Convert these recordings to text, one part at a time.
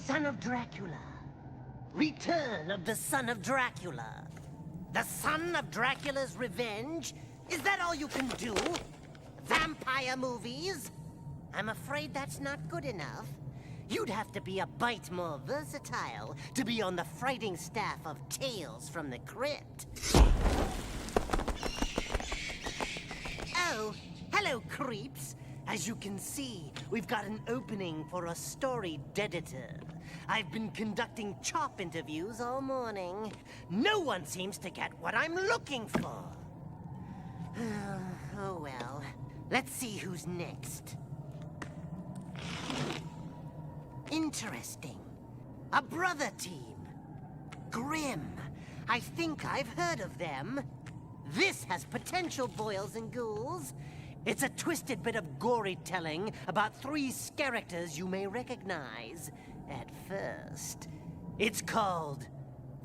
Son of Dracula. Return of the Son of Dracula. The Son of Dracula's Revenge? Is that all you can do? Vampire movies? I'm afraid that's not good enough. You'd have to be a bite more versatile to be on the frighting staff of Tales from the Crypt. Oh, hello, creeps. As you can see, we've got an opening for a storied editor. I've been conducting chop interviews all morning. No one seems to get what I'm looking for. Oh well, let's see who's next. Interesting. A brother team. Grim. I think I've heard of them. This has potential, boils and ghouls. It's a twisted bit of gory telling about 3 characters you may recognize at first. It's called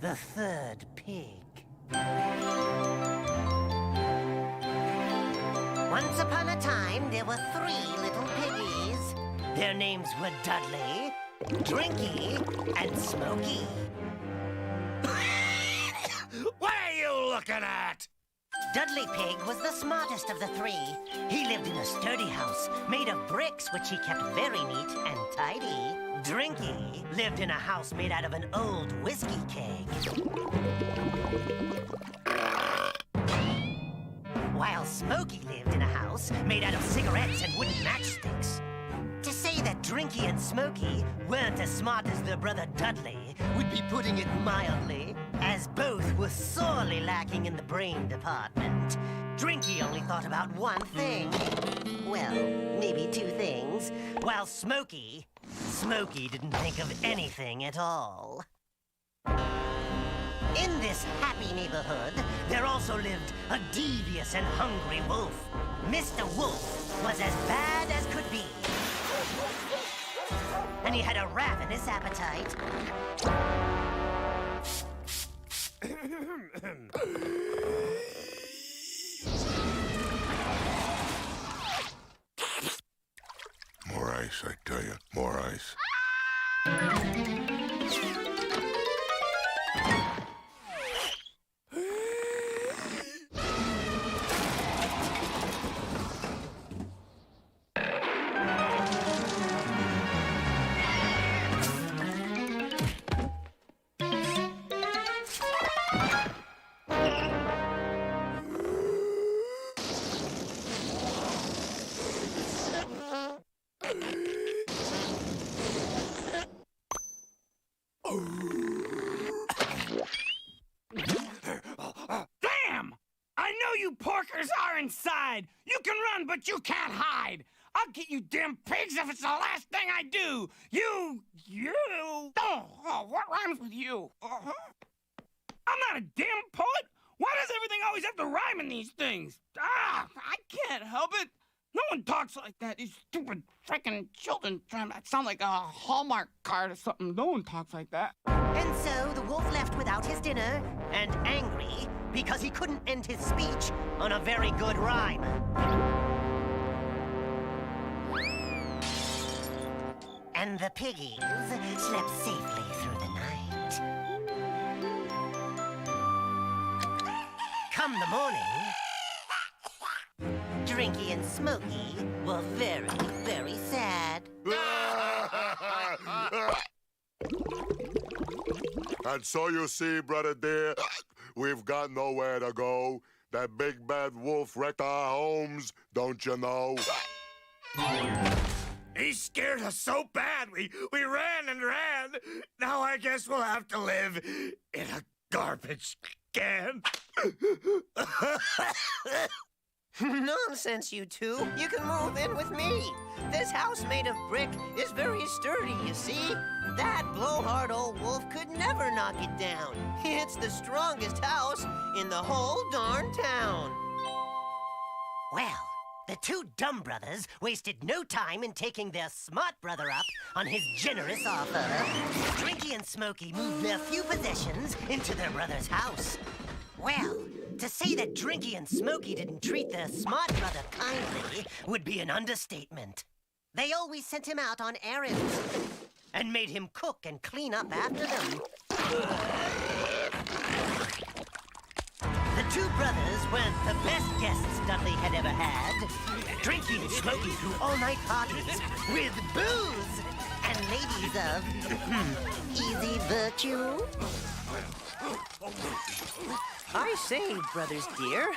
The Third Pig. Once upon a time, there were 3 little piggies. Their names were Dudley, Drinky, and Smokey. What are you looking at? Dudley Pig was the smartest of the 3. He lived in a sturdy house made of bricks, which he kept very neat and tidy. Drinky lived in a house made out of an old whiskey keg. While Smokey lived in a house made out of cigarettes and wooden matchsticks. To say that Drinky and Smokey weren't as smart as their brother Dudley would be putting it mildly, as both were sorely lacking in the brain department. Drinky only thought about one thing. Well, maybe 2 things. While Smokey didn't think of anything at all. In this happy neighborhood, there also lived a devious and hungry wolf. Mr. Wolf was as bad as could be. And he had a ravenous appetite. More ice, I tell you. More ice. Damn! I know you porkers are inside. You can run, but you can't hide. I'll get you damn pigs if it's the last thing I do. You. Oh, what rhymes with you? I'm not a damn poet. Why does everything always have to rhyme in these things? I can't help it. No one talks like that. These stupid frickin' children trying to sound like a Hallmark card or something. No one talks like that. And so the wolf left without his dinner, and angry because he couldn't end his speech on a very good rhyme. And the piggies slept safely through the night. Come the morning, Drinky and Smokey were very, very sad. And so you see, brother dear, we've got nowhere to go. That big bad wolf wrecked our homes, don't you know? He scared us so bad, we ran and ran. Now I guess we'll have to live in a garbage can. Nonsense, you 2. You can move in with me. This house made of brick is very sturdy, you see. That blowhard old wolf could never knock it down. It's the strongest house in the whole darn town. Well, the 2 dumb brothers wasted no time in taking their smart brother up on his generous offer. Drinky and Smokey moved their few possessions into their brother's house. Well, to say that Drinky and Smokey didn't treat their smart brother kindly would be an understatement. They always sent him out on errands. and made him cook and clean up after them. The two brothers weren't the best guests Dudley had ever had. Drinking Smokey through all-night parties with booze and ladies of easy virtue. I say, brothers dear,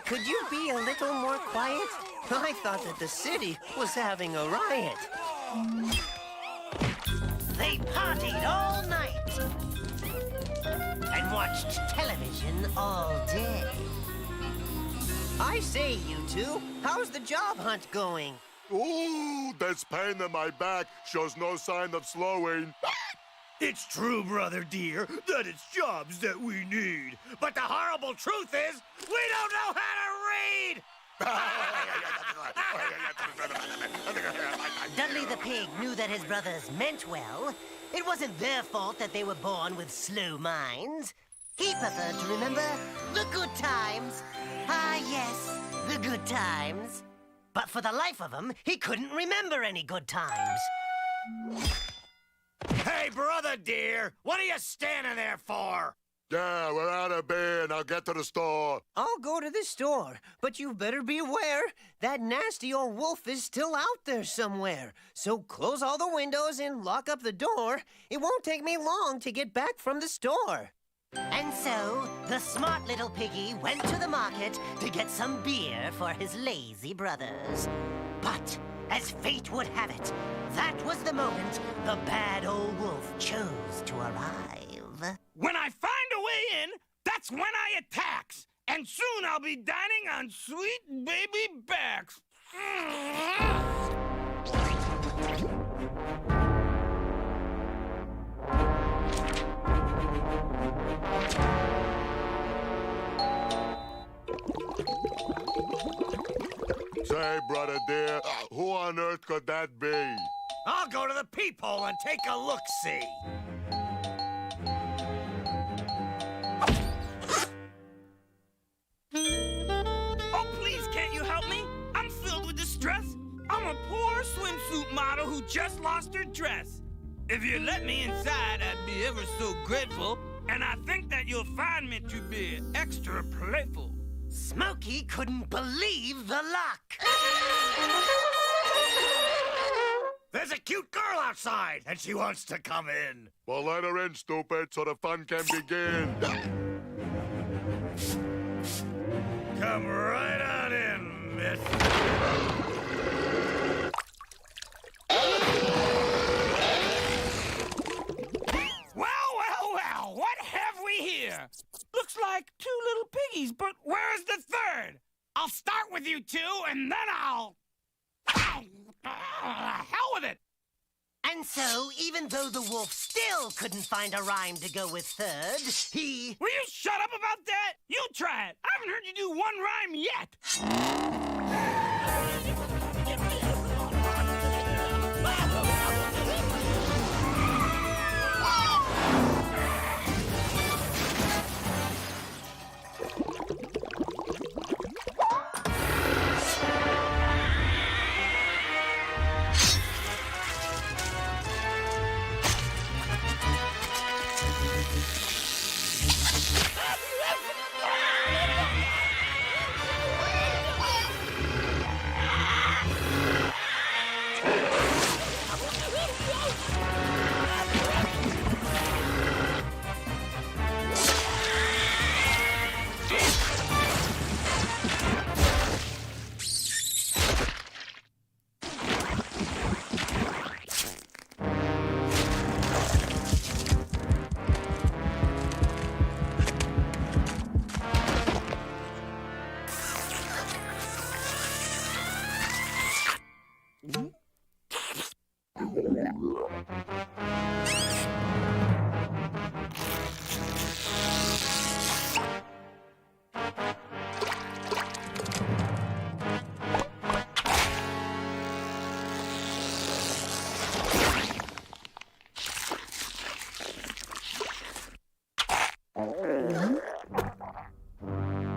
could you be a little more quiet? I thought that the city was having a riot. They partied all night and watched television all day. I say, you two, how's the job hunt going? Ooh, this pain in my back shows no sign of slowing. It's true, brother dear, that it's jobs that we need. But the horrible truth is, we don't know how to read! Dudley the pig knew that his brothers meant well. It wasn't their fault that they were born with slow minds. He preferred to remember the good times. Ah, yes, the good times. But for the life of him, he couldn't remember any good times. Hey, brother dear, what are you standing there for? Yeah, we're out of beer. Now get to the store. I'll go to the store, but you better be aware that nasty old wolf is still out there somewhere. So close all the windows and lock up the door. It won't take me long to get back from the store. And so, the smart little piggy went to the market to get some beer for his lazy brothers. But, as fate would have it, that was the moment the bad old wolf chose to arrive. When I find a way in, that's when I attacks. And soon I'll be dining on sweet baby backs. Say, brother dear, who on earth could that be? I'll go to the peephole and take a look-see. Oh, please, can't you help me? I'm filled with distress. I'm a poor swimsuit model who just lost her dress. If you let me inside, I'd be ever so grateful. And I think that you'll find me to be extra playful. Smokey couldn't believe the luck. There's a cute girl outside, and she wants to come in. Well, let her in, stupid, so the fun can begin. Come right on in, miss. Well, what have we here? Looks like two little piggies, but where's the third? I'll start with you two, and then I'll... hell with it! And so, even though the wolf still couldn't find a rhyme to go with third, he... Will you shut up about that? You try it. I haven't heard you do one rhyme yet.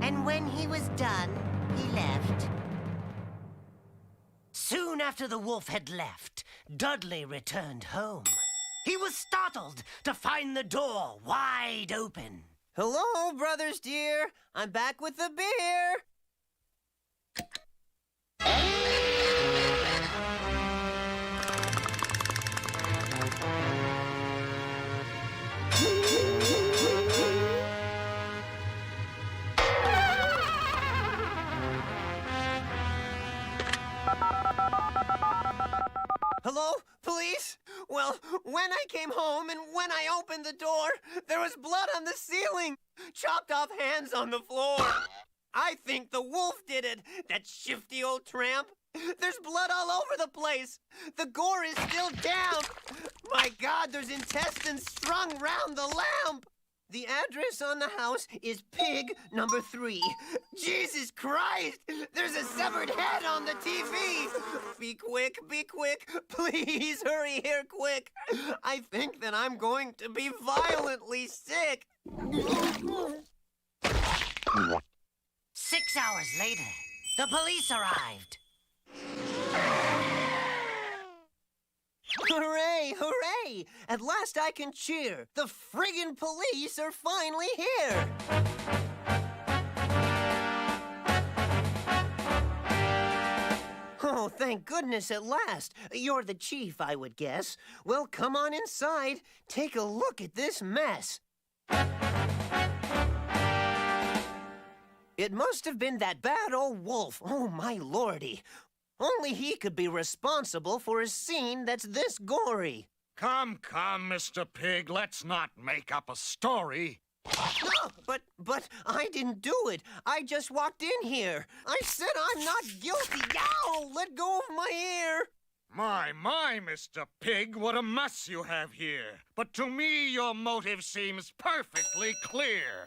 And when he was done, he left. Soon after the wolf had left, Dudley returned home. He was startled to find the door wide open. Hello, brothers dear. I'm back with the beer. Hello, police? Well, when I came home and when I opened the door, there was blood on the ceiling, chopped off hands on the floor. I think the wolf did it, that shifty old tramp. There's blood all over the place. The gore is still damp. My God, there's intestines strung round the lamp. The address on the house is pig number 3. Jesus Christ! There's a severed head on the TV! Be quick, please hurry here quick. I think that I'm going to be violently sick. 6 hours later, the police arrived. Hooray, hooray! At last I can cheer. The friggin' police are finally here. Oh, thank goodness at last. You're the chief, I would guess. Well, come on inside. Take a look at this mess. It must have been that bad old wolf. Oh, my lordy. Only he could be responsible for a scene that's this gory. Come, Mr. Pig, let's not make up a story. No, but I didn't do it. I just walked in here. I said I'm not guilty. Yow! Let go of my ear. My, Mr. Pig, what a mess you have here. But to me, your motive seems perfectly clear.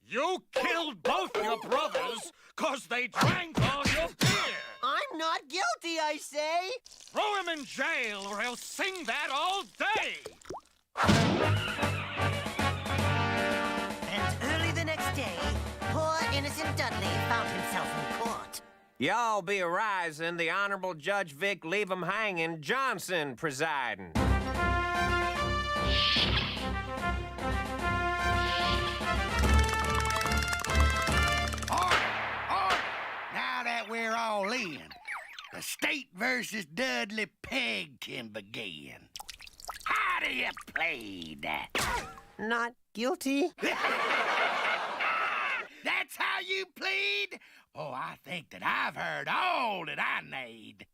You killed both your brothers 'cause they drank all your beer. I'm not guilty, I say. Throw him in jail or he'll sing that all day. And early the next day, poor innocent Dudley found himself in court. Y'all be arising, the Honorable Judge Vic Leave 'em Hanging Johnson presiding. Now that we're all in, the state versus Dudley Peg can begin. How do you play that? Not guilty? That's how you plead? Oh, I think that I've heard all that I need.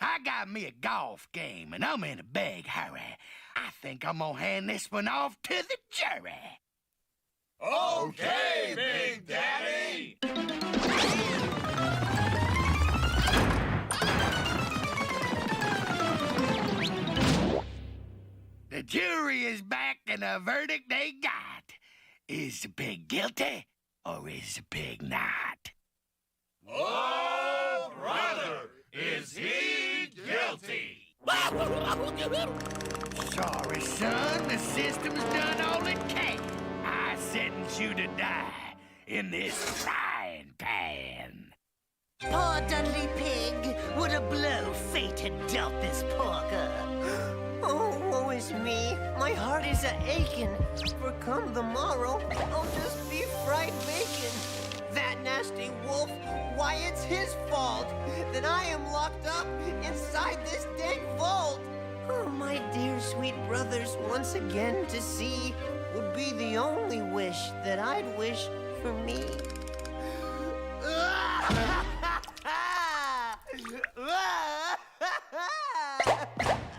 I got me a golf game, and I'm in a big hurry. I think I'm gonna hand this one off to the jury. Okay, Big Daddy. The jury is back, and the verdict they got. Is the pig guilty, or is the pig not? Oh, brother, is he guilty? Sorry, son. The system's done all it can. I sentence you to die in this frying pan. Poor Dudley Pig, what a blow fate had dealt this porker. Oh, woe is me. My heart is a-aching. For come the morrow, I'll just be fried bacon. That nasty wolf, why, it's his fault that I am locked up inside this dank vault. Oh, my dear sweet brothers, once again to see would be the only wish that I'd wish for me.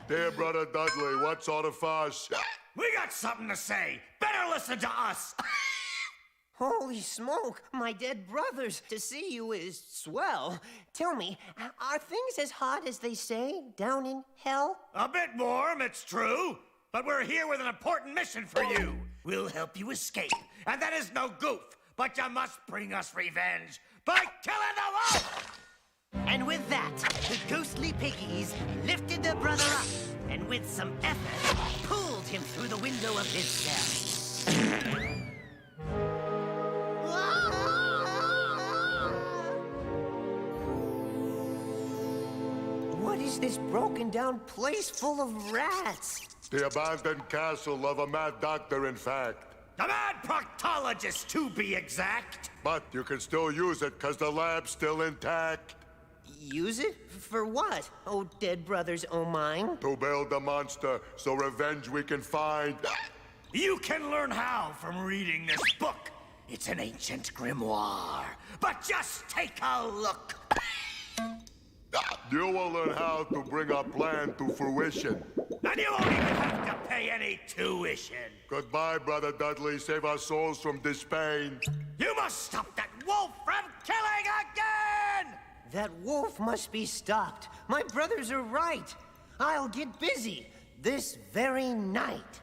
Dear brother Dudley, what's all the fuss? We got something to say. Better listen to us. Holy smoke, my dead brothers, to see you is swell. Tell me, are things as hot as they say down in hell? A bit warm, it's true. But we're here with an important mission for you. We'll help you escape. And that is no goof. But you must bring us revenge by killing the wolf! And with that, the ghostly piggies lifted their brother up and with some effort pulled him through the window of his cell. What What is this broken down place full of rats? The abandoned castle of a mad doctor, in fact. The mad proctologist, to be exact. But you can still use it because the lab's still intact. Use it? For what? Oh, dead brothers, oh mine. To build the monster, so revenge we can find. You can learn how from reading this book. It's an ancient grimoire. But just take a look. You will learn how to bring our plan to fruition. And you won't even have to pay any tuition. Goodbye, Brother Dudley. Save our souls from this pain. You must stop that wolf from killing again! That wolf must be stopped. My brothers are right. I'll get busy this very night.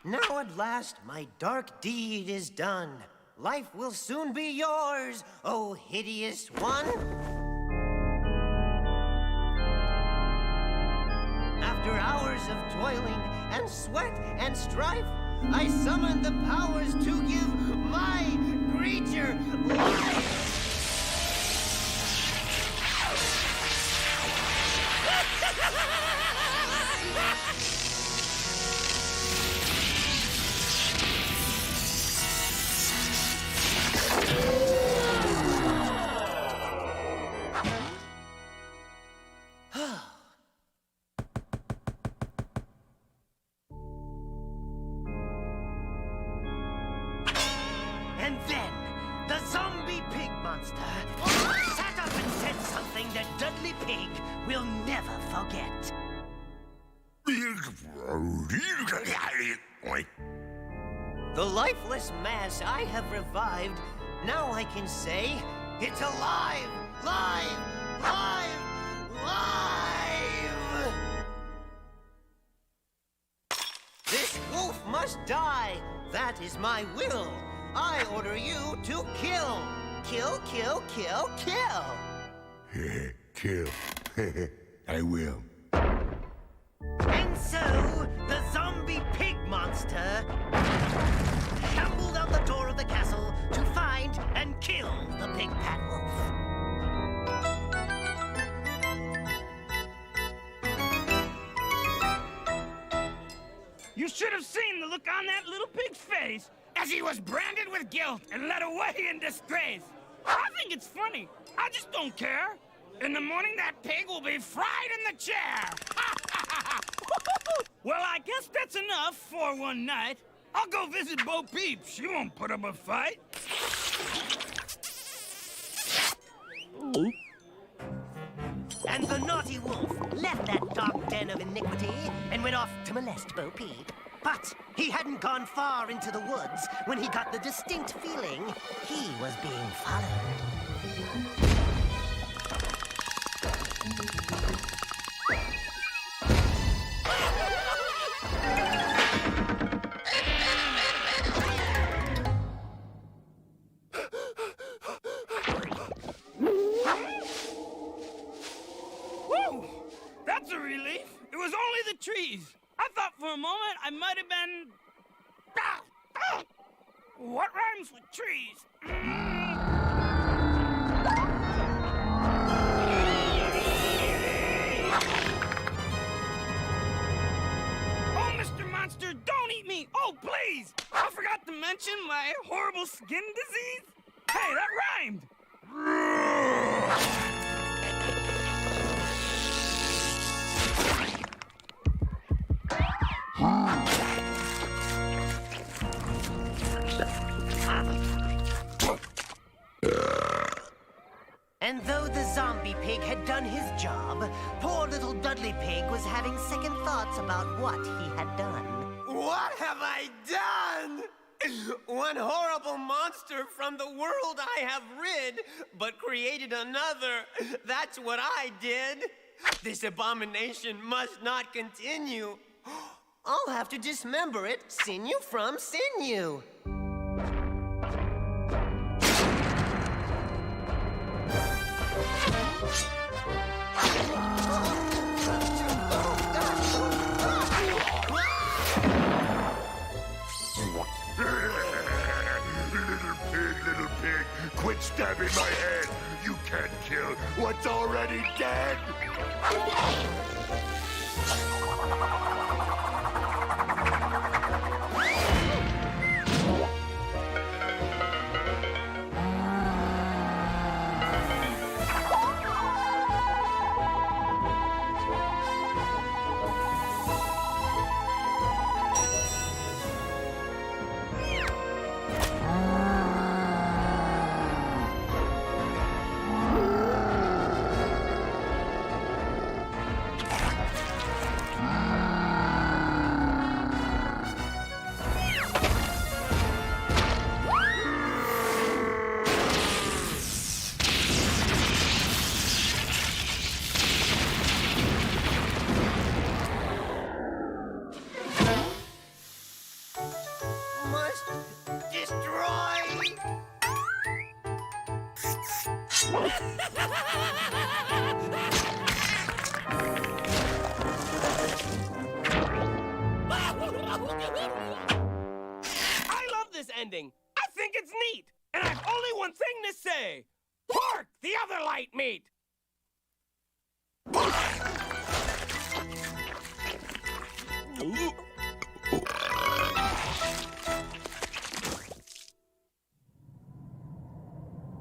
Now at last my dark deed is done. Life will soon be yours, oh hideous one. After hours of toiling and sweat and strife, I summon the powers to give my creature life. And then, the zombie pig monster sat up and said something that Dudley Pig will never forget. The lifeless mass I have revived, now I can say, it's alive, live, live, live! This wolf must die, that is my will. I order you to kill. Kill, kill, kill, kill. Kill. I will. And so, the zombie pig monster shambled out the door of the castle to find and kill the big bad wolf. You should have seen the look on that little pig's face as he was branded with guilt and led away in disgrace. I think it's funny. I just don't care. In the morning, that pig will be fried in the chair. Well, I guess that's enough for one night. I'll go visit Bo Peep. She won't put up a fight. And the naughty wolf left that dark den of iniquity and went off to molest Bo Peep. But he hadn't gone far into the woods when he got the distinct feeling he was being followed. Woo! That's a relief. It was only the trees. I thought for a moment I might have been... What rhymes with trees? Oh, Mr. Monster, don't eat me! Oh, please! I forgot to mention my horrible skin disease. Hey, that rhymed! And though the zombie pig had done his job, poor little Dudley Pig was having second thoughts about what he had done. What have I done? One horrible monster from the world I have rid, but created another. That's what I did. This abomination must not continue. I'll have to dismember it, sinew from sinew. Little pig, quit stabbing my head. You can't kill what's already dead. Must destroy. I love this ending. I think it's neat. And I've only one thing to say. Pork, the other light meat.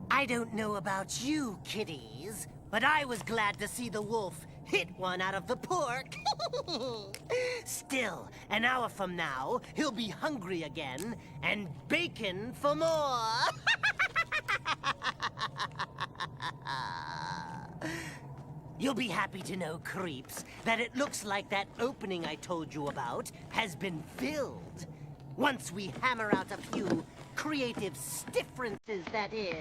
I don't know about you, kiddies, but I was glad to see the wolf hit one out of the pork. Still, an hour from now, he'll be hungry again and bacon for more. You'll be happy to know, creeps, that it looks like that opening I told you about has been filled. Once we hammer out a few creative differences, that is.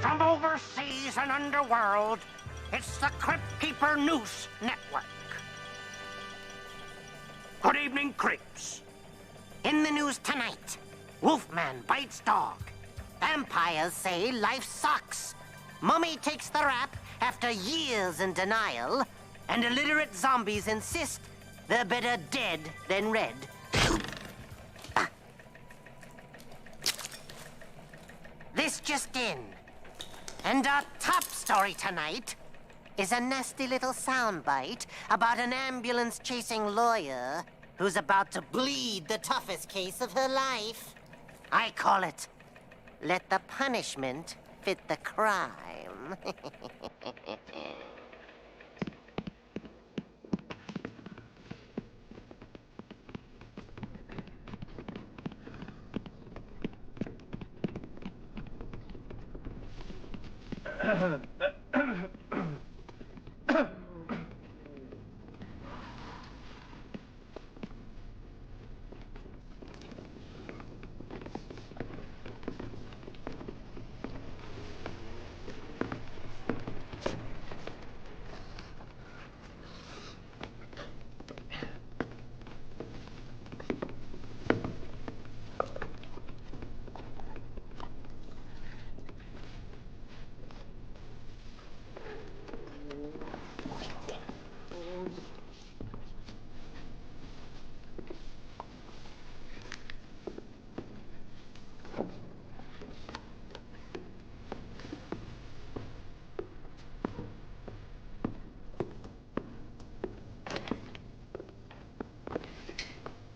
From overseas and underworld, it's the Crypt Keeper News Network. Good evening, creeps. In the news tonight, Wolfman bites dog. Vampires say life sucks. Mummy takes the rap after years in denial. And illiterate zombies insist they're better dead than red. This just in. And our top story tonight is a nasty little soundbite about an ambulance-chasing lawyer who's about to bleed the toughest case of her life. I call it, let the punishment fit the crime.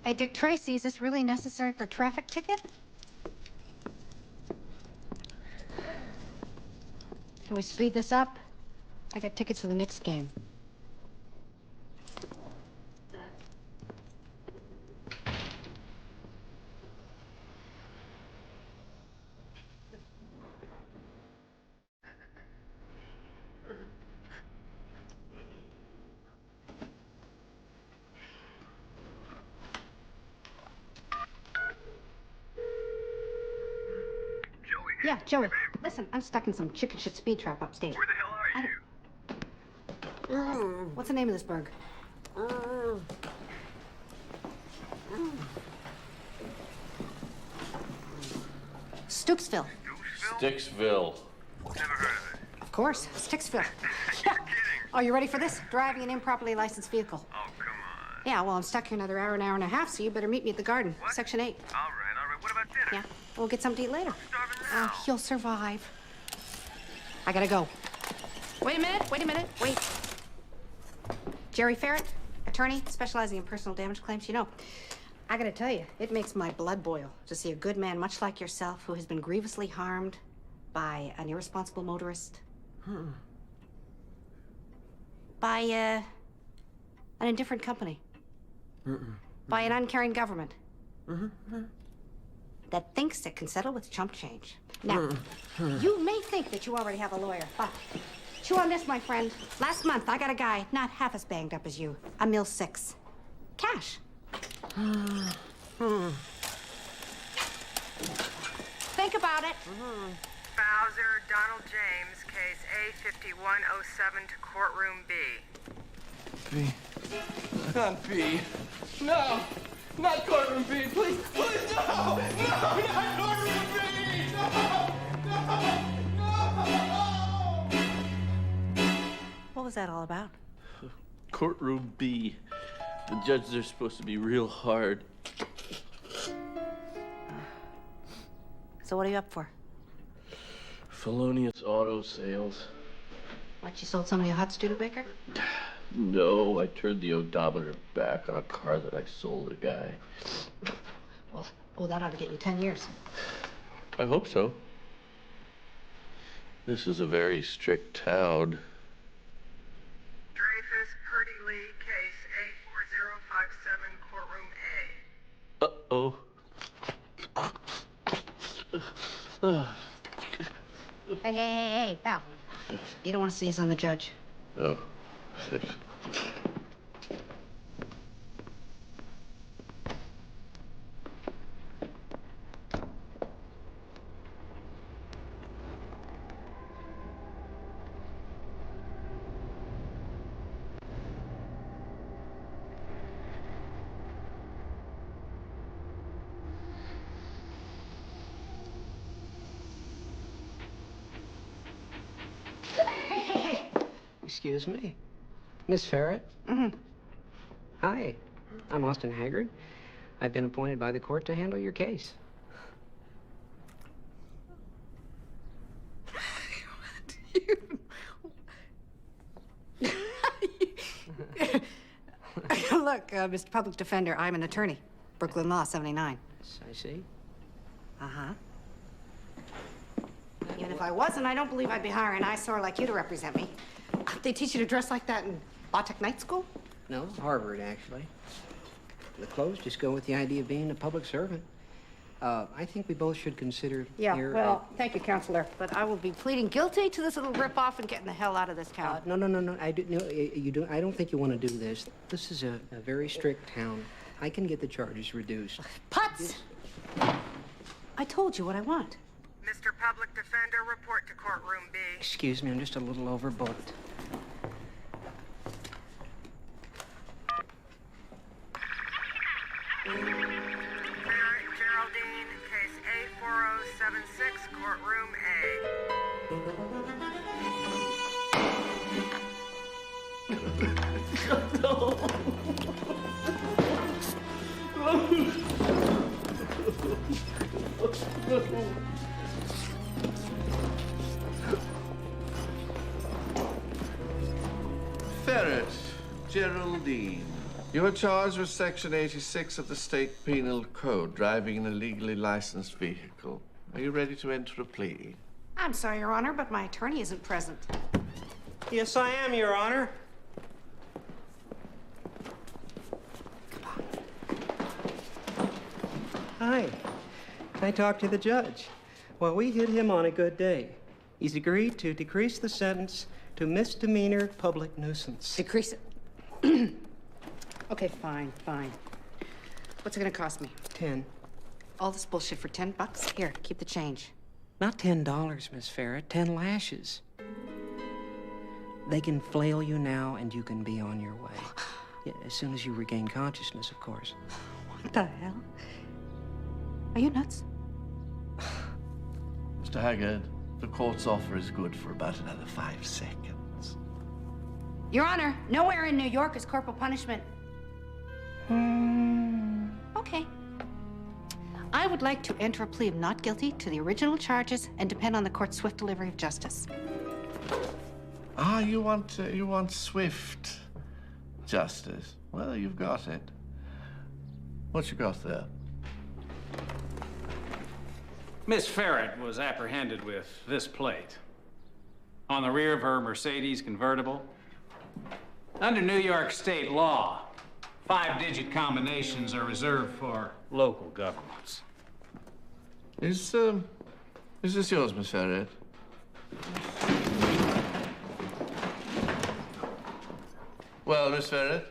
Hey, Dick Tracy, is this really necessary for a traffic ticket? Can we speed this up? I got tickets for the Knicks game. Yeah, Joey. Listen, I'm stuck in some chicken shit speed trap upstate. Where the hell are you? What's the name of this burg? Stooksville. Sticksville. Never heard of it. Of course, Sticksville. You're kidding. Are you ready for this? Driving an improperly licensed vehicle. Oh, come on. Yeah, well, I'm stuck here another hour and a half, so you better meet me at the garden. What? Section 8. All right. What about dinner? Yeah, we'll get something to eat later. Starving now. You'll survive. I gotta go. Wait a minute, wait. Jerry Ferret, attorney specializing in personal damage claims. You know, I gotta tell you, it makes my blood boil to see a good man much like yourself who has been grievously harmed by an irresponsible motorist. By, an indifferent company. By an uncaring government. That thinks it can settle with chump change. Now, you may think that you already have a lawyer, but chew on this, my friend. Last month, I got a guy not half as banged up as you. A mil 6. Cash. Think about it. Bowser, Donald James, case A5107 to courtroom B. B. Not B. No! Not courtroom B, please! Please, no! No! Not courtroom B! No! What was that all about? Courtroom B. The judges are supposed to be real hard. So what are you up for? Felonious auto sales. What, you sold some of your hot Studebaker? No, I turned the odometer back on a car that I sold a guy. Well, that ought to get you 10 years. I hope so. This is a very strict town. Dreyfus, Purdy Lee, case A4057, courtroom A. Uh-oh. Hey, pal. You don't want to see us on the judge. Oh, thanks. Hey. Excuse me. Miss Ferret? Mm-hmm. Hi. I'm Austin Haggard. I've been appointed by the court to handle your case. Look, Mr. Public Defender, I'm an attorney. Brooklyn Law, 79. Yes, I see. Uh-huh. And if I wasn't, I don't believe I'd be hiring an eyesore like you to represent me. They teach you to dress like that in Law-Tech night school? No, Harvard, actually. The clothes just go with the idea of being a public servant. I think we both should consider Yeah, here... well, thank you, Counselor, but I will be pleading guilty to this little rip-off and getting the hell out of this town. No. I don't think you want to do this. This is a very strict town. I can get the charges reduced. Putz! I told you what I want. Mr. Public Defender, report to courtroom B. Excuse me, I'm just a little overbooked. Geraldine, case A4076, courtroom A. Ferret, Geraldine. You are charged with Section 86 of the State Penal Code, driving an illegally licensed vehicle. Are you ready to enter a plea? I'm sorry, Your Honor, but my attorney isn't present. Yes, I am, Your Honor. Hi. Can I talk to the judge? Well, we hit him on a good day. He's agreed to decrease the sentence to misdemeanor public nuisance. Decrease it. Okay, fine. What's it gonna cost me? 10. All this bullshit for $10? Here, keep the change. Not $10, Miss Ferret. 10 lashes. They can flail you now, and you can be on your way. Yeah, as soon as you regain consciousness, of course. What the hell? Are you nuts? Mr. Haggard, the court's offer is good for about another 5 seconds. Your Honor, nowhere in New York is corporal punishment. Okay. I would like to enter a plea of not guilty to the original charges and depend on the court's swift delivery of justice. Ah, you want swift justice. Well, you've got it. What you got there? Miss Ferret was apprehended with this plate on the rear of her Mercedes convertible. Under New York state law, 5-digit combinations are reserved for local governments. Is this yours, Miss Ferret? Well, Miss Ferret?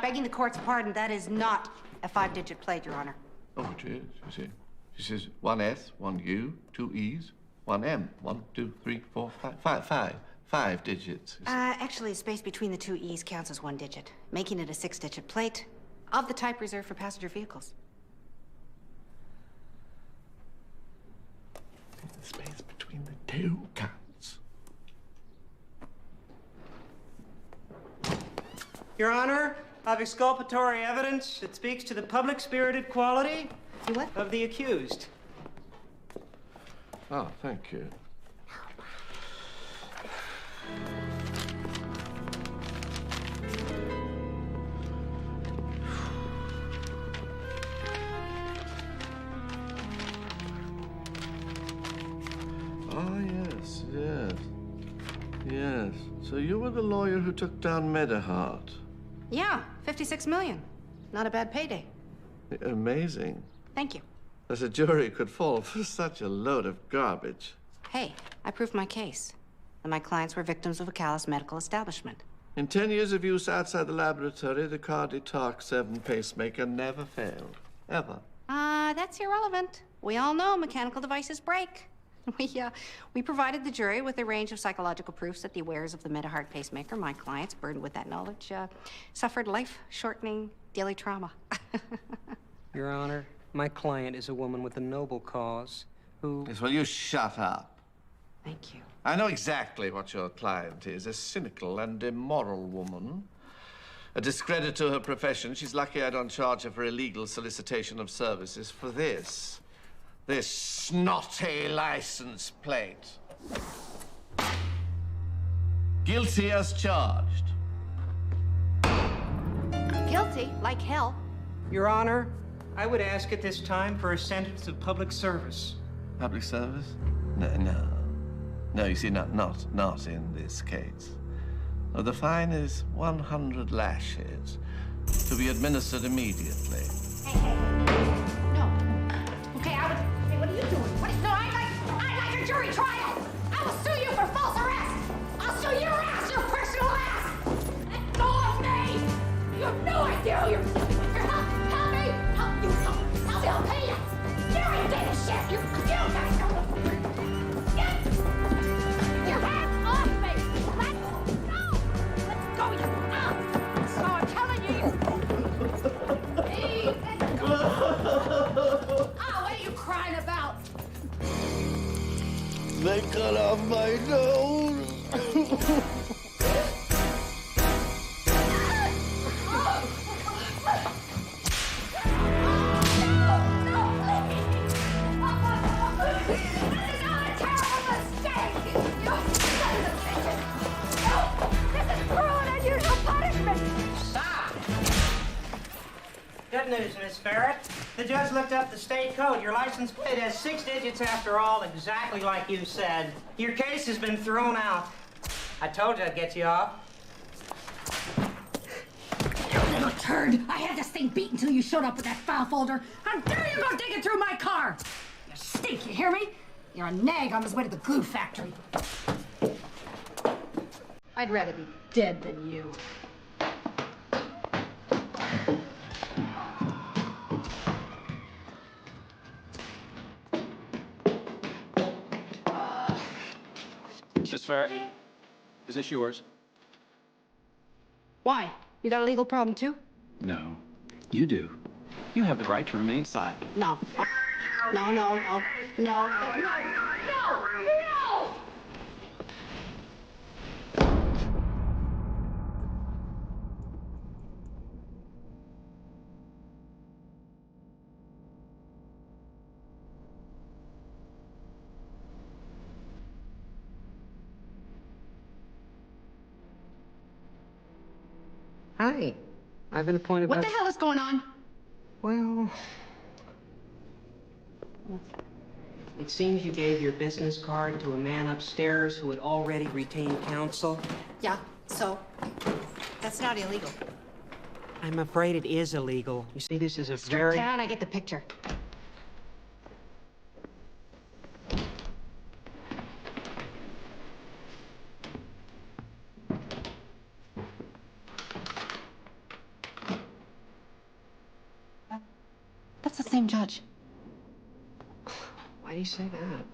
Begging the court's pardon, that is not a 5-digit plate, Your Honor. Oh, it is, you see. This is 1 S, 1 U, 2 E's, 1 M. 1, 2, 3, 4, 5. 5 digits. Actually, a space between the 2 E's counts as 1 digit, making it a 6-digit plate of the type reserved for passenger vehicles. The space between the 2 counts. Your Honor, of exculpatory evidence that speaks to the public-spirited quality of the accused. Oh, thank you. Ah, yes. So you were the lawyer who took down Medahart. Yeah, 56 million. Not a bad payday. Amazing. Thank you. That a jury could fall for such a load of garbage. Hey, I proved my case. And my clients were victims of a callous medical establishment. In 10 years of use outside the laboratory, the Cardi-Talk 7 pacemaker never failed. Ever. That's irrelevant. We all know mechanical devices break. We provided the jury with a range of psychological proofs that the wearers of the Medahart pacemaker, my clients, burdened with that knowledge, suffered life-shortening daily trauma. Your Honor, my client is a woman with a noble cause who... Yes, well, you shut up. Thank you. I know exactly what your client is. A cynical and immoral woman. A discredit to her profession. She's lucky I don't charge her for illegal solicitation of services for this. This snotty license plate. Guilty as charged. Guilty, like hell. Your Honor, I would ask at this time for a sentence of public service. Public service? No, you see, not in this case. Oh, the fine is 100 lashes. to be administered immediately. No. Okay, hey, what are you doing? No, I'd like a jury trial. I will sue you for false arrest. I'll sue your ass, your personal ass. Let go of me. You have no idea who you're help me. I'll pay you. Jerry did shit. You guys know. Get your hands off me. Let's go, you. So I'm telling you. Hey, let's go. What are you crying about? They cut off my nose. Good news, Miss Ferret. The judge looked up the state code. Your license plate has 6 digits after all, exactly like you said. Your case has been thrown out. I told you I'd get you off. You little turd! I had this thing beat until you showed up with that file folder. How dare you go digging through my car? You stink, you hear me? You're a nag on his way to the glue factory. I'd rather be dead than you. Miss Ferret, is this yours? Why? You got a legal problem, too? No. You do. You have the right to remain silent. No. No, no, no. No, no, no, no! Hi. I've been appointed by... What the hell is going on? Well... It seems you gave your business card to a man upstairs who had already retained counsel. Yeah, so? That's not illegal. I'm afraid it is illegal. You see, this is a Strip very... down, I get the picture. That's the same judge. Why do you say that?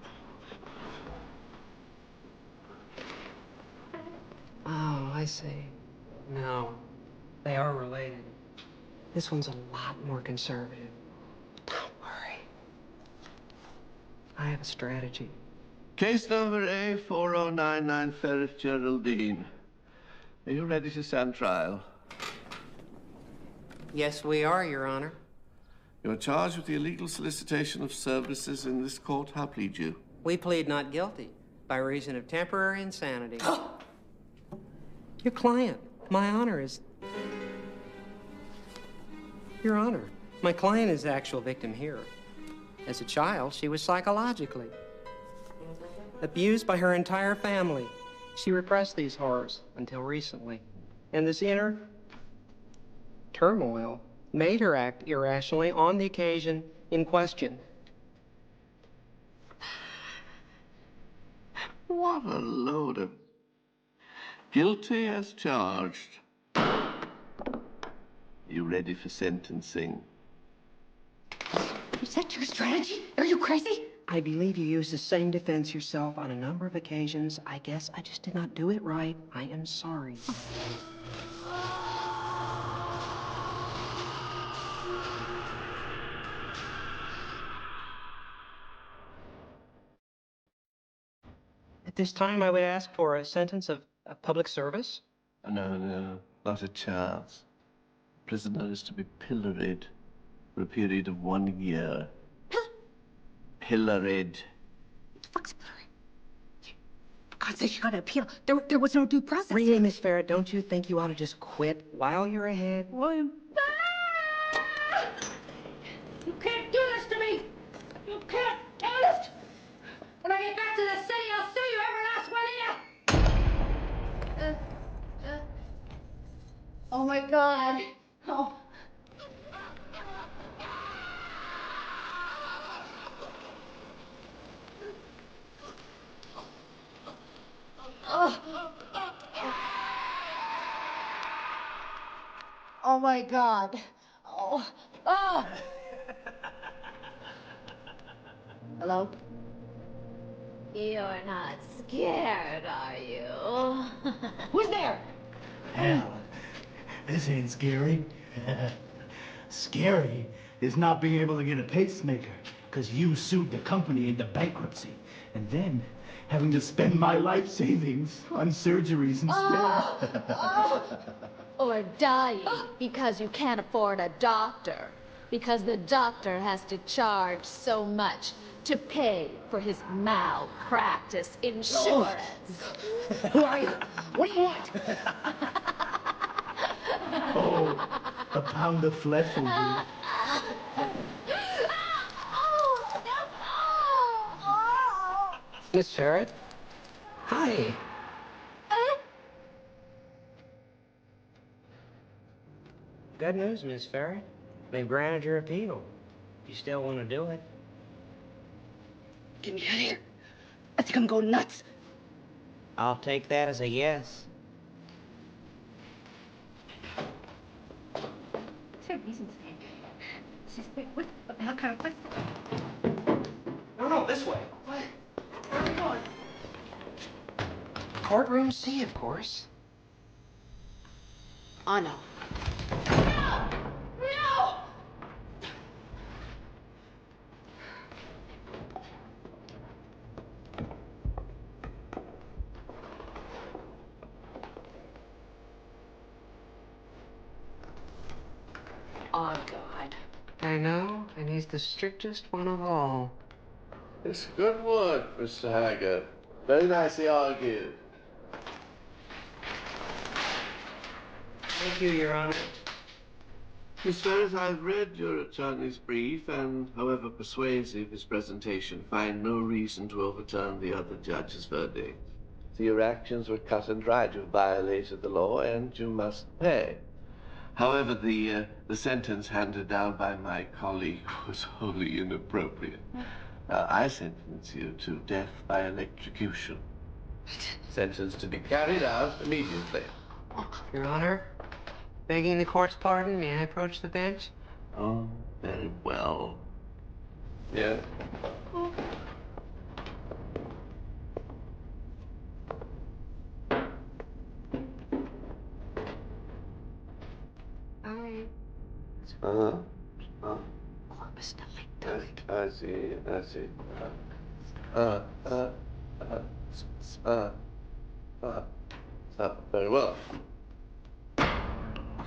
Oh, I see. No, they are related. This one's a lot more conservative. Don't worry. I have a strategy. Case number A4099, Ferret Geraldine. Are you ready to stand trial? Yes, we are, Your Honor. You are charged with the illegal solicitation of services in this court. How plead you? We plead not guilty by reason of temporary insanity. Your client, my honor, is... Your Honor, my client is the actual victim here. As a child, she was psychologically abused by her entire family. She repressed these horrors until recently. And this inner turmoil made her act irrationally on the occasion in question. What a load of... Guilty as charged. You ready for sentencing? Is that your strategy? Are you crazy? I believe you used the same defense yourself on a number of occasions. I guess I just did not do it right. I am sorry. At this time, I would ask for a sentence of public service. No, not a chance. The prisoner is to be pilloried for a period of 1 year. Pilloried. Fuck's pilloried? For God's sake, you gotta appeal. There was no due process. Really, Miss Ferret, don't you think you ought to just quit while you're ahead? You can't do this to me! You can't do this! When I get back to the city, I'll sue you, every last one of you! Oh my God. Oh. Oh my God. Oh. Oh. Hello? You're not scared, are you? Who's there? Hell, this ain't scary. Scary is not being able to get a pacemaker because you sued the company into bankruptcy and then having to spend my life savings on surgeries instead. Or dying because you can't afford a doctor. Because the doctor has to charge so much to pay for his malpractice insurance. Who are you? What do you want? Oh, a pound of flesh will do. Miss Ferret? Hi. Good news, Miss Ferret. They've granted your appeal. You still want to do it? Get me out of here. I think I'm going nuts. I'll take that as a yes. What the hell kind of place? No, this way. What? Where are we going? Courtroom C, of course. Oh, no. Oh, God. I know, and he's the strictest one of all. It's good work, Mr. Haggard. Very nicely argued. Thank you, Your Honor. Miss Ferris, I've read your attorney's brief, and however persuasive his presentation, find no reason to overturn the other judge's verdict. So your actions were cut and dried. You violated the law, and you must pay. However, the sentence handed down by my colleague was wholly inappropriate. I sentence you to death by electrocution. Sentence to be carried out immediately. Your Honor, begging the court's pardon, may I approach the bench? Oh, very well. Yeah. All right. I see. Very well.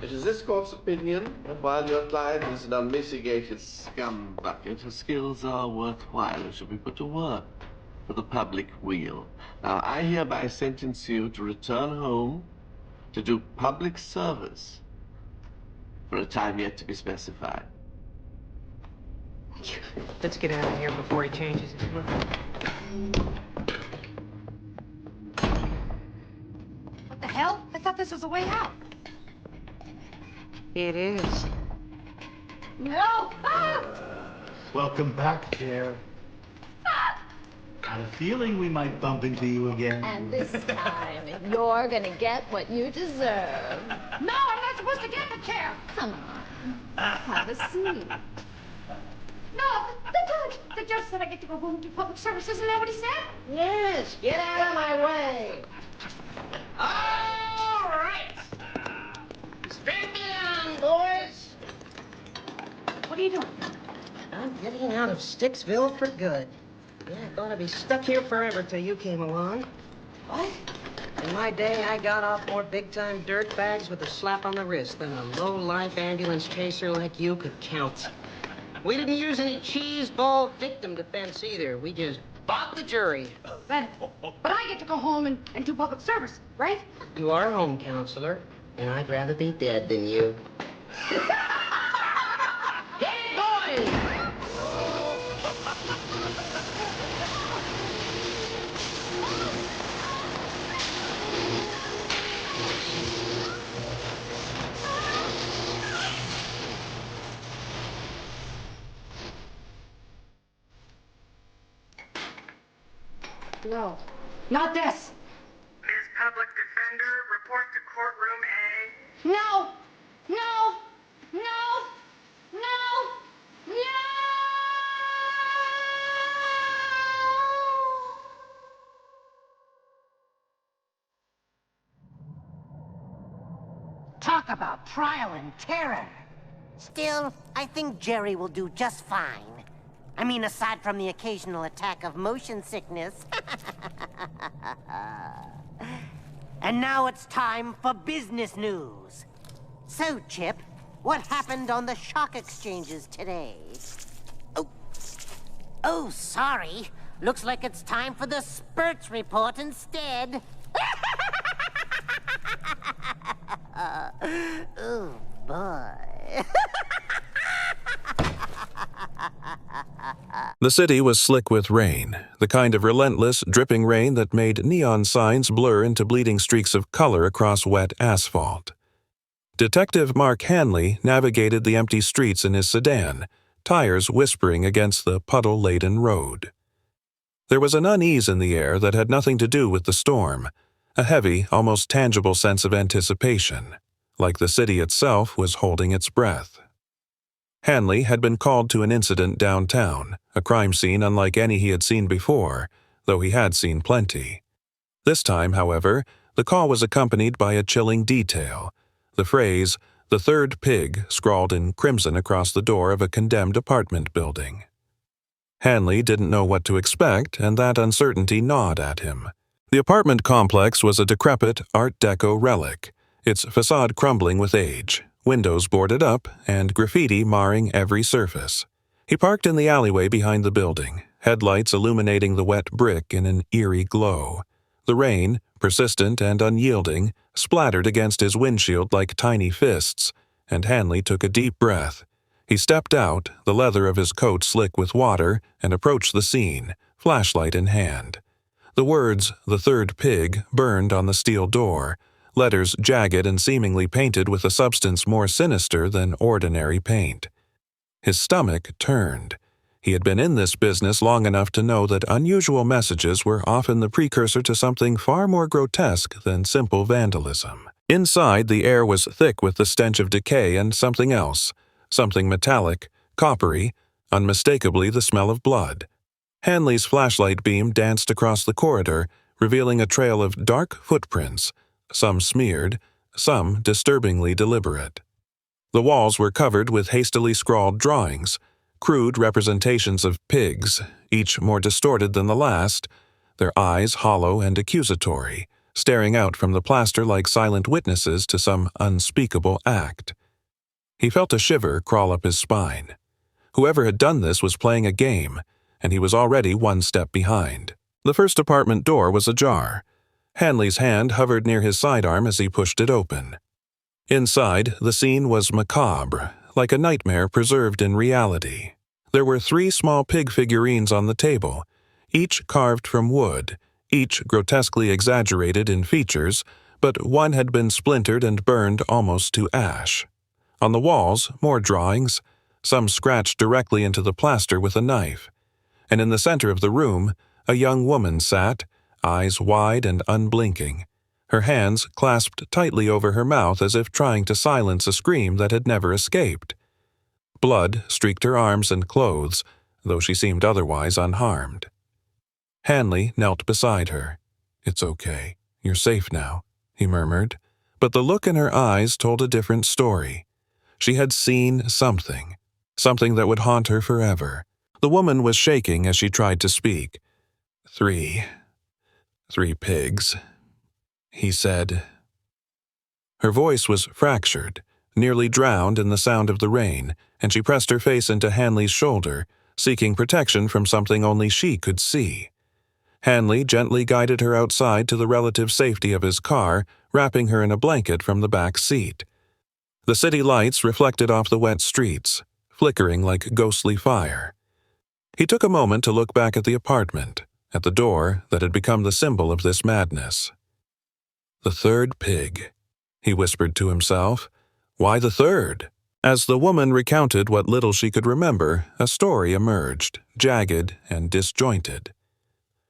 It is this court's opinion that while your client is an unmitigated scumbucket, her skills are worthwhile and should be put to work for the public weal. Now, I hereby sentence you to return home to do public service for a time yet to be specified. Let's get out of here before he changes his mind. What the hell? I thought this was a way out. It is. No! Ah! Welcome back, Chair. Had a feeling we might bump into you again. And this time, you're gonna get what you deserve. No, I'm not supposed to get the chair. Come on. Have a seat. No, the judge said I get to go home and do public service. Isn't that what he said? Yes, get out of my way. All right. Straight down, boys. What are you doing? I'm getting out of Sticksville for good. Yeah, gonna be stuck here forever till you came along. What? In my day, I got off more big-time dirtbags with a slap on the wrist than a low-life ambulance chaser like you could count. We didn't use any cheese-ball victim defense either. We just bought the jury. But I get to go home and do public service, right? You are home counselor, and I'd rather be dead than you. Get it going! No, not this. Ms. Public Defender, report to courtroom A. No, no, about trial and terror. Still, I think Jerry will do just fine. I mean, aside from the occasional attack of motion sickness. And now it's time for business news. So, Chip, what happened on the shock exchanges today? Oh, sorry. Looks like it's time for the Spurts report instead. Oh, boy. The city was slick with rain, the kind of relentless, dripping rain that made neon signs blur into bleeding streaks of color across wet asphalt. Detective Mark Hanley navigated the empty streets in his sedan, tires whispering against the puddle-laden road. There was an unease in the air that had nothing to do with the storm, a heavy, almost tangible sense of anticipation, like the city itself was holding its breath. Hanley had been called to an incident downtown, a crime scene unlike any he had seen before, though he had seen plenty. This time, however, the call was accompanied by a chilling detail, the phrase, "the third pig," scrawled in crimson across the door of a condemned apartment building. Hanley didn't know what to expect, and that uncertainty gnawed at him. The apartment complex was a decrepit Art Deco relic, its facade crumbling with age, windows boarded up, and graffiti marring every surface. He parked in the alleyway behind the building, headlights illuminating the wet brick in an eerie glow. The rain, persistent and unyielding, splattered against his windshield like tiny fists, and Hanley took a deep breath. He stepped out, the leather of his coat slick with water, and approached the scene, flashlight in hand. The words, "the third pig," burned on the steel door, letters jagged and seemingly painted with a substance more sinister than ordinary paint. His stomach turned. He had been in this business long enough to know that unusual messages were often the precursor to something far more grotesque than simple vandalism. Inside, the air was thick with the stench of decay and something else, something metallic, coppery, unmistakably the smell of blood. Hanley's flashlight beam danced across the corridor, revealing a trail of dark footprints, some smeared, some disturbingly deliberate. The walls were covered with hastily scrawled drawings, crude representations of pigs, each more distorted than the last, their eyes hollow and accusatory, staring out from the plaster like silent witnesses to some unspeakable act. He felt a shiver crawl up his spine. Whoever had done this was playing a game, and he was already one step behind. The first apartment door was ajar. Hanley's hand hovered near his sidearm as he pushed it open. Inside, the scene was macabre, like a nightmare preserved in reality. There were 3 small pig figurines on the table, each carved from wood, each grotesquely exaggerated in features, but one had been splintered and burned almost to ash. On the walls, more drawings, some scratched directly into the plaster with a knife. And in the center of the room, a young woman sat, eyes wide and unblinking, her hands clasped tightly over her mouth as if trying to silence a scream that had never escaped. Blood streaked her arms and clothes, though she seemed otherwise unharmed. Hanley knelt beside her. "It's okay. You're safe now," he murmured, but the look in her eyes told a different story. She had seen something that would haunt her forever. The woman was shaking as she tried to speak. Three pigs," he said. Her voice was fractured, nearly drowned in the sound of the rain, and she pressed her face into Hanley's shoulder, seeking protection from something only she could see. Hanley gently guided her outside to the relative safety of his car, wrapping her in a blanket from the back seat. The city lights reflected off the wet streets, flickering like ghostly fire. He took a moment to look back at the apartment, at the door that had become the symbol of this madness. "The third pig," he whispered to himself. "Why the third?" As the woman recounted what little she could remember, a story emerged, jagged and disjointed.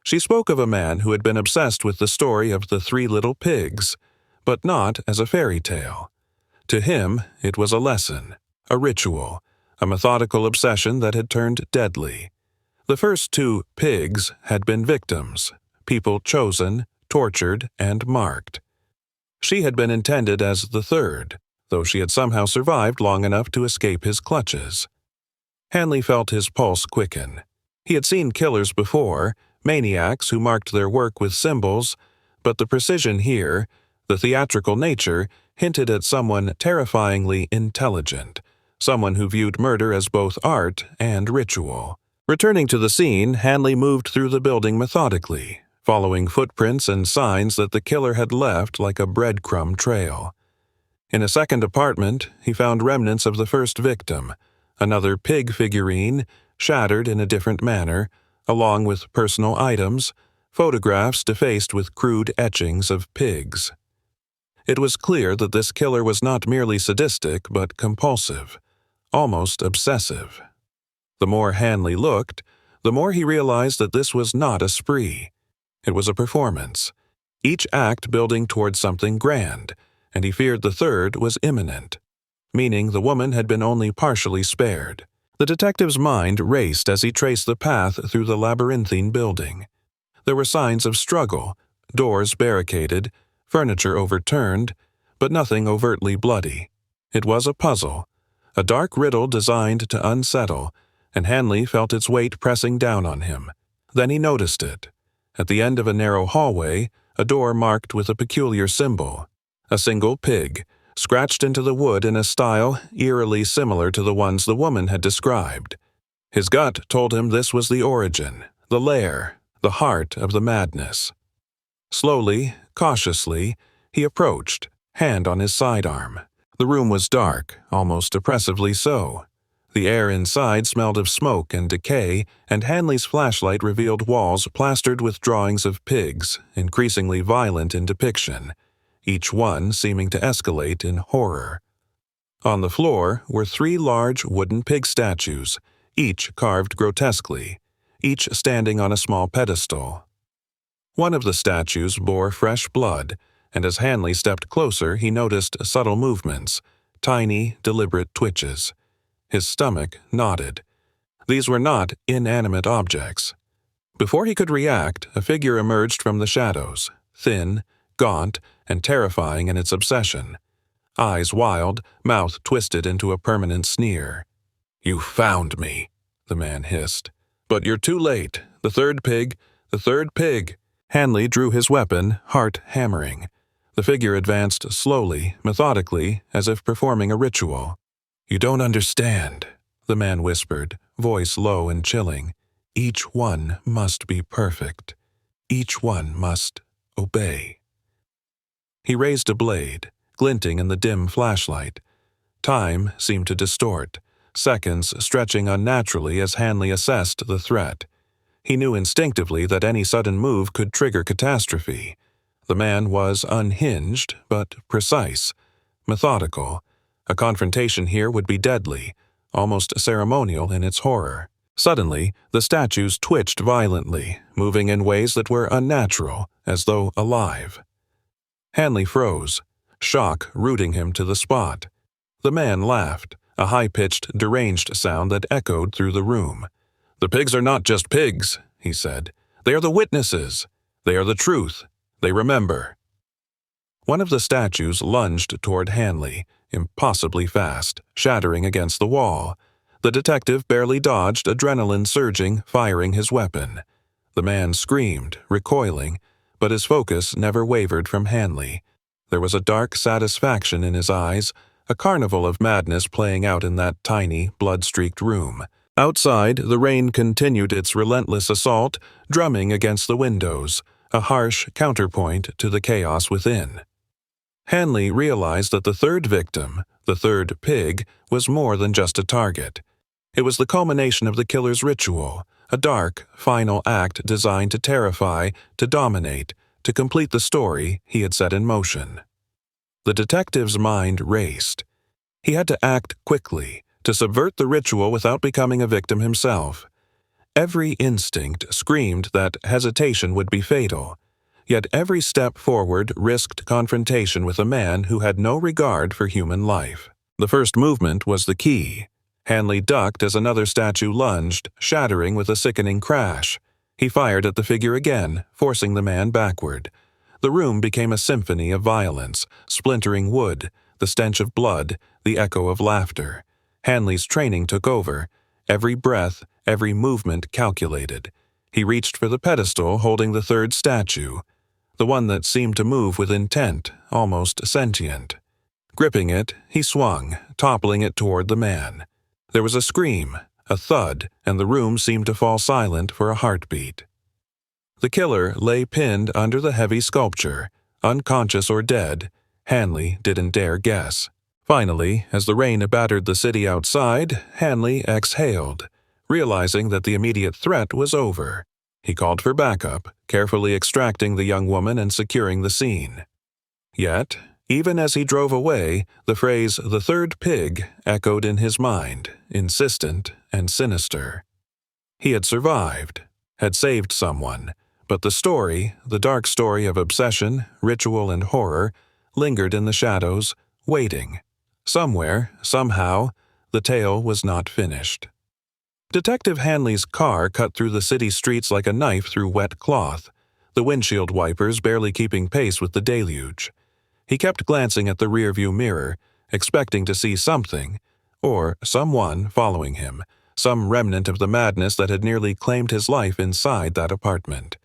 She spoke of a man who had been obsessed with the story of the 3 little pigs, but not as a fairy tale. To him, it was a lesson, a ritual, a methodical obsession that had turned deadly. The first 2 pigs had been victims, people chosen, tortured, and marked. She had been intended as the third, though she had somehow survived long enough to escape his clutches. Hanley felt his pulse quicken. He had seen killers before, maniacs who marked their work with symbols, but the precision here, the theatrical nature, hinted at someone terrifyingly intelligent, someone who viewed murder as both art and ritual. Returning to the scene, Hanley moved through the building methodically, following footprints and signs that the killer had left like a breadcrumb trail. In a second apartment, he found remnants of the first victim, another pig figurine, shattered in a different manner, along with personal items, photographs defaced with crude etchings of pigs. It was clear that this killer was not merely sadistic but compulsive, almost obsessive. The more Hanley looked, the more he realized that this was not a spree. It was a performance, each act building towards something grand, and he feared the third was imminent, meaning the woman had been only partially spared. The detective's mind raced as he traced the path through the labyrinthine building. There were signs of struggle, doors barricaded, furniture overturned, but nothing overtly bloody. It was a puzzle, a dark riddle designed to unsettle, and Hanley felt its weight pressing down on him. Then he noticed it. At the end of a narrow hallway, a door marked with a peculiar symbol, a single pig, scratched into the wood in a style eerily similar to the ones the woman had described. His gut told him this was the origin, the lair, the heart of the madness. Slowly, cautiously, he approached, hand on his sidearm. The room was dark, almost oppressively so. The air inside smelled of smoke and decay, and Hanley's flashlight revealed walls plastered with drawings of pigs, increasingly violent in depiction, each one seeming to escalate in horror. On the floor were 3 large wooden pig statues, each carved grotesquely, each standing on a small pedestal. One of the statues bore fresh blood, and as Hanley stepped closer he noticed subtle movements, tiny, deliberate twitches. His stomach nodded. These were not inanimate objects. Before he could react, a figure emerged from the shadows, thin, gaunt, and terrifying in its obsession. Eyes wild, mouth twisted into a permanent sneer. "You found me," the man hissed. "But you're too late. The third pig, the third pig." Hanley drew his weapon, heart hammering. The figure advanced slowly, methodically, as if performing a ritual. "You don't understand," the man whispered, voice low and chilling. "Each one must be perfect. Each one must obey." He raised a blade, glinting in the dim flashlight. Time seemed to distort, seconds stretching unnaturally as Hanley assessed the threat. He knew instinctively that any sudden move could trigger catastrophe. The man was unhinged, but precise, methodical. A confrontation here would be deadly, almost ceremonial in its horror. Suddenly, the statues twitched violently, moving in ways that were unnatural, as though alive. Hanley froze, shock rooting him to the spot. The man laughed, a high-pitched, deranged sound that echoed through the room. "The pigs are not just pigs," he said. "They are the witnesses. They are the truth. They remember." One of the statues lunged toward Hanley, impossibly fast, shattering against the wall. The detective barely dodged, adrenaline surging, firing his weapon. The man screamed, recoiling, but his focus never wavered from Hanley. There was a dark satisfaction in his eyes, a carnival of madness playing out in that tiny, blood-streaked room. Outside, the rain continued its relentless assault, drumming against the windows, a harsh counterpoint to the chaos within. Hanley realized that the third victim, the third pig, was more than just a target. It was the culmination of the killer's ritual, a dark, final act designed to terrify, to dominate, to complete the story he had set in motion. The detective's mind raced. He had to act quickly, to subvert the ritual without becoming a victim himself. Every instinct screamed that hesitation would be fatal, yet every step forward risked confrontation with a man who had no regard for human life. The first movement was the key. Hanley ducked as another statue lunged, shattering with a sickening crash. He fired at the figure again, forcing the man backward. The room became a symphony of violence, splintering wood, the stench of blood, the echo of laughter. Hanley's training took over, every breath, every movement calculated. He reached for the pedestal holding the third statue, the one that seemed to move with intent, almost sentient. Gripping it, he swung, toppling it toward the man. There was a scream, a thud, and the room seemed to fall silent for a heartbeat. The killer lay pinned under the heavy sculpture, unconscious or dead. Hanley didn't dare guess. Finally, as the rain battered the city outside, Hanley exhaled, realizing that the immediate threat was over. He called for backup, carefully extracting the young woman and securing the scene. Yet, even as he drove away, the phrase "the third pig" echoed in his mind, insistent and sinister. He had survived, had saved someone, but the story, the dark story of obsession, ritual, and horror, lingered in the shadows, waiting. Somewhere, somehow, the tale was not finished. Detective Hanley's car cut through the city streets like a knife through wet cloth, the windshield wipers barely keeping pace with the deluge. He kept glancing at the rearview mirror, expecting to see something, or someone following him, some remnant of the madness that had nearly claimed his life inside that apartment.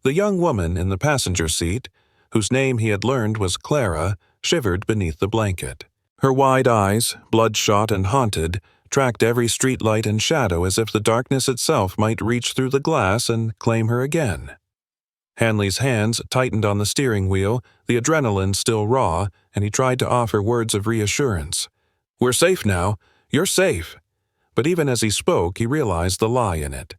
The young woman in the passenger seat, whose name he had learned was Clara, shivered beneath the blanket. Her wide eyes, bloodshot and haunted, tracked every streetlight and shadow as if the darkness itself might reach through the glass and claim her again. Hanley's hands tightened on the steering wheel, the adrenaline still raw, and he tried to offer words of reassurance. "We're safe now. You're safe." But even as he spoke, he realized the lie in it.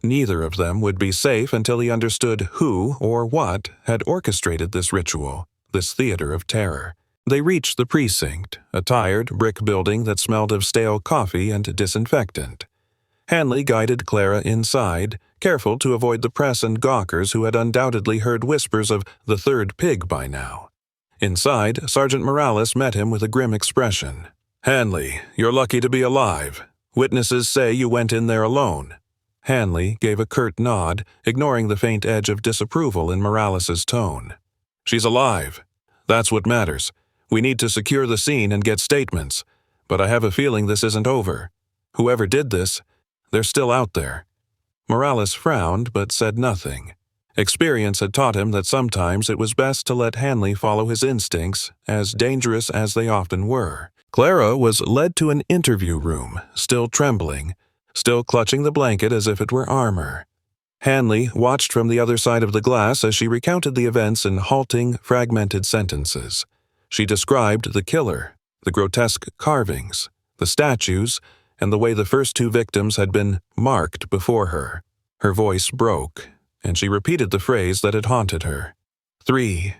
Neither of them would be safe until he understood who or what had orchestrated this ritual, this theater of terror. They reached the precinct, a tired brick building that smelled of stale coffee and disinfectant. Hanley guided Clara inside, careful to avoid the press and gawkers who had undoubtedly heard whispers of the third pig by now. Inside, Sergeant Morales met him with a grim expression. "Hanley, you're lucky to be alive. Witnesses say you went in there alone." Hanley gave a curt nod, ignoring the faint edge of disapproval in Morales's tone. "She's alive. That's what matters. We need to secure the scene and get statements, but I have a feeling this isn't over. Whoever did this, they're still out there." Morales frowned but said nothing. Experience had taught him that sometimes it was best to let Hanley follow his instincts, as dangerous as they often were. Clara was led to an interview room, still trembling, still clutching the blanket as if it were armor. Hanley watched from the other side of the glass as she recounted the events in halting, fragmented sentences. She described the killer, the grotesque carvings, the statues, and the way the first two victims had been marked before her. Her voice broke, and she repeated the phrase that had haunted her. Three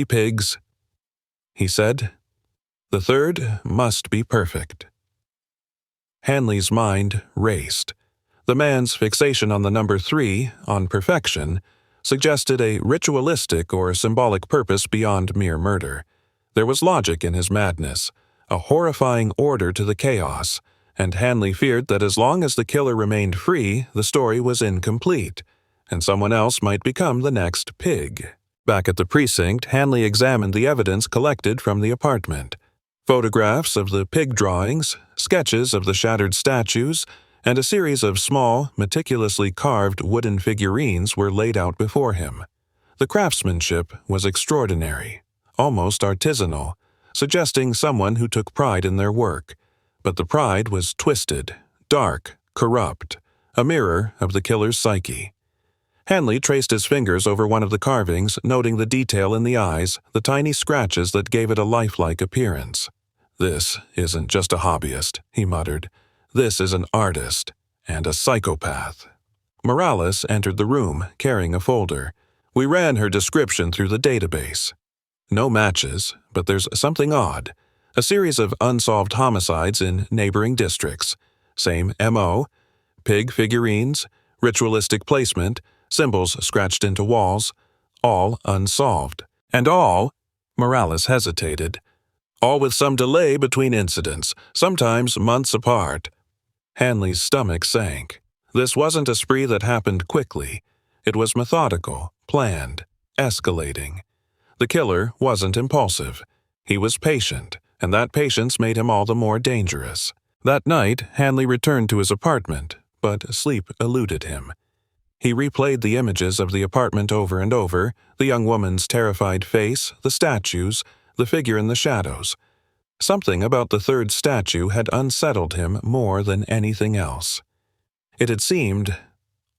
pigs. He said, "The third must be perfect." Hanley's mind raced. The man's fixation on the number 3, on perfection, suggested a ritualistic or symbolic purpose beyond mere murder. There was logic in his madness, a horrifying order to the chaos, and Hanley feared that as long as the killer remained free, the story was incomplete, and someone else might become the next pig. Back at the precinct, Hanley examined the evidence collected from the apartment. Photographs of the pig drawings, sketches of the shattered statues, and a series of small, meticulously carved wooden figurines were laid out before him. The craftsmanship was extraordinary, almost artisanal, suggesting someone who took pride in their work. But the pride was twisted, dark, corrupt, a mirror of the killer's psyche. Hanley traced his fingers over one of the carvings, noting the detail in the eyes, the tiny scratches that gave it a lifelike appearance. "This isn't just a hobbyist," he muttered. "This is an artist, and a psychopath." Morales entered the room, carrying a folder. "We ran her description through the database. No matches, but there's something odd. A series of unsolved homicides in neighboring districts. Same M.O., pig figurines, ritualistic placement, symbols scratched into walls, all unsolved. And all," Morales hesitated, "all with some delay between incidents, sometimes months apart." Hanley's stomach sank. This wasn't a spree that happened quickly. It was methodical, planned, escalating. The killer wasn't impulsive. He was patient, and that patience made him all the more dangerous. That night, Hanley returned to his apartment, but sleep eluded him. He replayed the images of the apartment over and over, the young woman's terrified face, the statues, the figure in the shadows. Something about the third statue had unsettled him more than anything else. It had seemed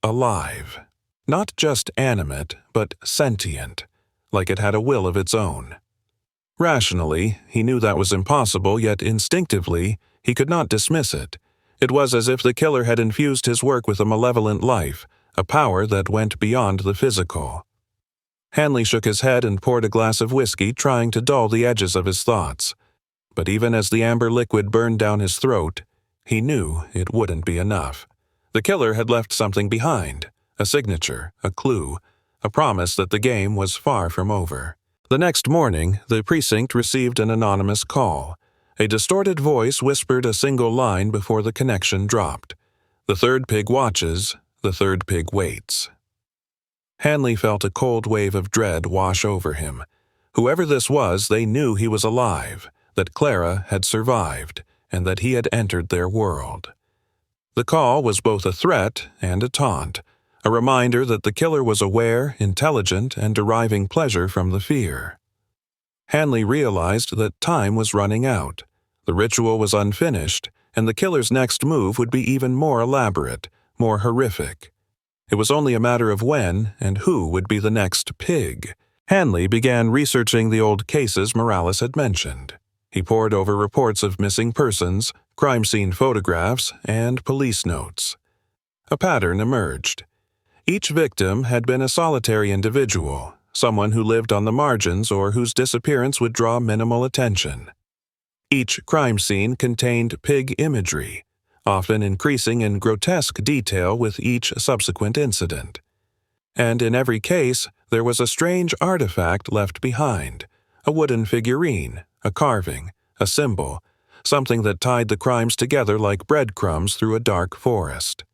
alive. Not just animate, but sentient, like it had a will of its own. Rationally, he knew that was impossible, yet instinctively, he could not dismiss it. It was as if the killer had infused his work with a malevolent life, a power that went beyond the physical. Hanley shook his head and poured a glass of whiskey, trying to dull the edges of his thoughts. But even as the amber liquid burned down his throat, he knew it wouldn't be enough. The killer had left something behind, a signature, a clue, a promise that the game was far from over. The next morning, the precinct received an anonymous call. A distorted voice whispered a single line before the connection dropped. The third pig watches, the third pig waits. Hanley felt a cold wave of dread wash over him. Whoever this was, they knew he was alive, that Clara had survived, and that he had entered their world. The call was both a threat and a taunt, a reminder that the killer was aware, intelligent, and deriving pleasure from the fear. Hanley realized that time was running out. The ritual was unfinished, and the killer's next move would be even more elaborate, more horrific. It was only a matter of when and who would be the next pig. Hanley began researching the old cases Morales had mentioned. He pored over reports of missing persons, crime scene photographs, and police notes. A pattern emerged. Each victim had been a solitary individual, someone who lived on the margins or whose disappearance would draw minimal attention. Each crime scene contained pig imagery, often increasing in grotesque detail with each subsequent incident. And in every case, there was a strange artifact left behind, a wooden figurine, a carving, a symbol, something that tied the crimes together like breadcrumbs through a dark forest.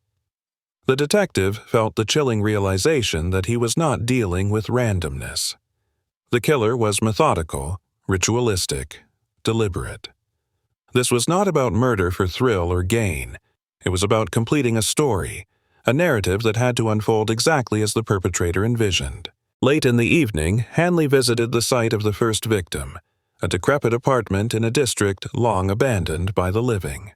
The detective felt the chilling realization that he was not dealing with randomness. The killer was methodical, ritualistic, deliberate. This was not about murder for thrill or gain. It was about completing a story, a narrative that had to unfold exactly as the perpetrator envisioned. Late in the evening, Hanley visited the site of the first victim, a decrepit apartment in a district long abandoned by the living.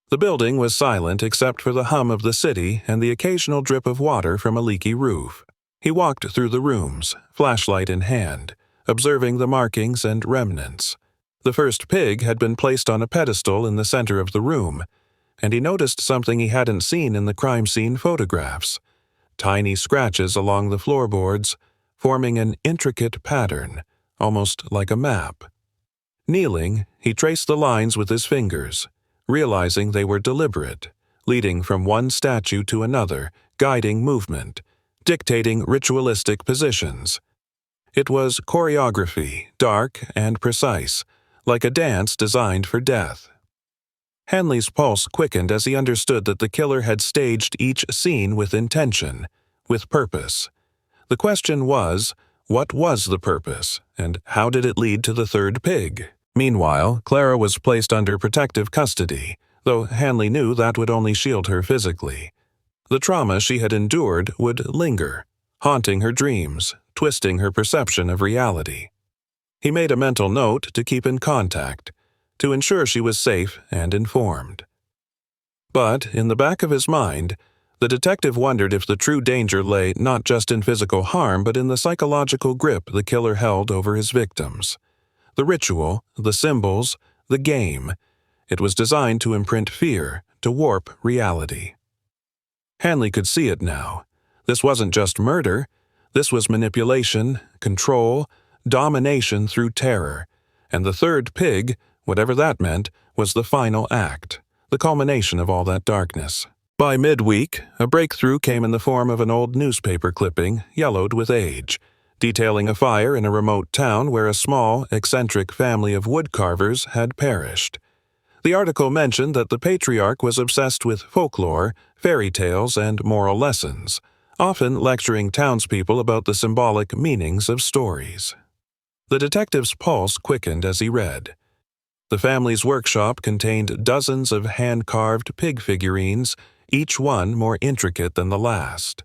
The building was silent except for the hum of the city and the occasional drip of water from a leaky roof. He walked through the rooms, flashlight in hand, observing the markings and remnants. The first pig had been placed on a pedestal in the center of the room, and he noticed something he hadn't seen in the crime scene photographs: tiny scratches along the floorboards, forming an intricate pattern, almost like a map. Kneeling, he traced the lines with his fingers, realizing they were deliberate, leading from one statue to another, guiding movement, dictating ritualistic positions. It was choreography, dark and precise, like a dance designed for death. Hanley's pulse quickened as he understood that the killer had staged each scene with intention, with purpose. The question was, what was the purpose, and how did it lead to the third pig? Meanwhile, Clara was placed under protective custody, though Hanley knew that would only shield her physically. The trauma she had endured would linger, haunting her dreams, twisting her perception of reality. He made a mental note to keep in contact, to ensure she was safe and informed. But, in the back of his mind, the detective wondered if the true danger lay not just in physical harm but in the psychological grip the killer held over his victims. The ritual, the symbols, the game. It was designed to imprint fear, to warp reality. Hanley could see it now. This wasn't just murder. This was manipulation, control, domination through terror. And the third pig, whatever that meant, was the final act, the culmination of all that darkness. By midweek, a breakthrough came in the form of an old newspaper clipping, yellowed with age, detailing a fire in a remote town where a small, eccentric family of woodcarvers had perished. The article mentioned that the patriarch was obsessed with folklore, fairy tales, and moral lessons, often lecturing townspeople about the symbolic meanings of stories. The detective's pulse quickened as he read. The family's workshop contained dozens of hand-carved pig figurines, each one more intricate than the last.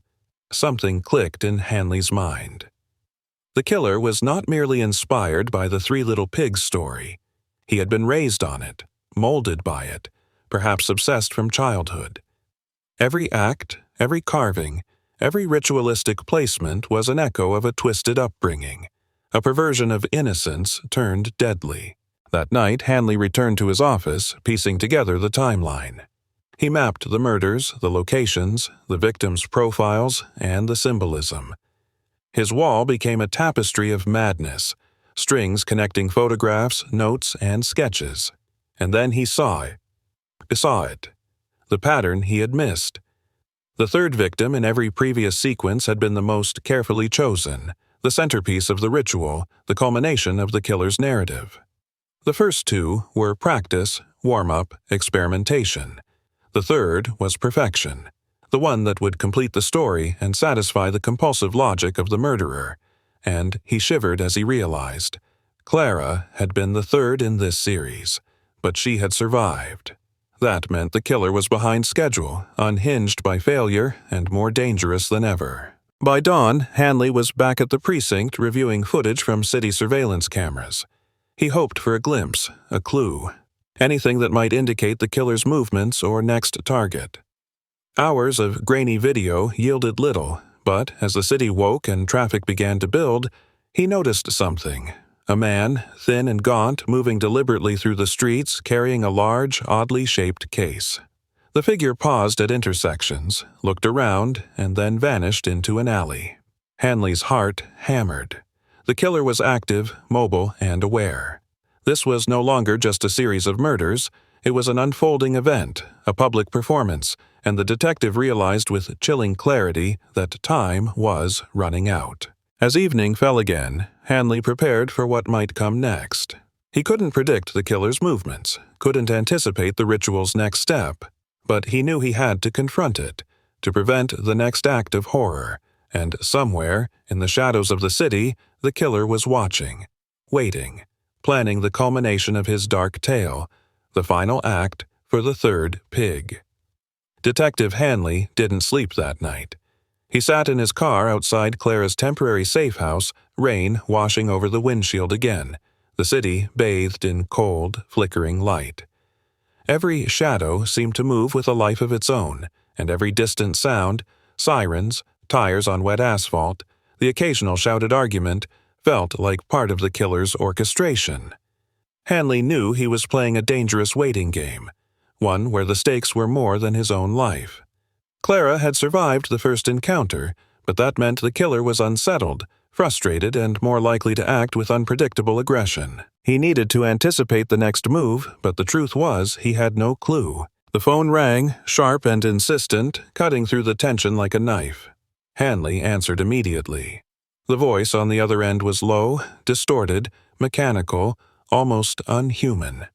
Something clicked in Hanley's mind. The killer was not merely inspired by the Three Little Pigs story. He had been raised on it, molded by it, perhaps obsessed from childhood. Every act, every carving, every ritualistic placement was an echo of a twisted upbringing, a perversion of innocence turned deadly. That night, Hanley returned to his office, piecing together the timeline. He mapped the murders, the locations, the victims' profiles, and the symbolism. His wall became a tapestry of madness, strings connecting photographs, notes, and sketches. And then he saw it. The pattern he had missed. The third victim in every previous sequence had been the most carefully chosen, the centerpiece of the ritual, the culmination of the killer's narrative. The first two were practice, warm-up, experimentation. The third was perfection, the one that would complete the story and satisfy the compulsive logic of the murderer. And he shivered as he realized. Clara had been the third in this series, but she had survived. That meant the killer was behind schedule, unhinged by failure, and more dangerous than ever. By dawn, Hanley was back at the precinct reviewing footage from city surveillance cameras. He hoped for a glimpse, a clue, anything that might indicate the killer's movements or next target. Hours of grainy video yielded little, but as the city woke and traffic began to build, he noticed something. A man, thin and gaunt, moving deliberately through the streets carrying a large, oddly shaped case. The figure paused at intersections, looked around, and then vanished into an alley. Hanley's heart hammered. The killer was active, mobile, and aware. This was no longer just a series of murders. It was an unfolding event, a public performance, and the detective realized with chilling clarity that time was running out. As evening fell again, Hanley prepared for what might come next. He couldn't predict the killer's movements, couldn't anticipate the ritual's next step, but he knew he had to confront it, to prevent the next act of horror, and somewhere, in the shadows of the city, the killer was watching, waiting, planning the culmination of his dark tale, the final act for the third pig. Detective Hanley didn't sleep that night. He sat in his car outside Clara's temporary safe house, rain washing over the windshield again, the city bathed in cold, flickering light. Every shadow seemed to move with a life of its own, and every distant sound, sirens, tires on wet asphalt, the occasional shouted argument, felt like part of the killer's orchestration. Hanley knew he was playing a dangerous waiting game, one where the stakes were more than his own life. Clara had survived the first encounter, but that meant the killer was unsettled, frustrated, and more likely to act with unpredictable aggression. He needed to anticipate the next move, but the truth was he had no clue. The phone rang, sharp and insistent, cutting through the tension like a knife. Hanley answered immediately. The voice on the other end was low, distorted, mechanical, almost unhuman.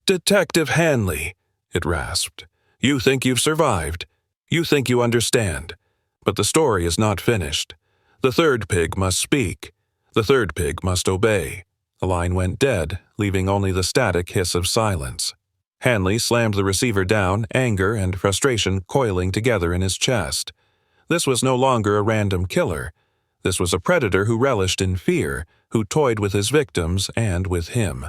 "Detective Hanley," it rasped. "You think you've survived. You think you understand. But the story is not finished. The third pig must speak. The third pig must obey." The line went dead, leaving only the static hiss of silence. Hanley slammed the receiver down, anger and frustration coiling together in his chest. This was no longer a random killer. This was a predator who relished in fear, who toyed with his victims and with him.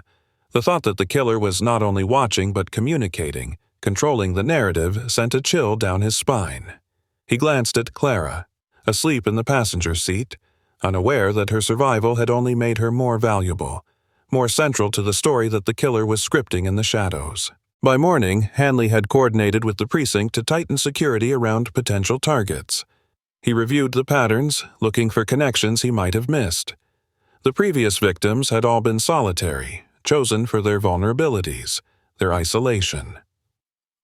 The thought that the killer was not only watching but communicating, controlling the narrative, sent a chill down his spine. He glanced at Clara, asleep in the passenger seat, unaware that her survival had only made her more valuable, more central to the story that the killer was scripting in the shadows. By morning, Hanley had coordinated with the precinct to tighten security around potential targets. He reviewed the patterns, looking for connections he might have missed. The previous victims had all been solitary, chosen for their vulnerabilities, their isolation.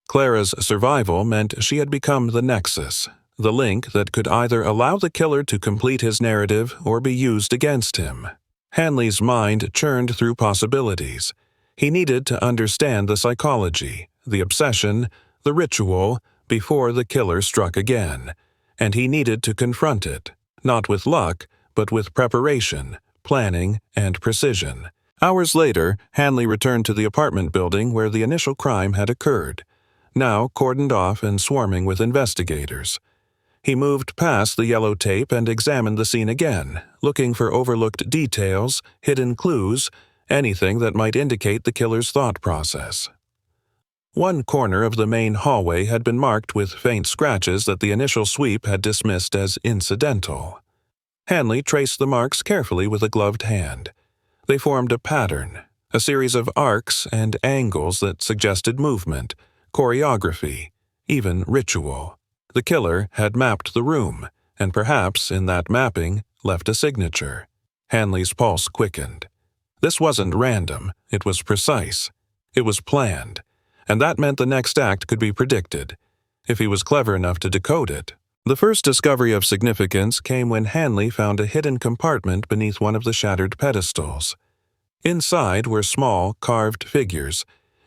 Clara's survival meant she had become the nexus, the link that could either allow the killer to complete his narrative or be used against him. Hanley's mind churned through possibilities. He needed to understand the psychology, the obsession, the ritual, before the killer struck again. And he needed to confront it, not with luck, but with preparation, planning, and precision. Hours later, Hanley returned to the apartment building where the initial crime had occurred, now cordoned off and swarming with investigators. He moved past the yellow tape and examined the scene again, looking for overlooked details, hidden clues, anything that might indicate the killer's thought process. One corner of the main hallway had been marked with faint scratches that the initial sweep had dismissed as incidental. Hanley traced the marks carefully with a gloved hand. They formed a pattern, a series of arcs and angles that suggested movement, choreography, even ritual. The killer had mapped the room, and perhaps in that mapping left a signature. Hanley's pulse quickened. This wasn't random, it was precise. It was planned, and that meant the next act could be predicted, if he was clever enough to decode it. The first discovery of significance came when Hanley found a hidden compartment beneath one of the shattered pedestals. Inside were small, carved figures,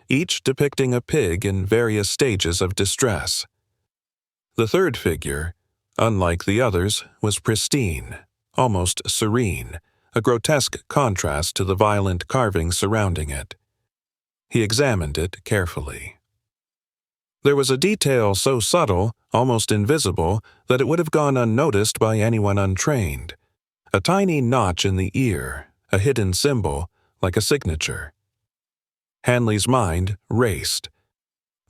each depicting a pig in various stages of distress. The third figure, unlike the others, was pristine, almost serene, a grotesque contrast to the violent carvings surrounding it. He examined it carefully. There was a detail so subtle, almost invisible, that it would have gone unnoticed by anyone untrained. A tiny notch in the ear, a hidden symbol, like a signature. Hanley's mind raced.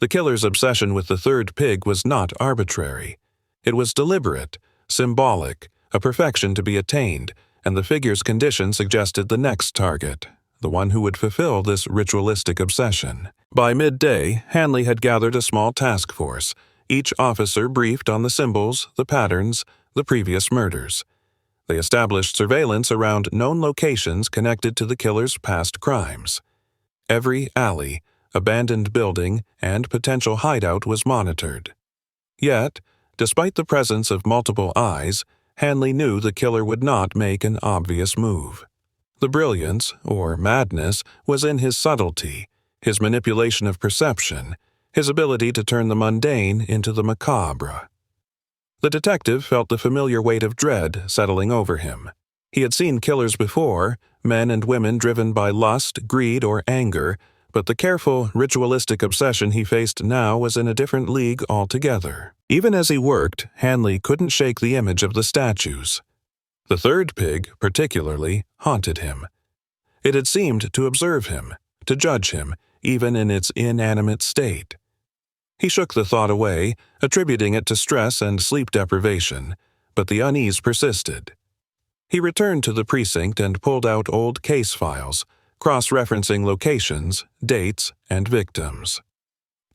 The killer's obsession with the third pig was not arbitrary. It was deliberate, symbolic, a perfection to be attained, and the figure's condition suggested the next target, the one who would fulfill this ritualistic obsession. By midday, Hanley had gathered a small task force, each officer briefed on the symbols, the patterns, the previous murders. They established surveillance around known locations connected to the killer's past crimes. Every alley, abandoned building, and potential hideout was monitored. Yet, despite the presence of multiple eyes, Hanley knew the killer would not make an obvious move. The brilliance, or madness, was in his subtlety, his manipulation of perception, his ability to turn the mundane into the macabre. The detective felt the familiar weight of dread settling over him. He had seen killers before, men and women driven by lust, greed, or anger, but the careful, ritualistic obsession he faced now was in a different league altogether. Even as he worked, Hanley couldn't shake the image of the statues. The third pig, particularly, haunted him. It had seemed to observe him, to judge him, even in its inanimate state. He shook the thought away, attributing it to stress and sleep deprivation, but the unease persisted. He returned to the precinct and pulled out old case files, cross-referencing locations, dates, and victims.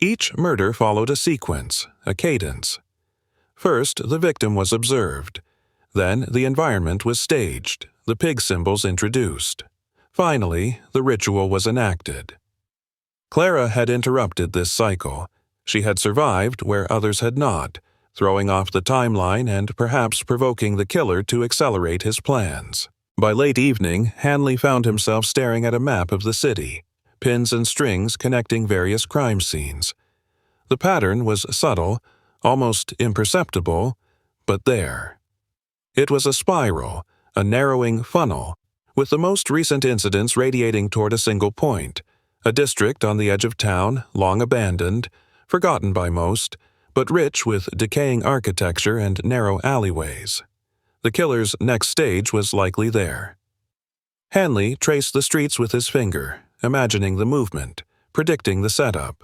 Each murder followed a sequence, a cadence. First, the victim was observed. Then, the environment was staged, the pig symbols introduced. Finally, the ritual was enacted. Clara had interrupted this cycle. She had survived where others had not, throwing off the timeline and perhaps provoking the killer to accelerate his plans. By late evening, Hanley found himself staring at a map of the city, pins and strings connecting various crime scenes. The pattern was subtle, almost imperceptible, but there. It was a spiral, a narrowing funnel, with the most recent incidents radiating toward a single point, a district on the edge of town, long abandoned, forgotten by most, but rich with decaying architecture and narrow alleyways. The killer's next stage was likely there. Hanley traced the streets with his finger, imagining the movement, predicting the setup.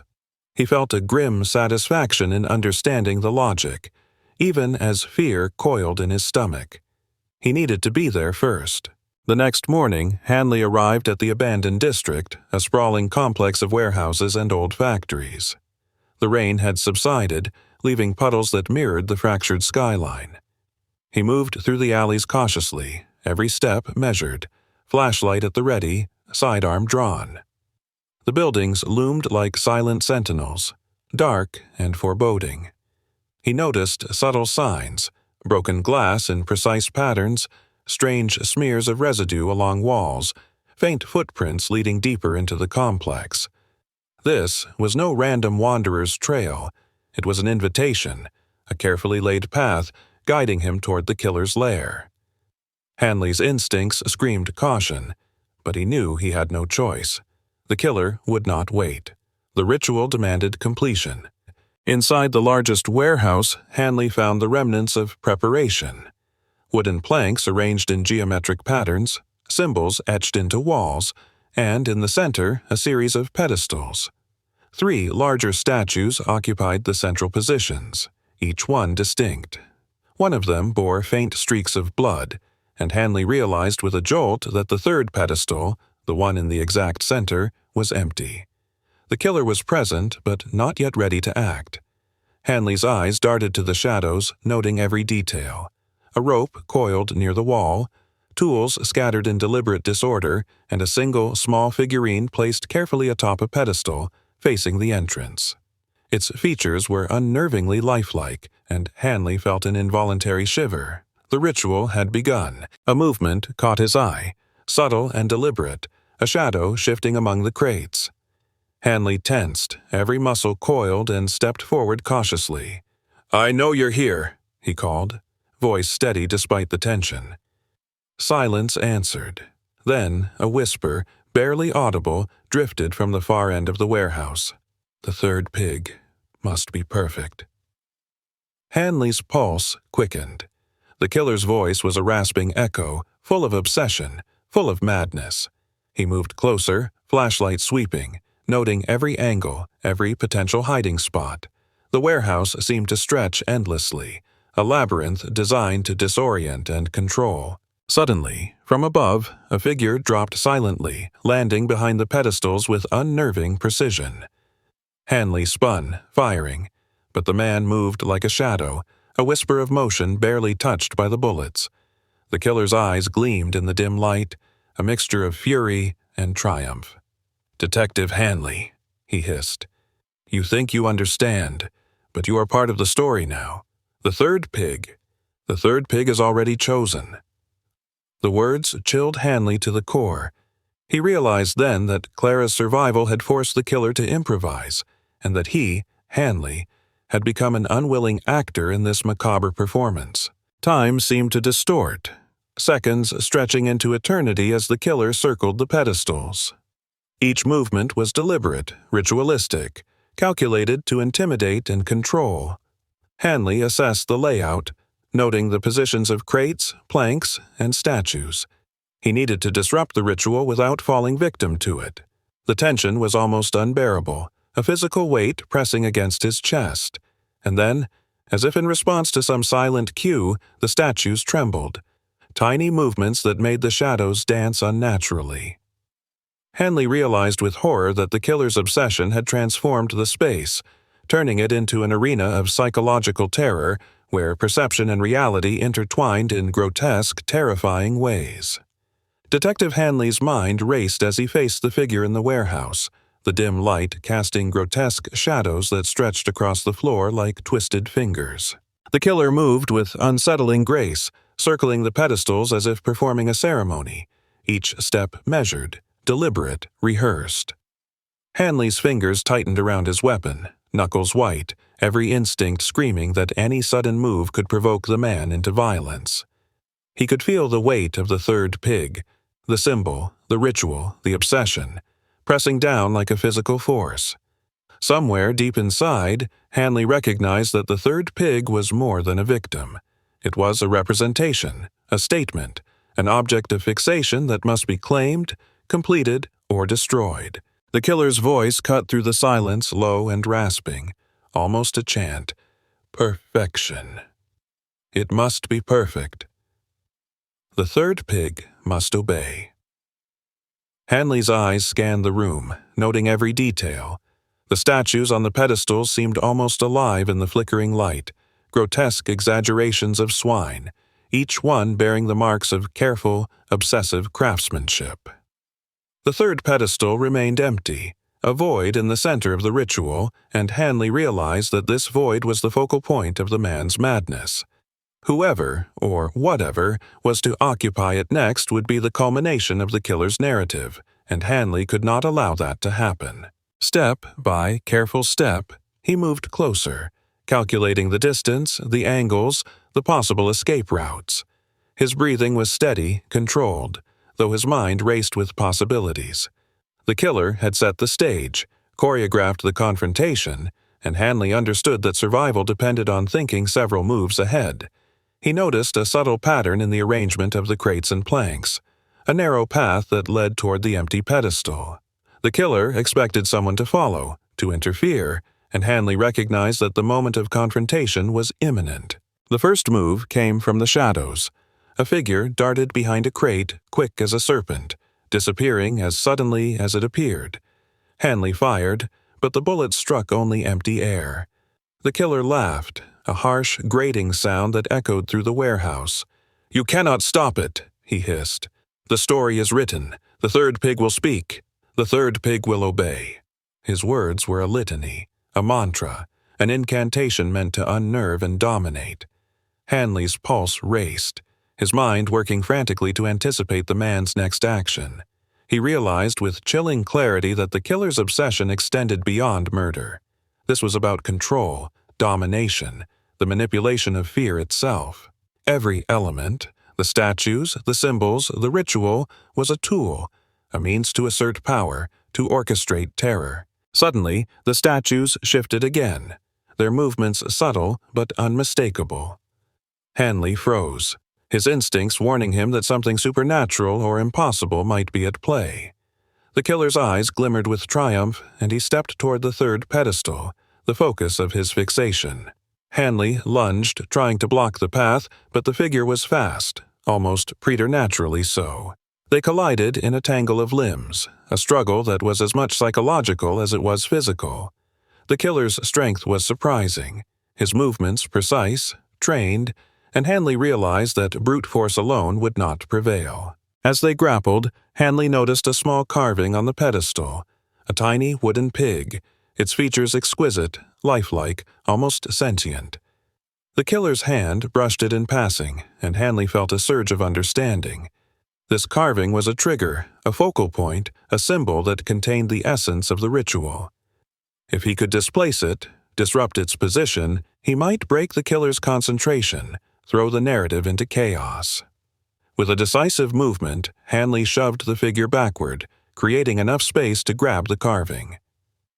He felt a grim satisfaction in understanding the logic, even as fear coiled in his stomach. He needed to be there first. The next morning, Hanley arrived at the abandoned district, a sprawling complex of warehouses and old factories. The rain had subsided, leaving puddles that mirrored the fractured skyline. He moved through the alleys cautiously, every step measured, flashlight at the ready, sidearm drawn. The buildings loomed like silent sentinels, dark and foreboding. He noticed subtle signs, broken glass in precise patterns, strange smears of residue along walls, faint footprints leading deeper into the complex. This was no random wanderer's trail. It was an invitation, a carefully laid path guiding him toward the killer's lair. Hanley's instincts screamed caution, but he knew he had no choice. The killer would not wait. The ritual demanded completion. Inside the largest warehouse, Hanley found the remnants of preparation. Wooden planks arranged in geometric patterns, symbols etched into walls, and in the center, a series of pedestals. 3 larger statues occupied the central positions, each one distinct. One of them bore faint streaks of blood, and Hanley realized with a jolt that the third pedestal, the one in the exact center, was empty. The killer was present, but not yet ready to act. Hanley's eyes darted to the shadows, noting every detail. A rope coiled near the wall, tools scattered in deliberate disorder, and a single small figurine placed carefully atop a pedestal, facing the entrance. Its features were unnervingly lifelike, and Hanley felt an involuntary shiver. The ritual had begun. A movement caught his eye, subtle and deliberate, a shadow shifting among the crates. Hanley tensed, every muscle coiled, and stepped forward cautiously. "I know you're here," he called, voice steady despite the tension. Silence answered. Then a whisper, barely audible, drifted from the far end of the warehouse. "The third pig must be perfect." Hanley's pulse quickened. The killer's voice was a rasping echo, full of obsession, full of madness. He moved closer, flashlight sweeping, noting every angle, every potential hiding spot. The warehouse seemed to stretch endlessly, a labyrinth designed to disorient and control. Suddenly, from above, a figure dropped silently, landing behind the pedestals with unnerving precision. Hanley spun, firing, but the man moved like a shadow, a whisper of motion barely touched by the bullets. The killer's eyes gleamed in the dim light, a mixture of fury and triumph. "Detective Hanley," he hissed. "You think you understand, but you are part of the story now. The third pig is already chosen." The words chilled Hanley to the core. He realized then that Clara's survival had forced the killer to improvise, and that he, Hanley, had become an unwilling actor in this macabre performance. Time seemed to distort, seconds stretching into eternity as the killer circled the pedestals. Each movement was deliberate, ritualistic, calculated to intimidate and control. Hanley assessed the layout, noting the positions of crates, planks, and statues. He needed to disrupt the ritual without falling victim to it. The tension was almost unbearable, a physical weight pressing against his chest. And then, as if in response to some silent cue, the statues trembled, tiny movements that made the shadows dance unnaturally. Hanley realized with horror that the killer's obsession had transformed the space, turning it into an arena of psychological terror where perception and reality intertwined in grotesque, terrifying ways. Detective Hanley's mind raced as he faced the figure in the warehouse, the dim light casting grotesque shadows that stretched across the floor like twisted fingers. The killer moved with unsettling grace, circling the pedestals as if performing a ceremony, each step measured, deliberate, rehearsed. Hanley's fingers tightened around his weapon, knuckles white, every instinct screaming that any sudden move could provoke the man into violence. He could feel the weight of the third pig, the symbol, the ritual, the obsession, pressing down like a physical force. Somewhere deep inside, Hanley recognized that the third pig was more than a victim. It was a representation, a statement, an object of fixation that must be claimed, completed, or destroyed. The killer's voice cut through the silence, low and rasping, almost a chant. Perfection. It must be perfect. The third pig must obey. Hanley's eyes scanned the room, noting every detail. The statues on the pedestals seemed almost alive in the flickering light, grotesque exaggerations of swine, each one bearing the marks of careful, obsessive craftsmanship. The third pedestal remained empty, a void in the center of the ritual, and Hanley realized that this void was the focal point of the man's madness. Whoever, or whatever, was to occupy it next would be the culmination of the killer's narrative, and Hanley could not allow that to happen. Step by careful step, he moved closer, calculating the distance, the angles, the possible escape routes. His breathing was steady, controlled, though his mind raced with possibilities. The killer had set the stage, choreographed the confrontation, and Hanley understood that survival depended on thinking several moves ahead. He noticed a subtle pattern in the arrangement of the crates and planks, a narrow path that led toward the empty pedestal. The killer expected someone to follow, to interfere, and Hanley recognized that the moment of confrontation was imminent. The first move came from the shadows. A figure darted behind a crate, quick as a serpent, disappearing as suddenly as it appeared. Hanley fired, but the bullet struck only empty air. The killer laughed, a harsh, grating sound that echoed through the warehouse. "You cannot stop it," he hissed. "The story is written. The third pig will speak. The third pig will obey." His words were a litany, a mantra, an incantation meant to unnerve and dominate. Hanley's pulse raced, his mind working frantically to anticipate the man's next action. He realized with chilling clarity that the killer's obsession extended beyond murder. This was about control, domination, the manipulation of fear itself. Every element, the statues, the symbols, the ritual, was a tool, a means to assert power, to orchestrate terror. Suddenly, the statues shifted again, their movements subtle but unmistakable. Hanley froze, his instincts warning him that something supernatural or impossible might be at play. The killer's eyes glimmered with triumph, and he stepped toward the third pedestal, the focus of his fixation. Hanley lunged, trying to block the path, but the figure was fast, almost preternaturally so. They collided in a tangle of limbs, a struggle that was as much psychological as it was physical. The killer's strength was surprising, his movements precise, trained, and Hanley realized that brute force alone would not prevail. As they grappled, Hanley noticed a small carving on the pedestal, a tiny wooden pig, its features exquisite, lifelike, almost sentient. The killer's hand brushed it in passing, and Hanley felt a surge of understanding. This carving was a trigger, a focal point, a symbol that contained the essence of the ritual. If he could displace it, disrupt its position, he might break the killer's concentration, throw the narrative into chaos. With a decisive movement, Hanley shoved the figure backward, creating enough space to grab the carving.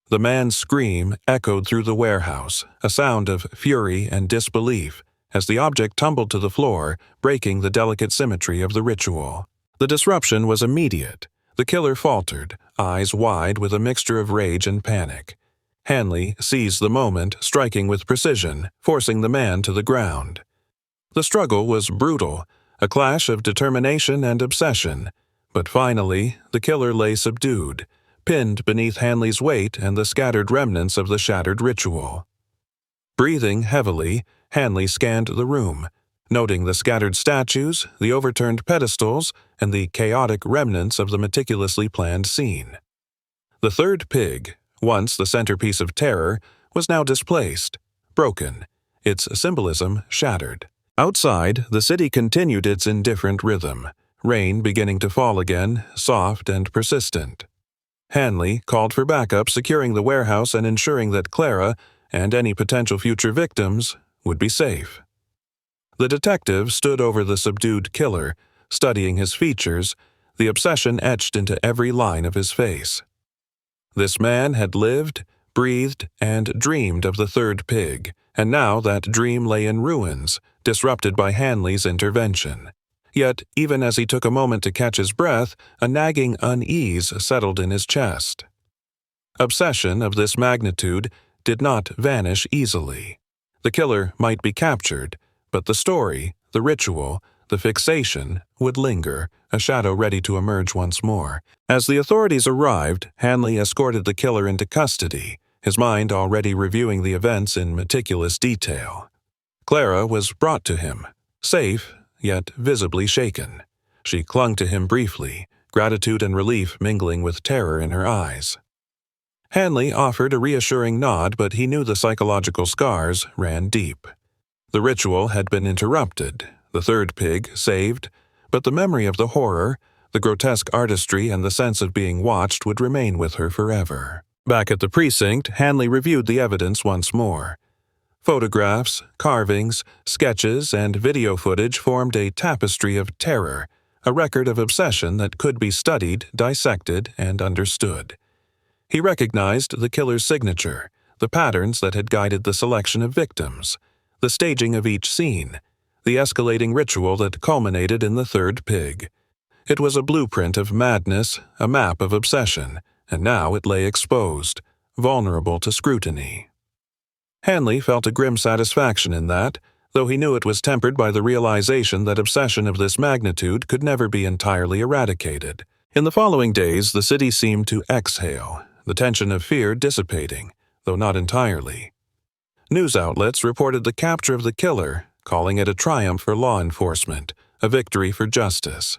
The man's scream echoed through the warehouse, a sound of fury and disbelief, as the object tumbled to the floor, breaking the delicate symmetry of the ritual. The disruption was immediate. The killer faltered, eyes wide with a mixture of rage and panic. Hanley seized the moment, striking with precision, forcing the man to the ground. The struggle was brutal, a clash of determination and obsession, but finally the killer lay subdued, pinned beneath Hanley's weight and the scattered remnants of the shattered ritual. Breathing heavily, Hanley scanned the room, noting the scattered statues, the overturned pedestals, and the chaotic remnants of the meticulously planned scene. The third pig, once the centerpiece of terror, was now displaced, broken, its symbolism shattered. Outside, the city continued its indifferent rhythm, rain beginning to fall again, soft and persistent. Hanley called for backup, securing the warehouse and ensuring that Clara, and any potential future victims, would be safe. The detective stood over the subdued killer, studying his features, the obsession etched into every line of his face. This man had lived, breathed, and dreamed of the third pig, and now that dream lay in ruins, disrupted by Hanley's intervention. Yet, even as he took a moment to catch his breath, a nagging unease settled in his chest. Obsession of this magnitude did not vanish easily. The killer might be captured, but the story, the ritual, the fixation would linger, a shadow ready to emerge once more. As the authorities arrived, Hanley escorted the killer into custody, his mind already reviewing the events in meticulous detail. Clara was brought to him, safe, yet visibly shaken. She clung to him briefly, gratitude and relief mingling with terror in her eyes. Hanley offered a reassuring nod, but he knew the psychological scars ran deep. The ritual had been interrupted, the third pig saved, but the memory of the horror, the grotesque artistry, and the sense of being watched would remain with her forever. Back at the precinct, Hanley reviewed the evidence once more. Photographs, carvings, sketches, and video footage formed a tapestry of terror, a record of obsession that could be studied, dissected, and understood. He recognized the killer's signature, the patterns that had guided the selection of victims, the staging of each scene, the escalating ritual that culminated in the third pig. It was a blueprint of madness, a map of obsession, and now it lay exposed, vulnerable to scrutiny. Hanley felt a grim satisfaction in that, though he knew it was tempered by the realization that obsession of this magnitude could never be entirely eradicated. In the following days, the city seemed to exhale, the tension of fear dissipating, though not entirely. News outlets reported the capture of the killer, calling it a triumph for law enforcement, a victory for justice.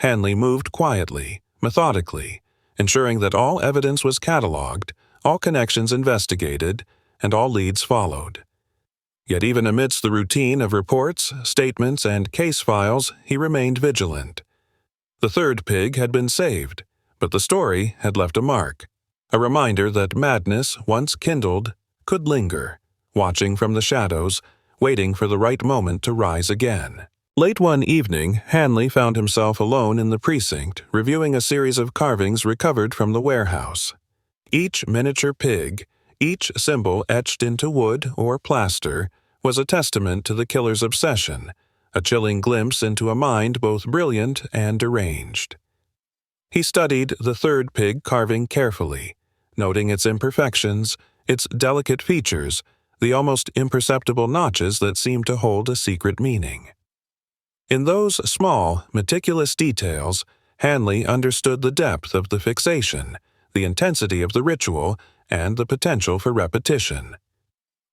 Hanley moved quietly, methodically, ensuring that all evidence was cataloged, all connections investigated, and all leads followed. Yet even amidst the routine of reports, statements, and case files, he remained vigilant. The third pig had been saved, but the story had left a mark, a reminder that madness, once kindled, could linger, watching from the shadows, waiting for the right moment to rise again. Late one evening, Hanley found himself alone in the precinct, reviewing a series of carvings recovered from the warehouse. Each miniature pig, each symbol etched into wood or plaster, was a testament to the killer's obsession, a chilling glimpse into a mind both brilliant and deranged. He studied the third pig carving carefully, noting its imperfections, its delicate features, the almost imperceptible notches that seemed to hold a secret meaning. In those small, meticulous details, Hanley understood the depth of the fixation, the intensity of the ritual, and the potential for repetition.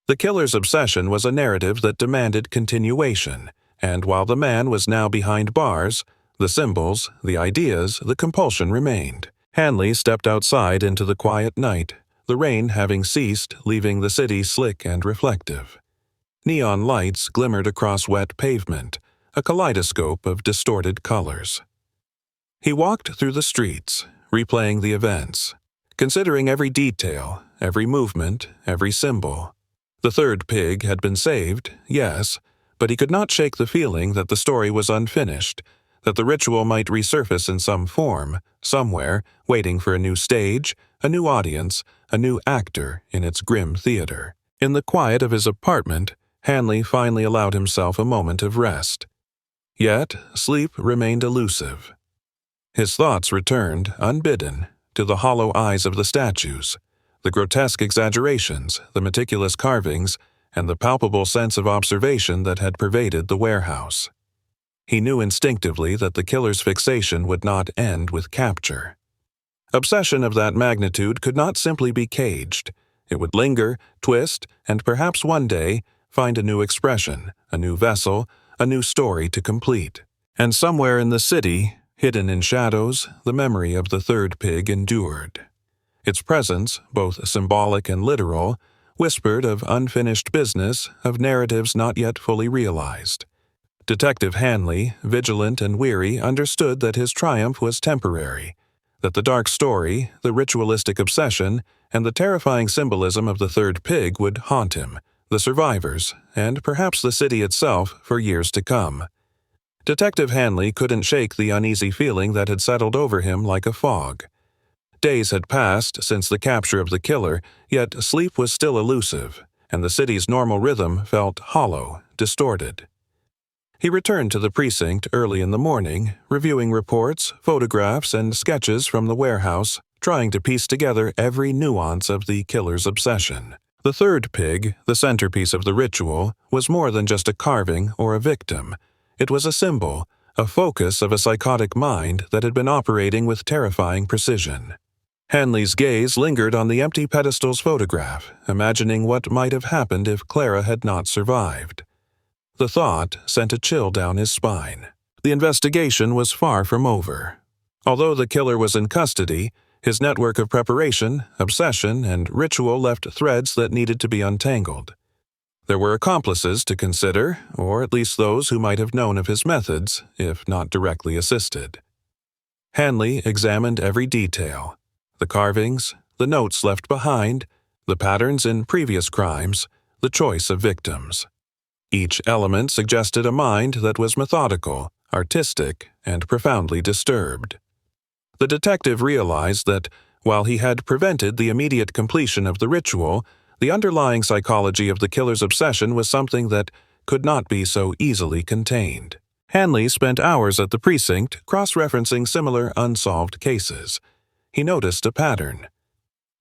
The killer's obsession was a narrative that demanded continuation, and while the man was now behind bars, the symbols, the ideas, the compulsion remained. Hanley stepped outside into the quiet night, the rain having ceased, leaving the city slick and reflective. Neon lights glimmered across wet pavement, a kaleidoscope of distorted colors. He walked through the streets, replaying the events, considering every detail, every movement, every symbol. The third pig had been saved, yes, but he could not shake the feeling that the story was unfinished, that the ritual might resurface in some form, somewhere, waiting for a new stage, a new audience, a new actor in its grim theater. In the quiet of his apartment, Hanley finally allowed himself a moment of rest. Yet, sleep remained elusive. His thoughts returned, unbidden, to the hollow eyes of the statues, the grotesque exaggerations, the meticulous carvings, and the palpable sense of observation that had pervaded the warehouse. He knew instinctively that the killer's fixation would not end with capture. Obsession of that magnitude could not simply be caged. It would linger, twist, and perhaps one day find a new expression, a new vessel, a new story to complete. And somewhere in the city, hidden in shadows, the memory of the third pig endured. Its presence, both symbolic and literal, whispered of unfinished business, of narratives not yet fully realized. Detective Hanley, vigilant and weary, understood that his triumph was temporary, that the dark story, the ritualistic obsession, and the terrifying symbolism of the third pig would haunt him, the survivors, and perhaps the city itself for years to come. Detective Hanley couldn't shake the uneasy feeling that had settled over him like a fog. Days had passed since the capture of the killer, yet sleep was still elusive, and the city's normal rhythm felt hollow, distorted. He returned to the precinct early in the morning, reviewing reports, photographs, and sketches from the warehouse, trying to piece together every nuance of the killer's obsession. The third pig, the centerpiece of the ritual, was more than just a carving or a victim. It was a symbol, a focus of a psychotic mind that had been operating with terrifying precision. Hanley's gaze lingered on the empty pedestal's photograph, imagining what might have happened if Clara had not survived. The thought sent a chill down his spine. The investigation was far from over. Although the killer was in custody, his network of preparation, obsession, and ritual left threads that needed to be untangled. There were accomplices to consider, or at least those who might have known of his methods, if not directly assisted. Hanley examined every detail: the carvings, the notes left behind, the patterns in previous crimes, the choice of victims. Each element suggested a mind that was methodical, artistic, and profoundly disturbed. The detective realized that, while he had prevented the immediate completion of the ritual, the underlying psychology of the killer's obsession was something that could not be so easily contained. Hanley spent hours at the precinct cross-referencing similar unsolved cases. He noticed a pattern.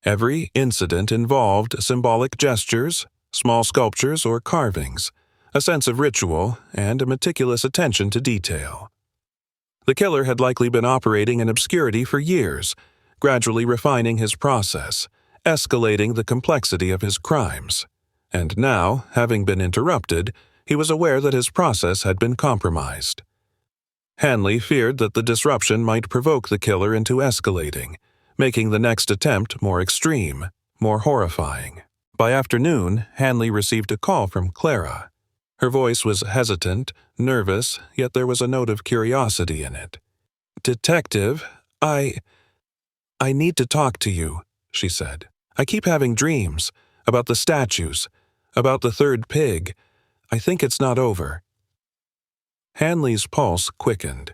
Every incident involved symbolic gestures, small sculptures or carvings, a sense of ritual, and a meticulous attention to detail. The killer had likely been operating in obscurity for years, gradually refining his process, escalating the complexity of his crimes. And now, having been interrupted, he was aware that his process had been compromised. Hanley feared that the disruption might provoke the killer into escalating, making the next attempt more extreme, more horrifying. By afternoon, Hanley received a call from Clara. Her voice was hesitant, nervous, yet there was a note of curiosity in it. "Detective, I need to talk to you," she said. "I keep having dreams about the statues, about the third pig. I think it's not over." Hanley's pulse quickened.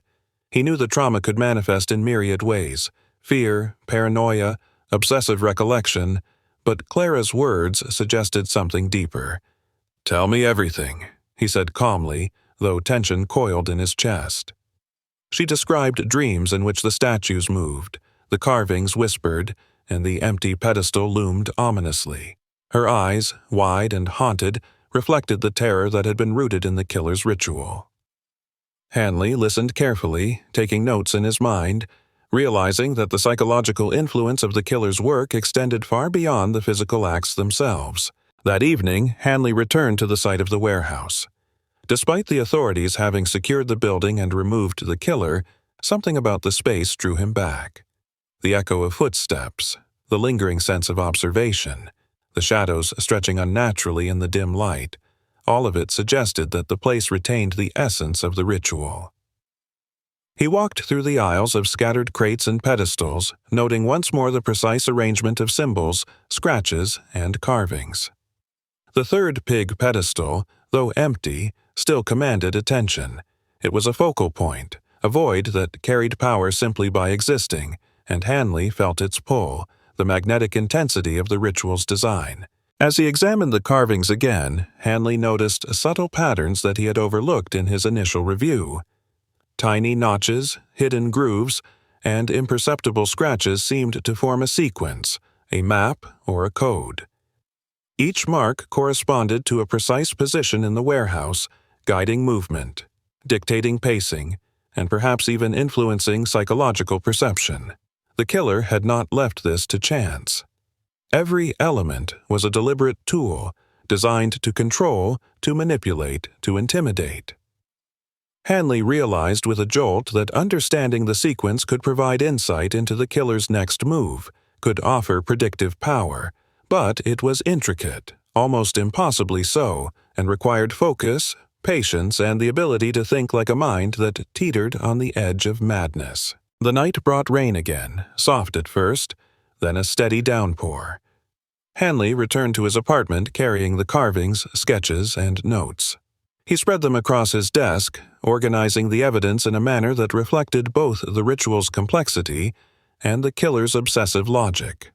He knew the trauma could manifest in myriad ways: fear, paranoia, obsessive recollection, but Clara's words suggested something deeper. "Tell me everything," he said calmly, though tension coiled in his chest. She described dreams in which the statues moved, the carvings whispered, and the empty pedestal loomed ominously. Her eyes, wide and haunted, reflected the terror that had been rooted in the killer's ritual. Hanley listened carefully, taking notes in his mind, realizing that the psychological influence of the killer's work extended far beyond the physical acts themselves. That evening, Hanley returned to the site of the warehouse. Despite the authorities having secured the building and removed the killer, something about the space drew him back. The echo of footsteps, the lingering sense of observation, the shadows stretching unnaturally in the dim light, all of it suggested that the place retained the essence of the ritual. He walked through the aisles of scattered crates and pedestals, noting once more the precise arrangement of symbols, scratches, and carvings. The third pig pedestal, though empty, still commanded attention. It was a focal point, a void that carried power simply by existing, and Hanley felt its pull, the magnetic intensity of the ritual's design. As he examined the carvings again, Hanley noticed subtle patterns that he had overlooked in his initial review. Tiny notches, hidden grooves, and imperceptible scratches seemed to form a sequence, a map or a code. Each mark corresponded to a precise position in the warehouse, guiding movement, dictating pacing, and perhaps even influencing psychological perception. The killer had not left this to chance. Every element was a deliberate tool, designed to control, to manipulate, to intimidate. Hanley realized with a jolt that understanding the sequence could provide insight into the killer's next move, could offer predictive power, but it was intricate, almost impossibly so, and required focus, patience, and the ability to think like a mind that teetered on the edge of madness. The night brought rain again, soft at first, then a steady downpour. Hanley returned to his apartment carrying the carvings, sketches, and notes. He spread them across his desk, organizing the evidence in a manner that reflected both the ritual's complexity and the killer's obsessive logic.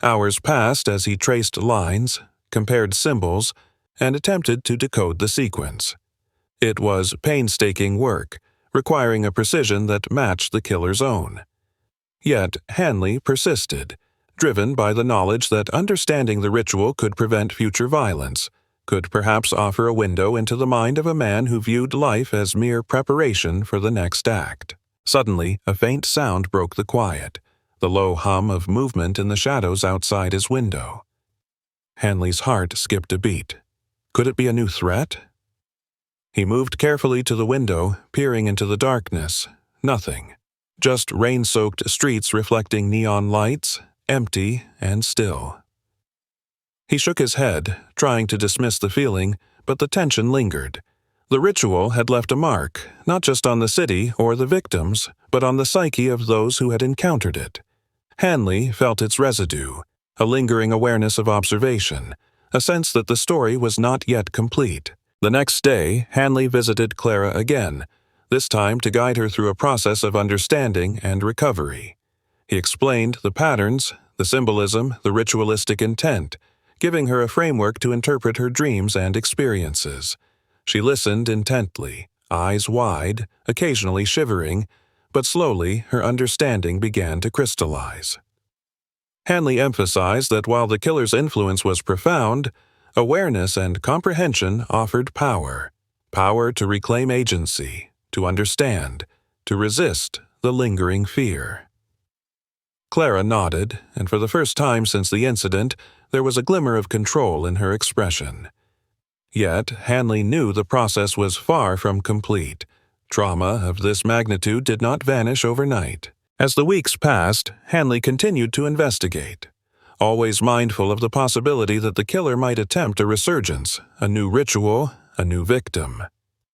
Hours passed as he traced lines, compared symbols, and attempted to decode the sequence. It was painstaking work, requiring a precision that matched the killer's own. Yet Hanley persisted, driven by the knowledge that understanding the ritual could prevent future violence, could perhaps offer a window into the mind of a man who viewed life as mere preparation for the next act. Suddenly, a faint sound broke the quiet, the low hum of movement in the shadows outside his window. Hanley's heart skipped a beat. Could it be a new threat? He moved carefully to the window, peering into the darkness. Nothing. Just rain-soaked streets reflecting neon lights, empty and still. He shook his head, trying to dismiss the feeling, but the tension lingered. The ritual had left a mark, not just on the city or the victims, but on the psyche of those who had encountered it. Hanley felt its residue, a lingering awareness of observation, a sense that the story was not yet complete. The next day, Hanley visited Clara again, this time to guide her through a process of understanding and recovery. He explained the patterns, the symbolism, the ritualistic intent, giving her a framework to interpret her dreams and experiences. She listened intently, eyes wide, occasionally shivering, but slowly her understanding began to crystallize. Hanley emphasized that while the killer's influence was profound, awareness and comprehension offered power. Power to reclaim agency, to understand, to resist the lingering fear. Clara nodded, and for the first time since the incident, there was a glimmer of control in her expression. Yet, Hanley knew the process was far from complete. Trauma of this magnitude did not vanish overnight. As the weeks passed, Hanley continued to investigate, always mindful of the possibility that the killer might attempt a resurgence, a new ritual, a new victim.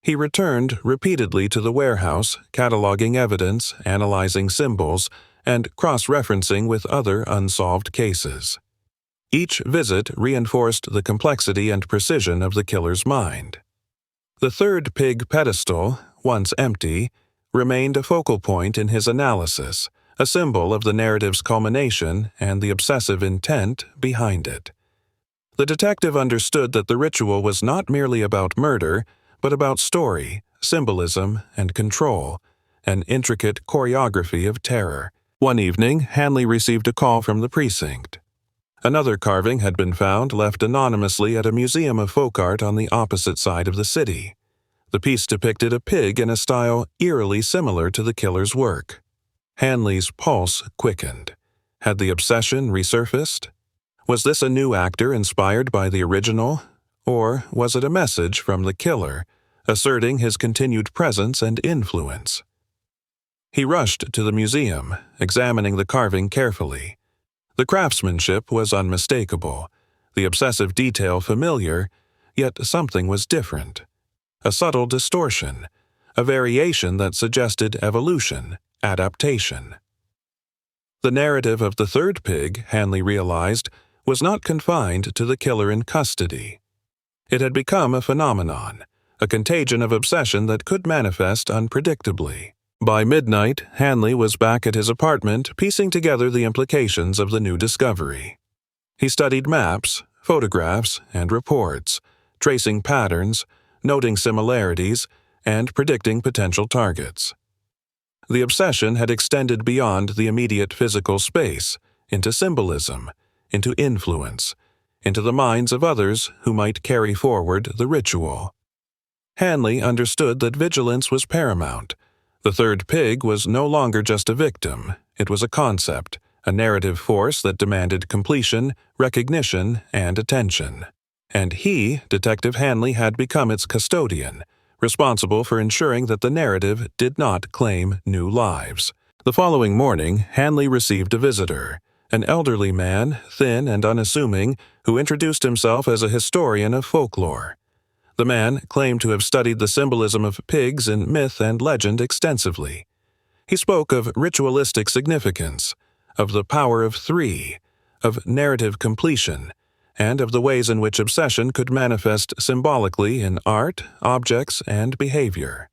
He returned repeatedly to the warehouse, cataloging evidence, analyzing symbols, and cross-referencing with other unsolved cases. Each visit reinforced the complexity and precision of the killer's mind. The third pig pedestal, once empty, remained a focal point in his analysis, a symbol of the narrative's culmination and the obsessive intent behind it. The detective understood that the ritual was not merely about murder, but about story, symbolism, and control, an intricate choreography of terror. One evening, Hanley received a call from the precinct. Another carving had been found left anonymously at a museum of folk art on the opposite side of the city. The piece depicted a pig in a style eerily similar to the killer's work. Hanley's pulse quickened. Had the obsession resurfaced? Was this a new actor inspired by the original? Or was it a message from the killer, asserting his continued presence and influence? He rushed to the museum, examining the carving carefully. The craftsmanship was unmistakable, the obsessive detail familiar, yet something was different. A subtle distortion, a variation that suggested evolution, adaptation. The narrative of the third pig, Hanley realized, was not confined to the killer in custody. It had become a phenomenon, a contagion of obsession that could manifest unpredictably. By midnight, Hanley was back at his apartment piecing together the implications of the new discovery. He studied maps, photographs, and reports, tracing patterns, noting similarities, and predicting potential targets. The obsession had extended beyond the immediate physical space, into symbolism, into influence, into the minds of others who might carry forward the ritual. Hanley understood that vigilance was paramount. The third pig was no longer just a victim. It was a concept, a narrative force that demanded completion, recognition, and attention. And he, Detective Hanley, had become its custodian, responsible for ensuring that the narrative did not claim new lives. The following morning, Hanley received a visitor, an elderly man, thin and unassuming, who introduced himself as a historian of folklore. The man claimed to have studied the symbolism of pigs in myth and legend extensively. He spoke of ritualistic significance, of the power of three, of narrative completion, and of the ways in which obsession could manifest symbolically in art, objects, and behavior.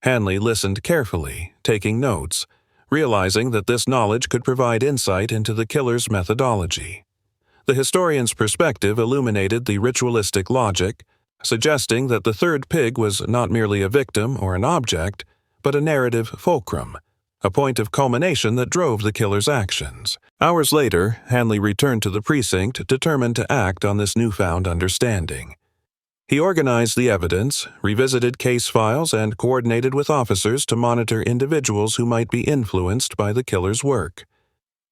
Hanley listened carefully, taking notes, realizing that this knowledge could provide insight into the killer's methodology. The historian's perspective illuminated the ritualistic logic, suggesting that the third pig was not merely a victim or an object, but a narrative fulcrum, a point of culmination that drove the killer's actions. Hours later, Hanley returned to the precinct, determined to act on this newfound understanding. He organized the evidence, revisited case files, and coordinated with officers to monitor individuals who might be influenced by the killer's work.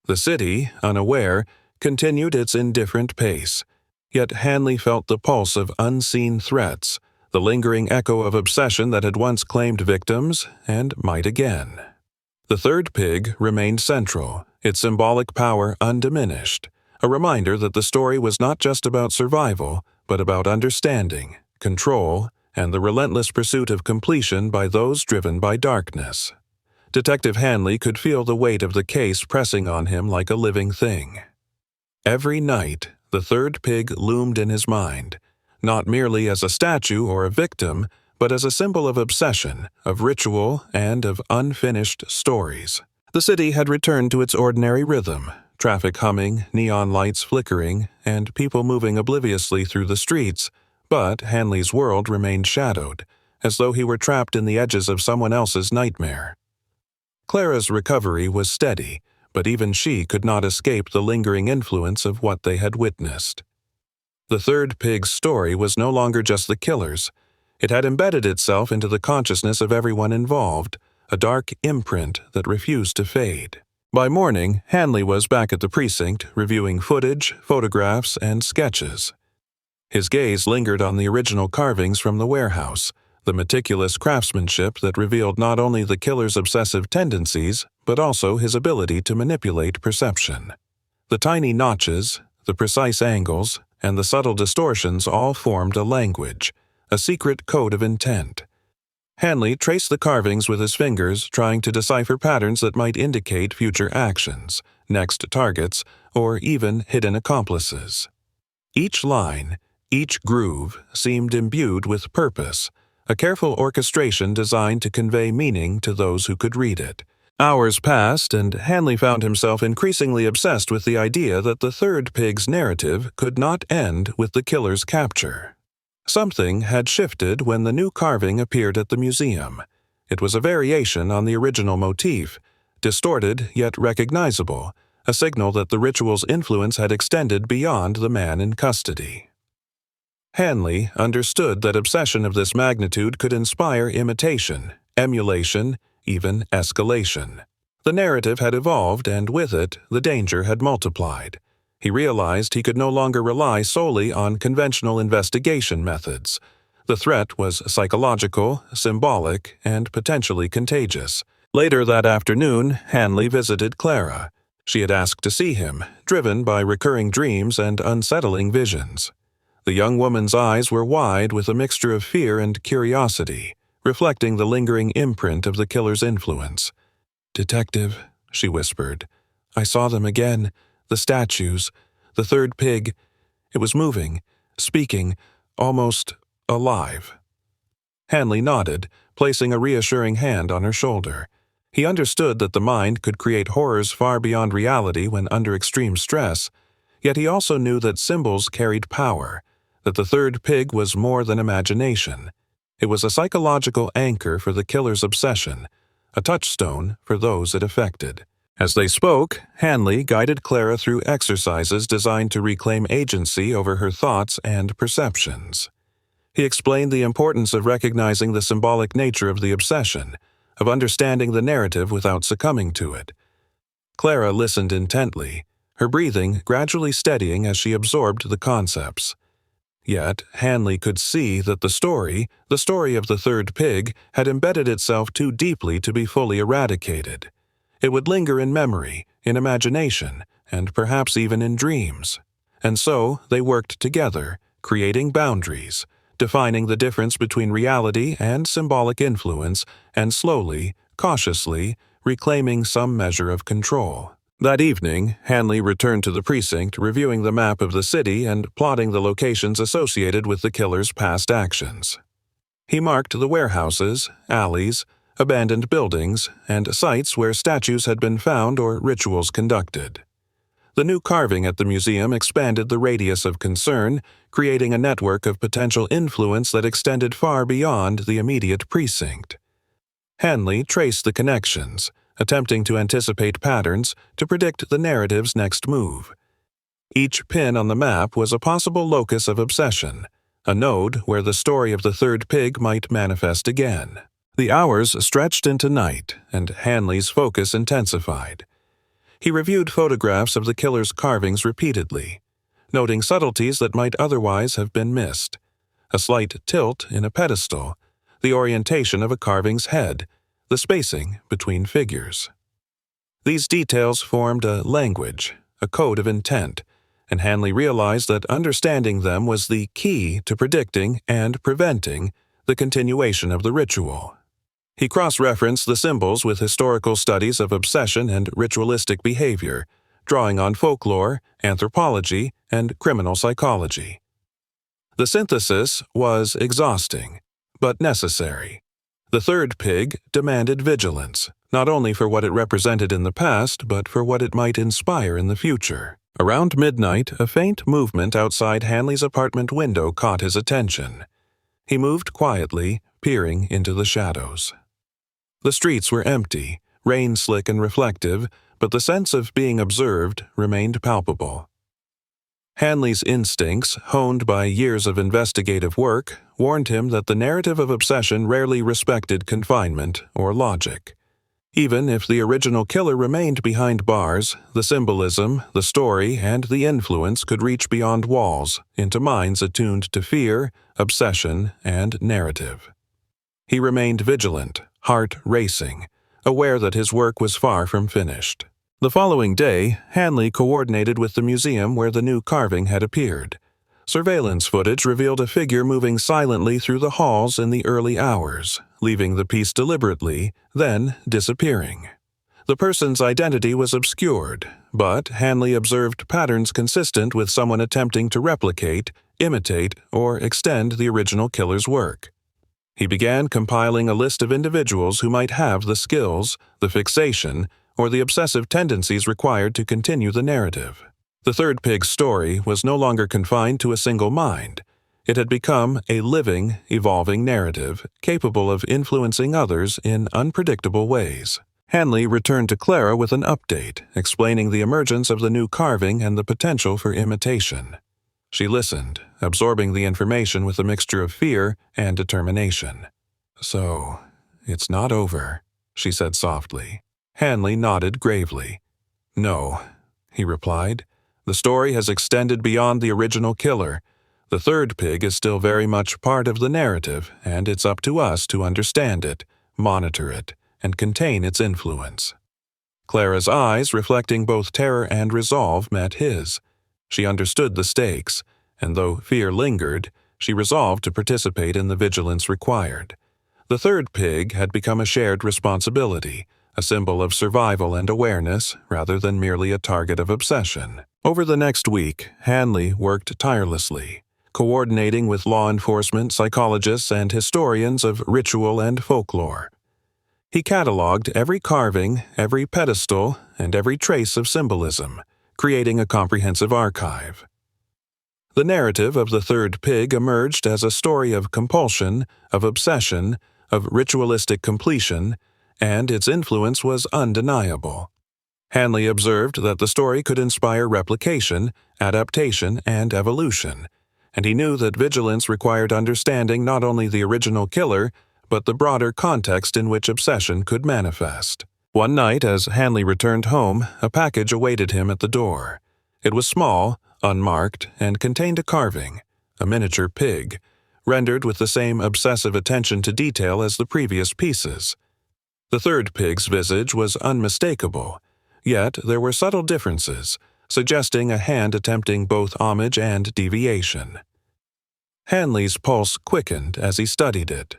The city, unaware, continued its indifferent pace. Yet Hanley felt the pulse of unseen threats, the lingering echo of obsession that had once claimed victims and might again. The third pig remained central, its symbolic power undiminished, a reminder that the story was not just about survival, but about understanding, control, and the relentless pursuit of completion by those driven by darkness. Detective Hanley could feel the weight of the case pressing on him like a living thing. Every night, the third pig loomed in his mind, not merely as a statue or a victim, but as a symbol of obsession, of ritual, and of unfinished stories. The city had returned to its ordinary rhythm, traffic humming, neon lights flickering, and people moving obliviously through the streets, but Hanley's world remained shadowed, as though he were trapped in the edges of someone else's nightmare. Clara's recovery was steady, but even she could not escape the lingering influence of what they had witnessed. The third pig's story was no longer just the killer's. It had embedded itself into the consciousness of everyone involved, a dark imprint that refused to fade. By morning, Hanley was back at the precinct, reviewing footage, photographs, and sketches. His gaze lingered on the original carvings from the warehouse, the meticulous craftsmanship that revealed not only the killer's obsessive tendencies, but also his ability to manipulate perception. The tiny notches, the precise angles, and the subtle distortions all formed a language, a secret code of intent. Hanley traced the carvings with his fingers, trying to decipher patterns that might indicate future actions, next targets, or even hidden accomplices. Each line, each groove, seemed imbued with purpose, a careful orchestration designed to convey meaning to those who could read it. Hours passed, and Hanley found himself increasingly obsessed with the idea that the third pig's narrative could not end with the killer's capture. Something had shifted when the new carving appeared at the museum. It was a variation on the original motif, distorted yet recognizable, a signal that the ritual's influence had extended beyond the man in custody. Hanley understood that obsession of this magnitude could inspire imitation, emulation, even escalation. The narrative had evolved, and with it, the danger had multiplied. He realized he could no longer rely solely on conventional investigation methods. The threat was psychological, symbolic, and potentially contagious. Later that afternoon, Hanley visited Clara. She had asked to see him, driven by recurring dreams and unsettling visions. The young woman's eyes were wide with a mixture of fear and curiosity, reflecting the lingering imprint of the killer's influence. "Detective," she whispered, "I saw them again. The statues, the third pig. It was moving, speaking, almost alive." Hanley nodded, placing a reassuring hand on her shoulder. He understood that the mind could create horrors far beyond reality when under extreme stress, yet he also knew that symbols carried power, that the third pig was more than imagination. It was a psychological anchor for the killer's obsession, a touchstone for those it affected. As they spoke, Hanley guided Clara through exercises designed to reclaim agency over her thoughts and perceptions. He explained the importance of recognizing the symbolic nature of the obsession, of understanding the narrative without succumbing to it. Clara listened intently, her breathing gradually steadying as she absorbed the concepts. Yet Hanley could see that the story of the third pig, had embedded itself too deeply to be fully eradicated. It would linger in memory, in imagination, and perhaps even in dreams. And so they worked together, creating boundaries, defining the difference between reality and symbolic influence, and slowly, cautiously, reclaiming some measure of control. That evening, Hanley returned to the precinct, reviewing the map of the city and plotting the locations associated with the killer's past actions. He marked the warehouses, alleys, abandoned buildings, and sites where statues had been found or rituals conducted. The new carving at the museum expanded the radius of concern, creating a network of potential influence that extended far beyond the immediate precinct. Hanley traced the connections, attempting to anticipate patterns, to predict the narrative's next move. Each pin on the map was a possible locus of obsession, a node where the story of the third pig might manifest again. The hours stretched into night, and Hanley's focus intensified. He reviewed photographs of the killer's carvings repeatedly, noting subtleties that might otherwise have been missed. A slight tilt in a pedestal, the orientation of a carving's head, the spacing between figures. These details formed a language, a code of intent, and Hanley realized that understanding them was the key to predicting and preventing the continuation of the ritual. He cross-referenced the symbols with historical studies of obsession and ritualistic behavior, drawing on folklore, anthropology, and criminal psychology. The synthesis was exhausting, but necessary. The third pig demanded vigilance, not only for what it represented in the past, but for what it might inspire in the future. Around midnight, a faint movement outside Hanley's apartment window caught his attention. He moved quietly, peering into the shadows. The streets were empty, rain-slick and reflective, but the sense of being observed remained palpable. Hanley's instincts, honed by years of investigative work, warned him that the narrative of obsession rarely respected confinement or logic. Even if the original killer remained behind bars, the symbolism, the story, and the influence could reach beyond walls, into minds attuned to fear, obsession, and narrative. He remained vigilant, heart racing, aware that his work was far from finished. The following day, Hanley coordinated with the museum where the new carving had appeared. Surveillance footage revealed a figure moving silently through the halls in the early hours, leaving the piece deliberately, then disappearing. The person's identity was obscured, but Hanley observed patterns consistent with someone attempting to replicate, imitate, or extend the original killer's work. He began compiling a list of individuals who might have the skills, the fixation, or the obsessive tendencies required to continue the narrative. The third pig's story was no longer confined to a single mind. It had become a living, evolving narrative, capable of influencing others in unpredictable ways. Hanley returned to Clara with an update, explaining the emergence of the new carving and the potential for imitation. She listened, absorbing the information with a mixture of fear and determination. "So, it's not over," she said softly. Hanley nodded gravely. "No," he replied. "The story has extended beyond the original killer. The third pig is still very much part of the narrative, and it's up to us to understand it, monitor it, and contain its influence." Clara's eyes, reflecting both terror and resolve, met his. She understood the stakes, and though fear lingered, she resolved to participate in the vigilance required. The third pig had become a shared responsibility, a symbol of survival and awareness rather than merely a target of obsession. Over the next week, Hanley worked tirelessly, coordinating with law enforcement, psychologists, and historians of ritual and folklore. He cataloged every carving, every pedestal, and every trace of symbolism, creating a comprehensive archive. The narrative of the third pig emerged as a story of compulsion, of obsession, of ritualistic completion, and its influence was undeniable. Hanley observed that the story could inspire replication, adaptation, and evolution, and he knew that vigilance required understanding not only the original killer, but the broader context in which obsession could manifest. One night, as Hanley returned home, a package awaited him at the door. It was small, unmarked, and contained a carving, a miniature pig, rendered with the same obsessive attention to detail as the previous pieces. The third pig's visage was unmistakable, yet there were subtle differences, suggesting a hand attempting both homage and deviation. Hanley's pulse quickened as he studied it.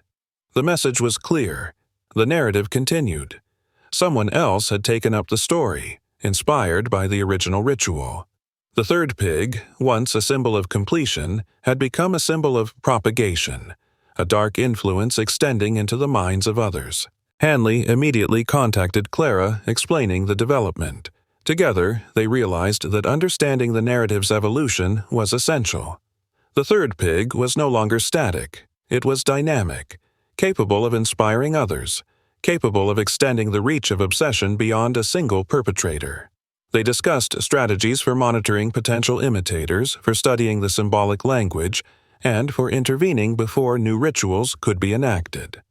The message was clear. The narrative continued. Someone else had taken up the story, inspired by the original ritual. The third pig, once a symbol of completion, had become a symbol of propagation, a dark influence extending into the minds of others. Hanley immediately contacted Clara, explaining the development. Together, they realized that understanding the narrative's evolution was essential. The third pig was no longer static. It was dynamic, capable of inspiring others, capable of extending the reach of obsession beyond a single perpetrator. They discussed strategies for monitoring potential imitators, for studying the symbolic language, and for intervening before new rituals could be enacted.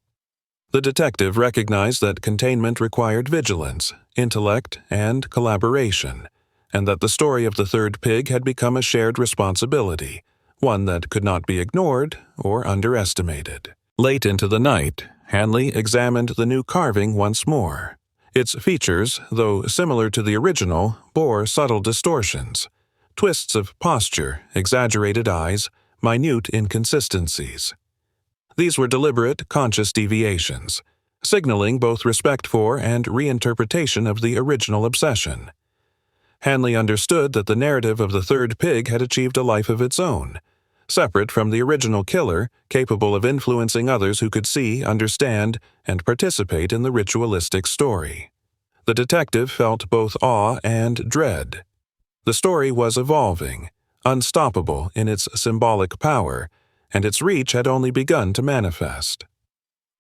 The detective recognized that containment required vigilance, intellect, and collaboration, and that the story of the third pig had become a shared responsibility, one that could not be ignored or underestimated. Late into the night, Hanley examined the new carving once more. Its features, though similar to the original, bore subtle distortions, twists of posture, exaggerated eyes, minute inconsistencies. These were deliberate, conscious deviations, signaling both respect for and reinterpretation of the original obsession. Hanley understood that the narrative of the third pig had achieved a life of its own, separate from the original killer, capable of influencing others who could see, understand, and participate in the ritualistic story. The detective felt both awe and dread. The story was evolving, unstoppable in its symbolic power, and its reach had only begun to manifest.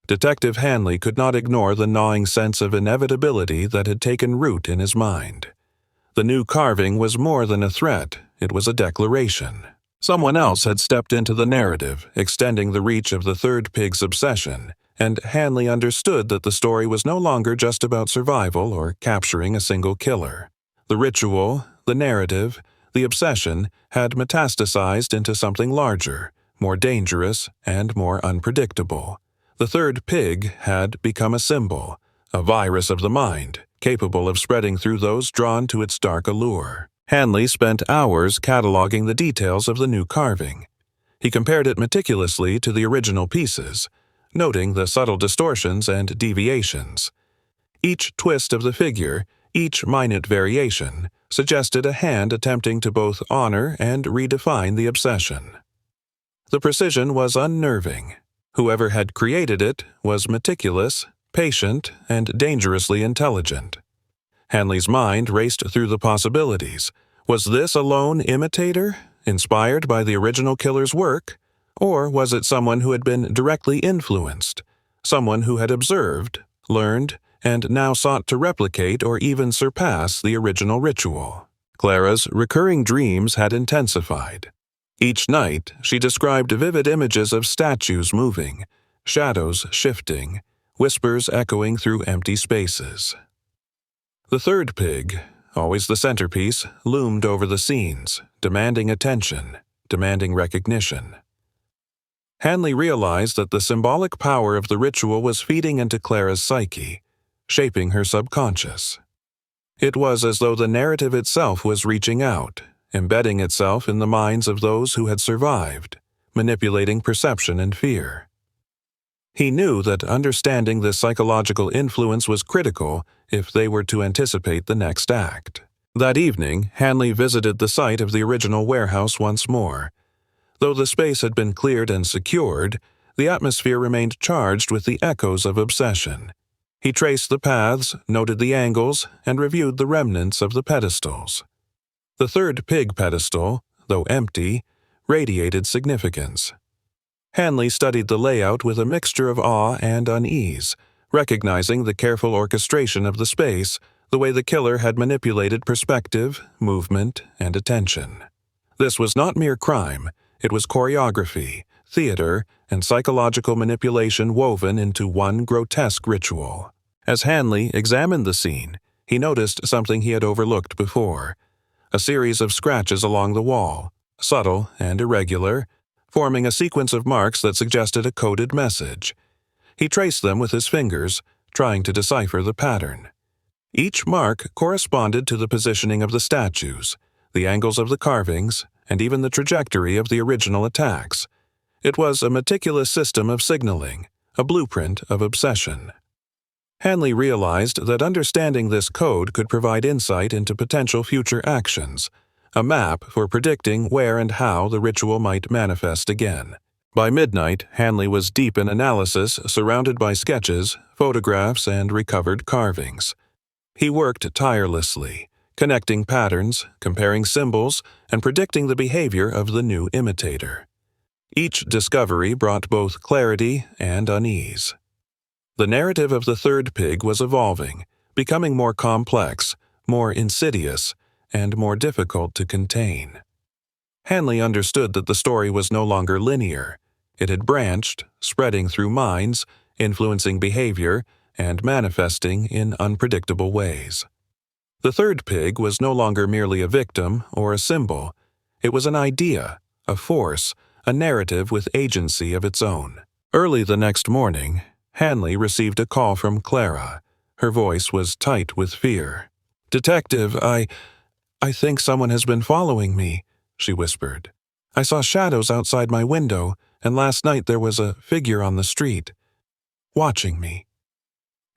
Detective Hanley could not ignore the gnawing sense of inevitability that had taken root in his mind. The new carving was more than a threat, it was a declaration. Someone else had stepped into the narrative, extending the reach of the third pig's obsession, and Hanley understood that the story was no longer just about survival or capturing a single killer. The ritual, the narrative, the obsession had metastasized into something larger, more dangerous, and more unpredictable. The third pig had become a symbol, a virus of the mind, capable of spreading through those drawn to its dark allure. Hanley spent hours cataloging the details of the new carving. He compared it meticulously to the original pieces, noting the subtle distortions and deviations. Each twist of the figure, each minute variation, suggested a hand attempting to both honor and redefine the obsession. The precision was unnerving. Whoever had created it was meticulous, patient, and dangerously intelligent. Hanley's mind raced through the possibilities. Was this a lone imitator, inspired by the original killer's work? Or was it someone who had been directly influenced, someone who had observed, learned, and now sought to replicate or even surpass the original ritual? Clara's recurring dreams had intensified. Each night, she described vivid images of statues moving, shadows shifting, whispers echoing through empty spaces. The third pig, always the centerpiece, loomed over the scenes, demanding attention, demanding recognition. Hanley realized that the symbolic power of the ritual was feeding into Clara's psyche, shaping her subconscious. It was as though the narrative itself was reaching out, embedding itself in the minds of those who had survived, manipulating perception and fear. He knew that understanding this psychological influence was critical if they were to anticipate the next act. That evening, Hanley visited the site of the original warehouse once more. Though the space had been cleared and secured, the atmosphere remained charged with the echoes of obsession. He traced the paths, noted the angles, and reviewed the remnants of the pedestals. The third pig pedestal, though empty, radiated significance. Hanley studied the layout with a mixture of awe and unease, recognizing the careful orchestration of the space, the way the killer had manipulated perspective, movement, and attention. This was not mere crime, it was choreography, theater, and psychological manipulation woven into one grotesque ritual. As Hanley examined the scene, he noticed something he had overlooked before: a series of scratches along the wall, subtle and irregular, forming a sequence of marks that suggested a coded message. He traced them with his fingers, trying to decipher the pattern. Each mark corresponded to the positioning of the statues, the angles of the carvings, and even the trajectory of the original attacks. It was a meticulous system of signaling, a blueprint of obsession. Hanley realized that understanding this code could provide insight into potential future actions, a map for predicting where and how the ritual might manifest again. By midnight, Hanley was deep in analysis, surrounded by sketches, photographs, and recovered carvings. He worked tirelessly, connecting patterns, comparing symbols, and predicting the behavior of the new imitator. Each discovery brought both clarity and unease. The narrative of the third pig was evolving, becoming more complex, more insidious, and more difficult to contain. Hanley understood that the story was no longer linear. It had branched, spreading through minds, influencing behavior, and manifesting in unpredictable ways. The third pig was no longer merely a victim or a symbol. It was an idea, a force, a narrative with agency of its own. Early the next morning, Hanley received a call from Clara. Her voice was tight with fear. "Detective, I think someone has been following me," she whispered. "I saw shadows outside my window, and last night there was a figure on the street, watching me."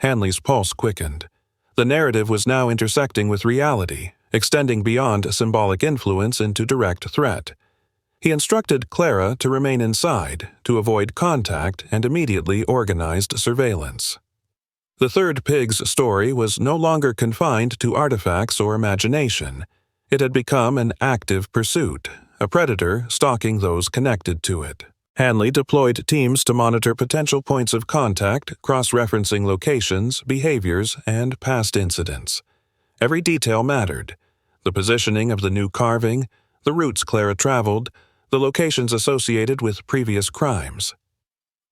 Hanley's pulse quickened. The narrative was now intersecting with reality, extending beyond symbolic influence into direct threat. He instructed Clara to remain inside, to avoid contact, and immediately organized surveillance. The third pig's story was no longer confined to artifacts or imagination. It had become an active pursuit, a predator stalking those connected to it. Hanley deployed teams to monitor potential points of contact, cross-referencing locations, behaviors, and past incidents. Every detail mattered: the positioning of the new carving, the routes Clara traveled, the locations associated with previous crimes.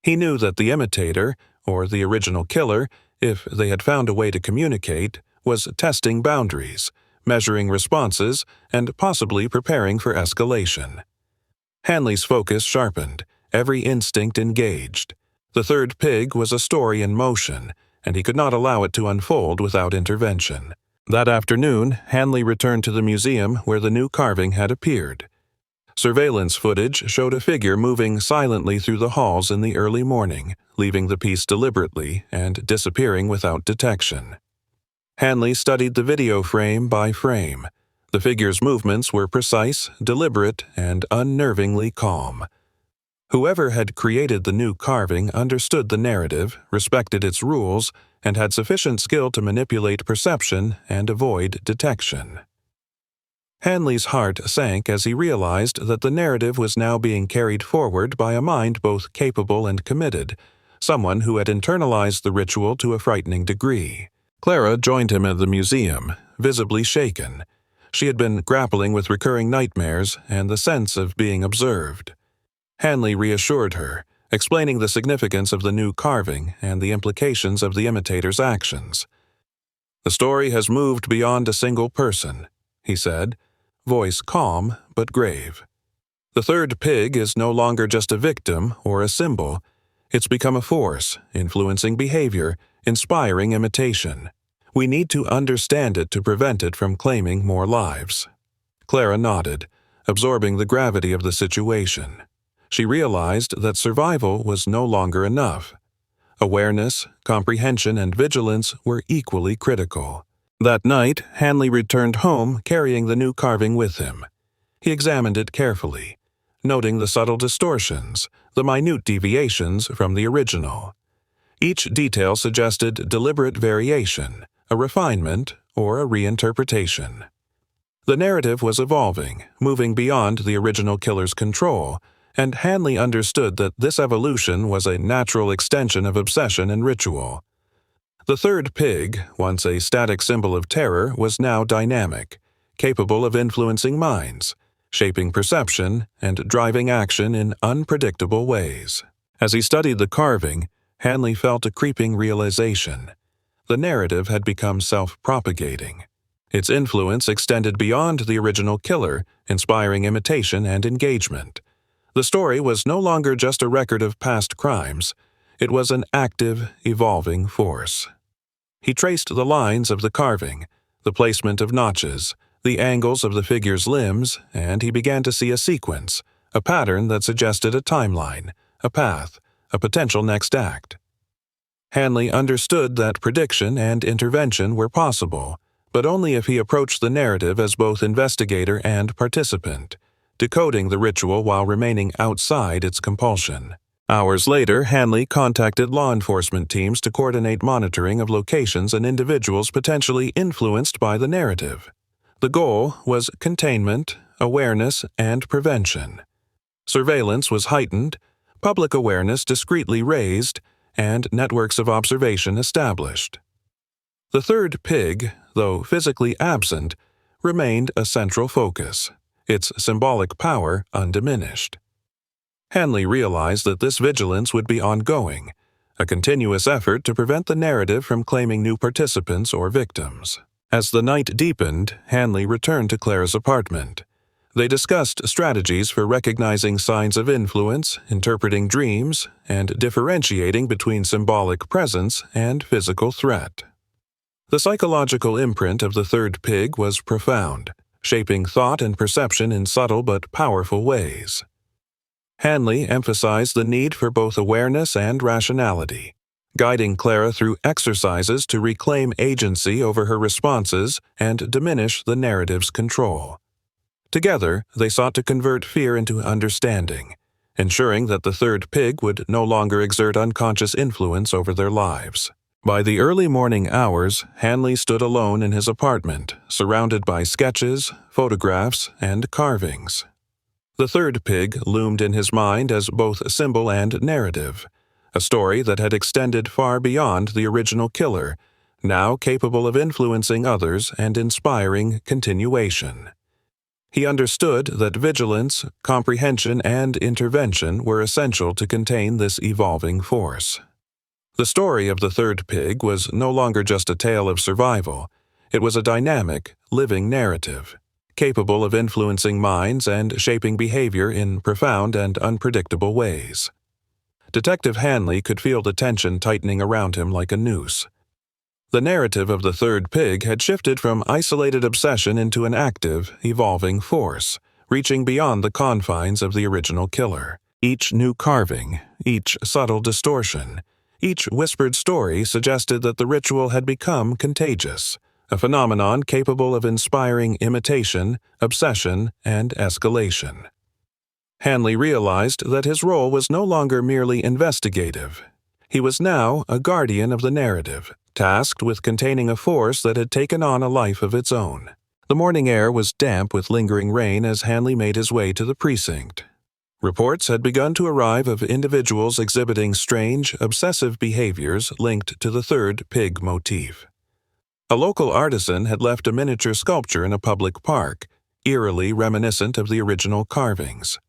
He knew that the imitator, or the original killer, if they had found a way to communicate, was testing boundaries, measuring responses, and possibly preparing for escalation. Hanley's focus sharpened, every instinct engaged. The third pig was a story in motion, and he could not allow it to unfold without intervention. That afternoon, Hanley returned to the museum where the new carving had appeared. Surveillance footage showed a figure moving silently through the halls in the early morning, leaving the piece deliberately and disappearing without detection. Hanley studied the video frame by frame. The figure's movements were precise, deliberate, and unnervingly calm. Whoever had created the new carving understood the narrative, respected its rules, and had sufficient skill to manipulate perception and avoid detection. Hanley's heart sank as he realized that the narrative was now being carried forward by a mind both capable and committed, someone who had internalized the ritual to a frightening degree. Clara joined him at the museum, visibly shaken. She had been grappling with recurring nightmares and the sense of being observed. Hanley reassured her, explaining the significance of the new carving and the implications of the imitator's actions. "The story has moved beyond a single person," he said, voice calm but grave. "The third pig is no longer just a victim or a symbol. It's become a force, influencing behavior, inspiring imitation. We need to understand it to prevent it from claiming more lives." Clara nodded, absorbing the gravity of the situation. She realized that survival was no longer enough. Awareness, comprehension, and vigilance were equally critical. That night, Hanley returned home carrying the new carving with him. He examined it carefully, noting the subtle distortions, the minute deviations from the original. Each detail suggested deliberate variation, a refinement, or a reinterpretation. The narrative was evolving, moving beyond the original killer's control, and Hanley understood that this evolution was a natural extension of obsession and ritual. The third pig, once a static symbol of terror, was now dynamic, capable of influencing minds, shaping perception, and driving action in unpredictable ways. As he studied the carving, Hanley felt a creeping realization. The narrative had become self-propagating. Its influence extended beyond the original killer, inspiring imitation and engagement. The story was no longer just a record of past crimes. It was an active, evolving force. He traced the lines of the carving, the placement of notches, the angles of the figure's limbs, and he began to see a sequence, a pattern that suggested a timeline, a path, a potential next act. Hanley understood that prediction and intervention were possible, but only if he approached the narrative as both investigator and participant, decoding the ritual while remaining outside its compulsion. Hours later, Hanley contacted law enforcement teams to coordinate monitoring of locations and individuals potentially influenced by the narrative. The goal was containment, awareness, and prevention. Surveillance was heightened, public awareness discreetly raised, and networks of observation established. The third pig, though physically absent, remained a central focus, its symbolic power undiminished. Hanley realized that this vigilance would be ongoing, a continuous effort to prevent the narrative from claiming new participants or victims. As the night deepened, Hanley returned to Clara's apartment. They discussed strategies for recognizing signs of influence, interpreting dreams, and differentiating between symbolic presence and physical threat. The psychological imprint of the third pig was profound, shaping thought and perception in subtle but powerful ways. Hanley emphasized the need for both awareness and rationality. guiding Clara through exercises to reclaim agency over her responses and diminish the narrative's control. Together, they sought to convert fear into understanding, ensuring that the third pig would no longer exert unconscious influence over their lives. By the early morning hours, Hanley stood alone in his apartment, surrounded by sketches, photographs, and carvings. The third pig loomed in his mind as both symbol and narrative, a story that had extended far beyond the original killer, now capable of influencing others and inspiring continuation. He understood that vigilance, comprehension, and intervention were essential to contain this evolving force. The story of the third pig was no longer just a tale of survival. It was a dynamic, living narrative, capable of influencing minds and shaping behavior in profound and unpredictable ways. Detective Hanley could feel the tension tightening around him like a noose. The narrative of the third pig had shifted from isolated obsession into an active, evolving force, reaching beyond the confines of the original killer. Each new carving, each subtle distortion, each whispered story suggested that the ritual had become contagious, a phenomenon capable of inspiring imitation, obsession, and escalation. Hanley realized that his role was no longer merely investigative. He was now a guardian of the narrative, tasked with containing a force that had taken on a life of its own. The morning air was damp with lingering rain as Hanley made his way to the precinct. Reports had begun to arrive of individuals exhibiting strange, obsessive behaviors linked to the third pig motif. A local artisan had left a miniature sculpture in a public park, eerily reminiscent of the original carvings.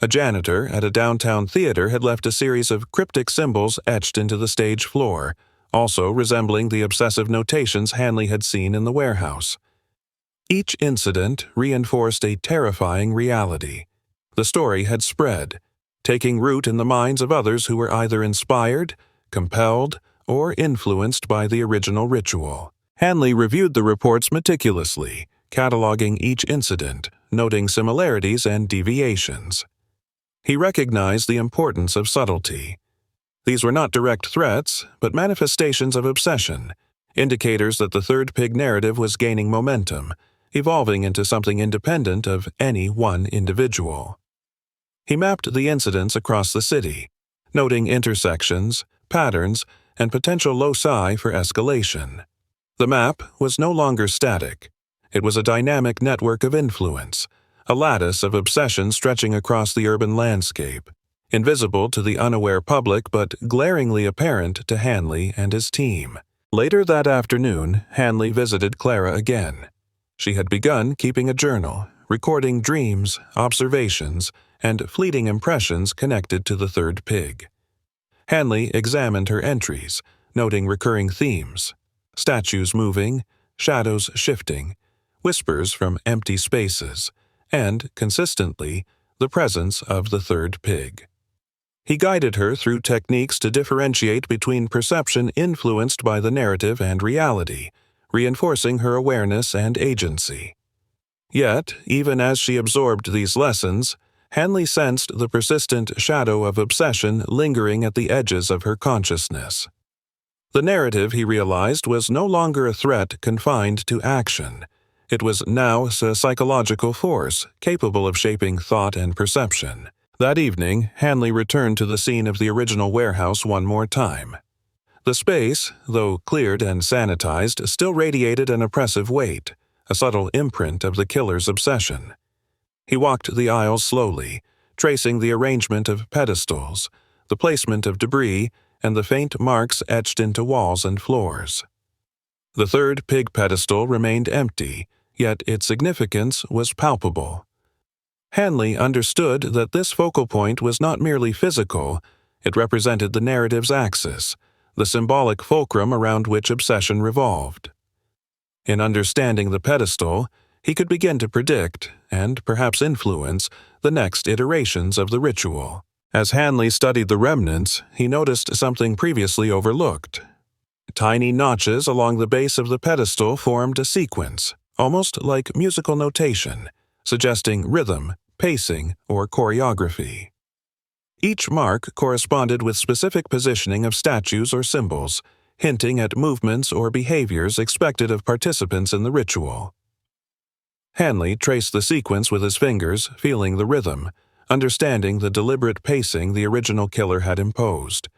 A janitor at a downtown theater had left a series of cryptic symbols etched into the stage floor, also resembling the obsessive notations Hanley had seen in the warehouse. Each incident reinforced a terrifying reality. The story had spread, taking root in the minds of others who were either inspired, compelled, or influenced by the original ritual. Hanley reviewed the reports meticulously, cataloging each incident, noting similarities and deviations. He recognized the importance of subtlety. These were not direct threats, but manifestations of obsession, indicators that the third pig narrative was gaining momentum, evolving into something independent of any one individual. He mapped the incidents across the city, noting intersections, patterns, and potential loci for escalation. The map was no longer static. It was a dynamic network of influence, a lattice of obsession stretching across the urban landscape, invisible to the unaware public but glaringly apparent to Hanley and his team. Later that afternoon, Hanley visited Clara again. She had begun keeping a journal, recording dreams, observations, and fleeting impressions connected to the third pig. Hanley examined her entries, noting recurring themes: statues moving, shadows shifting, whispers from empty spaces, and, consistently, the presence of the third pig. He guided her through techniques to differentiate between perception influenced by the narrative and reality, reinforcing her awareness and agency. Yet, even as she absorbed these lessons, Hanley sensed the persistent shadow of obsession lingering at the edges of her consciousness. The narrative, he realized, was no longer a threat confined to action. It was now a psychological force capable of shaping thought and perception. That evening, Hanley returned to the scene of the original warehouse one more time. The space, though cleared and sanitized, still radiated an oppressive weight, a subtle imprint of the killer's obsession. He walked the aisles slowly, tracing the arrangement of pedestals, the placement of debris, and the faint marks etched into walls and floors. The third pig pedestal remained empty, yet its significance was palpable. Hanley understood that this focal point was not merely physical, it represented the narrative's axis, the symbolic fulcrum around which obsession revolved. In understanding the pedestal, he could begin to predict, and perhaps influence, the next iterations of the ritual. As Hanley studied the remnants, he noticed something previously overlooked. Tiny notches along the base of the pedestal formed a sequence, almost like musical notation, suggesting rhythm, pacing, or choreography. Each mark corresponded with specific positioning of statues or symbols, hinting at movements or behaviors expected of participants in the ritual. Hanley traced the sequence with his fingers, feeling the rhythm, understanding the deliberate pacing the original killer had imposed.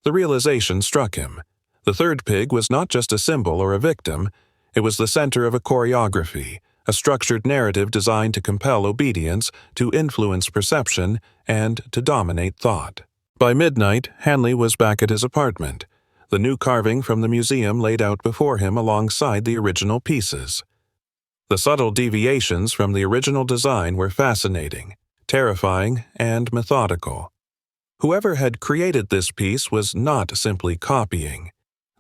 The realization struck him. The third pig was not just a symbol or a victim, it was the center of a choreography, a structured narrative designed to compel obedience, to influence perception, and to dominate thought. By midnight, Hanley was back at his apartment, the new carving from the museum laid out before him alongside the original pieces. The subtle deviations from the original design were fascinating, terrifying, and methodical. Whoever had created this piece was not simply copying.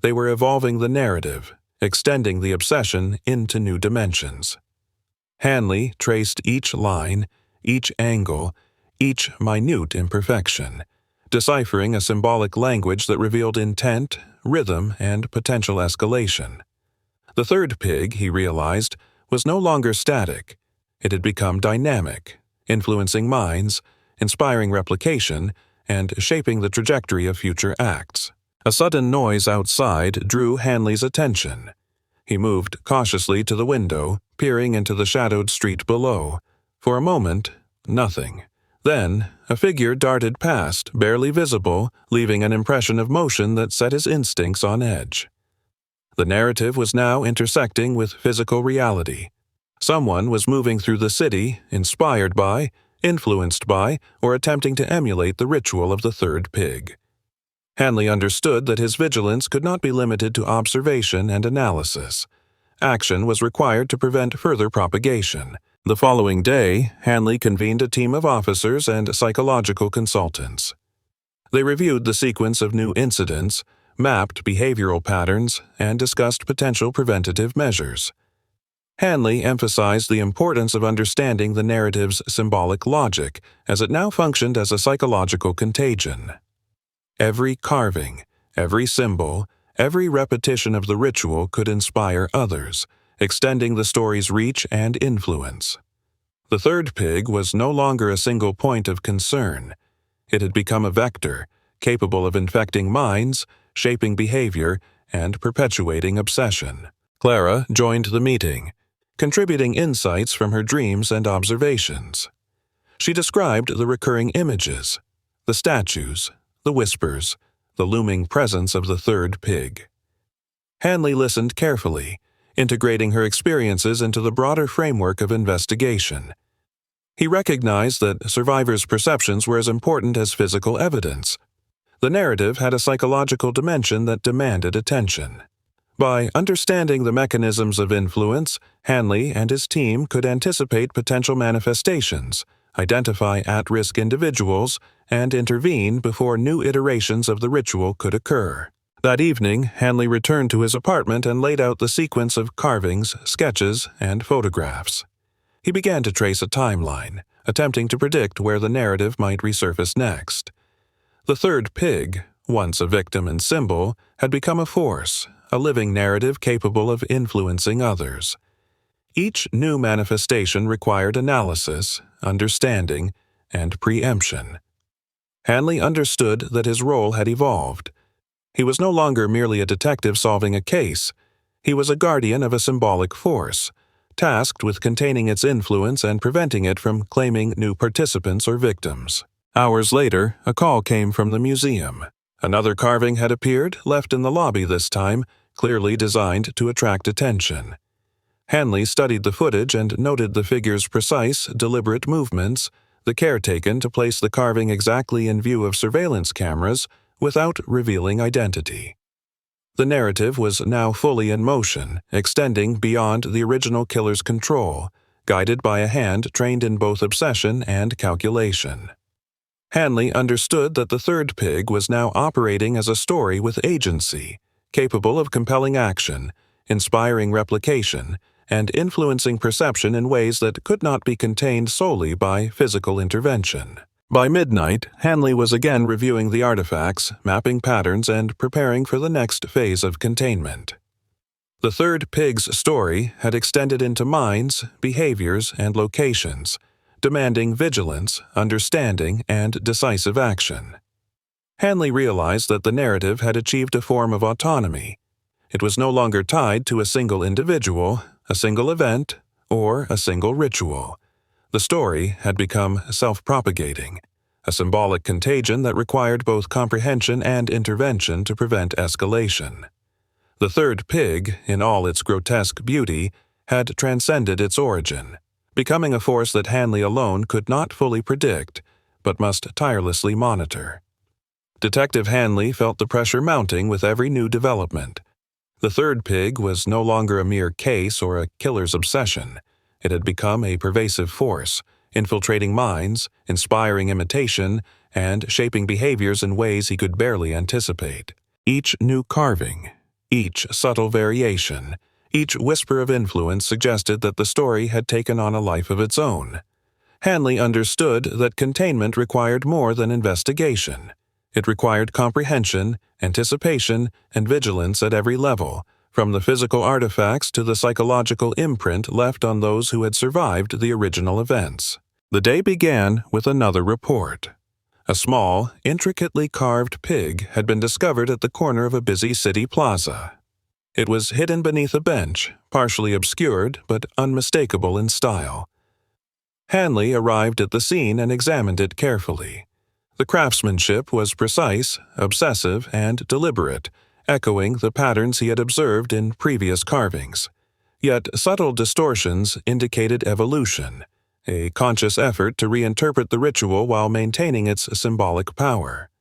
They were evolving the narrative, extending the obsession into new dimensions. Hanley traced each line, each angle, each minute imperfection, deciphering a symbolic language that revealed intent, rhythm, and potential escalation. The third pig, he realized, was no longer static. It had become dynamic, influencing minds, inspiring replication, and shaping the trajectory of future acts. A sudden noise outside drew Hanley's attention. He moved cautiously to the window, peering into the shadowed street below. For a moment, nothing. Then, a figure darted past, barely visible, leaving an impression of motion that set his instincts on edge. The narrative was now intersecting with physical reality. Someone was moving through the city, inspired by, influenced by, or attempting to emulate the ritual of the third pig. Hanley understood that his vigilance could not be limited to observation and analysis. Action was required to prevent further propagation. The following day, Hanley convened a team of officers and psychological consultants. They reviewed the sequence of new incidents, mapped behavioral patterns, and discussed potential preventative measures. Hanley emphasized the importance of understanding the narrative's symbolic logic, as it now functioned as a psychological contagion. Every carving, every symbol, every repetition of the ritual could inspire others, extending the story's reach and influence. The third pig was no longer a single point of concern. It had become a vector, capable of infecting minds, shaping behavior, and perpetuating obsession. Clara joined the meeting, contributing insights from her dreams and observations. She described the recurring images, the statues, the whispers, the looming presence of the third pig. Hanley listened carefully, integrating her experiences into the broader framework of investigation. He recognized that survivors' perceptions were as important as physical evidence. The narrative had a psychological dimension that demanded attention. By understanding the mechanisms of influence, Hanley and his team could anticipate potential manifestations, identify at-risk individuals, and intervene before new iterations of the ritual could occur. That evening, Hanley returned to his apartment and laid out the sequence of carvings, sketches, and photographs. He began to trace a timeline, attempting to predict where the narrative might resurface next. The third pig, once a victim and symbol, had become a force, a living narrative capable of influencing others. Each new manifestation required analysis, understanding, and preemption. Hanley understood that his role had evolved. He was no longer merely a detective solving a case. He was a guardian of a symbolic force, tasked with containing its influence and preventing it from claiming new participants or victims. Hours later, a call came from the museum. Another carving had appeared, left in the lobby this time, clearly designed to attract attention. Hanley studied the footage and noted the figure's precise, deliberate movements, the care taken to place the carving exactly in view of surveillance cameras without revealing identity. The narrative was now fully in motion, extending beyond the original killer's control, guided by a hand trained in both obsession and calculation. Hanley understood that the third pig was now operating as a story with agency, capable of compelling action, inspiring replication, and influencing perception in ways that could not be contained solely by physical intervention. By midnight, Hanley was again reviewing the artifacts, mapping patterns, and preparing for the next phase of containment. The third pig's story had extended into minds, behaviors, and locations, demanding vigilance, understanding, and decisive action. Hanley realized that the narrative had achieved a form of autonomy. It was no longer tied to a single individual, a single event, or a single ritual. The story had become self-propagating, a symbolic contagion that required both comprehension and intervention to prevent escalation. The third pig, in all its grotesque beauty, had transcended its origin, becoming a force that Hanley alone could not fully predict, but must tirelessly monitor. Detective Hanley felt the pressure mounting with every new development. The third pig was no longer a mere case or a killer's obsession. It had become a pervasive force, infiltrating minds, inspiring imitation, and shaping behaviors in ways he could barely anticipate. Each new carving, each subtle variation, each whisper of influence suggested that the story had taken on a life of its own. Hanley understood that containment required more than investigation. It required comprehension, anticipation, and vigilance at every level, from the physical artifacts to the psychological imprint left on those who had survived the original events. The day began with another report. A small, intricately carved pig had been discovered at the corner of a busy city plaza. It was hidden beneath a bench, partially obscured but unmistakable in style. Hanley arrived at the scene and examined it carefully. The craftsmanship was precise, obsessive, and deliberate, echoing the patterns he had observed in previous carvings. Yet subtle distortions indicated evolution, a conscious effort to reinterpret the ritual while maintaining its symbolic power.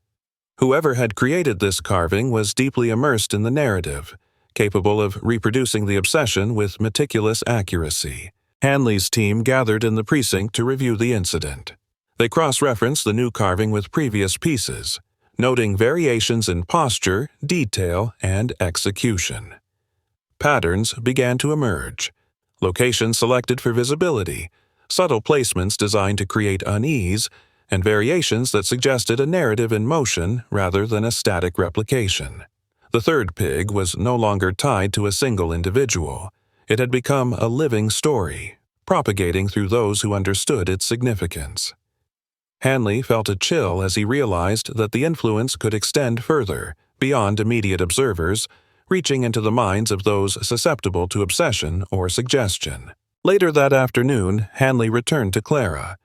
Whoever had created this carving was deeply immersed in the narrative, capable of reproducing the obsession with meticulous accuracy. Hanley's team gathered in the precinct to review the incident. They cross-referenced the new carving with previous pieces, noting variations in posture, detail, and execution. Patterns began to emerge. Locations selected for visibility, subtle placements designed to create unease, and variations that suggested a narrative in motion rather than a static replication. The third pig was no longer tied to a single individual. It had become a living story, propagating through those who understood its significance. Hanley felt a chill as he realized that the influence could extend further, beyond immediate observers, reaching into the minds of those susceptible to obsession or suggestion. Later that afternoon, Hanley returned to Clara.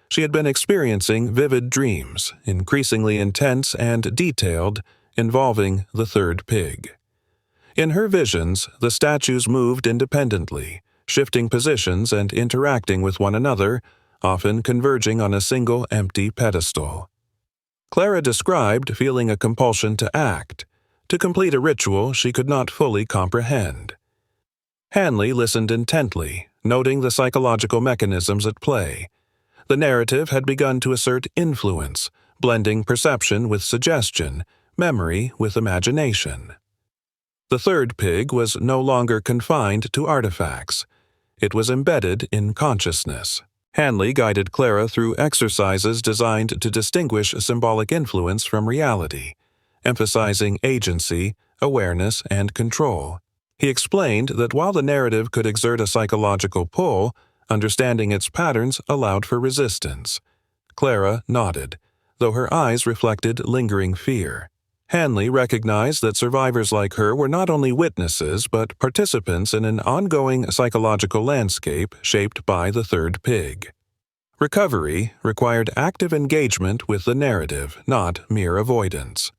She had been experiencing vivid dreams, increasingly intense and detailed, involving the third pig. In her visions, the statues moved independently, shifting positions and interacting with one another, often converging on a single empty pedestal. Clara described feeling a compulsion to act, to complete a ritual she could not fully comprehend. Hanley listened intently, noting the psychological mechanisms at play. The narrative had begun to assert influence, blending perception with suggestion, memory with imagination. The third pig was no longer confined to artifacts. It was embedded in consciousness. Hanley guided Clara through exercises designed to distinguish symbolic influence from reality, emphasizing agency, awareness, and control. He explained that while the narrative could exert a psychological pull, understanding its patterns allowed for resistance. Clara nodded, though her eyes reflected lingering fear. Hanley recognized that survivors like her were not only witnesses but participants in an ongoing psychological landscape shaped by the third pig. Recovery required active engagement with the narrative, not mere avoidance.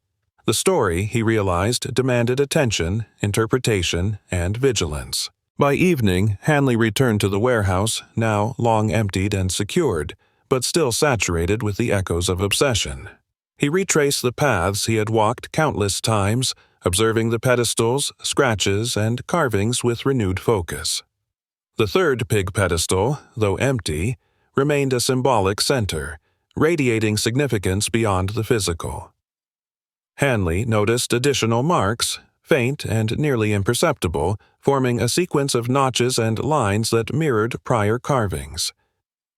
The story, he realized, demanded attention, interpretation, and vigilance. By evening, Hanley returned to the warehouse, now long emptied and secured, but still saturated with the echoes of obsession. He retraced the paths he had walked countless times, observing the pedestals, scratches, and carvings with renewed focus. The third pig pedestal, though empty, remained a symbolic center, radiating significance beyond the physical. Hanley noticed additional marks, faint and nearly imperceptible, forming a sequence of notches and lines that mirrored prior carvings.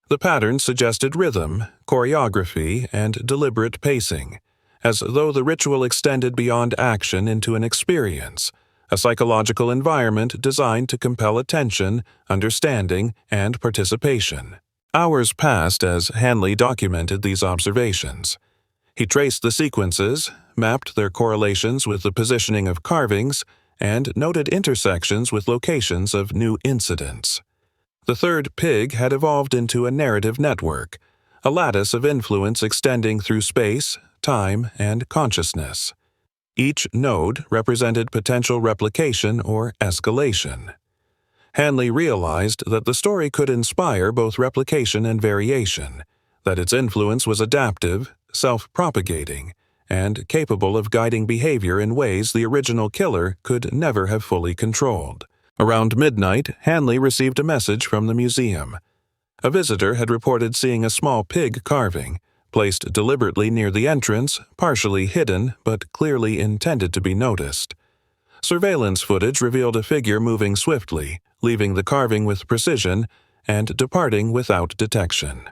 The patterns suggested rhythm, choreography, and deliberate pacing, as though the ritual extended beyond action into an experience, a psychological environment designed to compel attention, understanding, and participation. Hours passed as Hanley documented these observations. He traced the sequences, mapped their correlations with the positioning of carvings, and noted intersections with locations of new incidents. The third pig had evolved into a narrative network, a lattice of influence extending through space, time, and consciousness. Each node represented potential replication or escalation. Hanley realized that the story could inspire both replication and variation, that its influence was adaptive, self-propagating, and capable of guiding behavior in ways the original killer could never have fully controlled. Around midnight, Hanley received a message from the museum. A visitor had reported seeing a small pig carving, placed deliberately near the entrance, partially hidden but clearly intended to be noticed. Surveillance footage revealed a figure moving swiftly, leaving the carving with precision and departing without detection.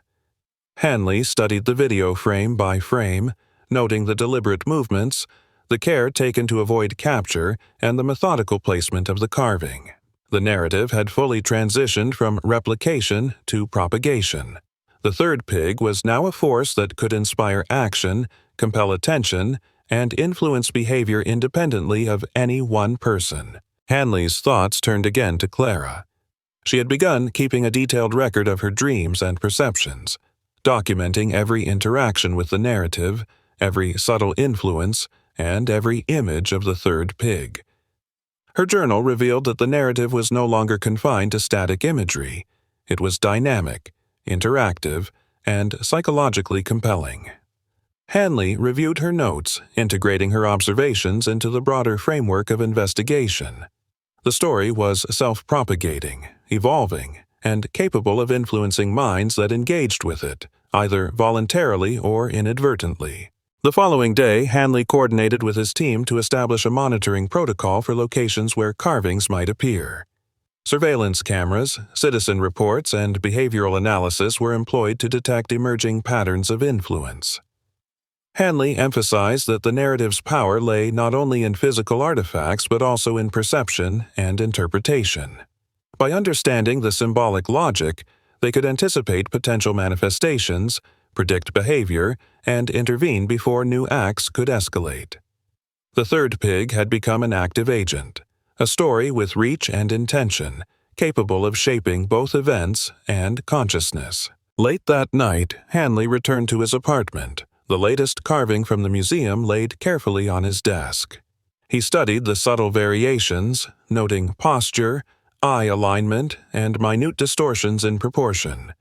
Hanley studied the video frame by frame, noting the deliberate movements, the care taken to avoid capture, and the methodical placement of the carving. The narrative had fully transitioned from replication to propagation. The third pig was now a force that could inspire action, compel attention, and influence behavior independently of any one person. Hanley's thoughts turned again to Clara. She had begun keeping a detailed record of her dreams and perceptions, documenting every interaction with the narrative, every subtle influence, and every image of the third pig. Her journal revealed that the narrative was no longer confined to static imagery. It was dynamic, interactive, and psychologically compelling. Hanley reviewed her notes, integrating her observations into the broader framework of investigation. The story was self-propagating, evolving, and capable of influencing minds that engaged with it, either voluntarily or inadvertently. The following day, Hanley coordinated with his team to establish a monitoring protocol for locations where carvings might appear. Surveillance cameras, citizen reports, and behavioral analysis were employed to detect emerging patterns of influence. Hanley emphasized that the narrative's power lay not only in physical artifacts but also in perception and interpretation. By understanding the symbolic logic, they could anticipate potential manifestations, predict behavior, and intervene before new acts could escalate. The third pig had become an active agent, a story with reach and intention, capable of shaping both events and consciousness. Late that night, Hanley returned to his apartment, the latest carving from the museum laid carefully on his desk. He studied the subtle variations, noting posture, eye alignment, and minute distortions in proportion.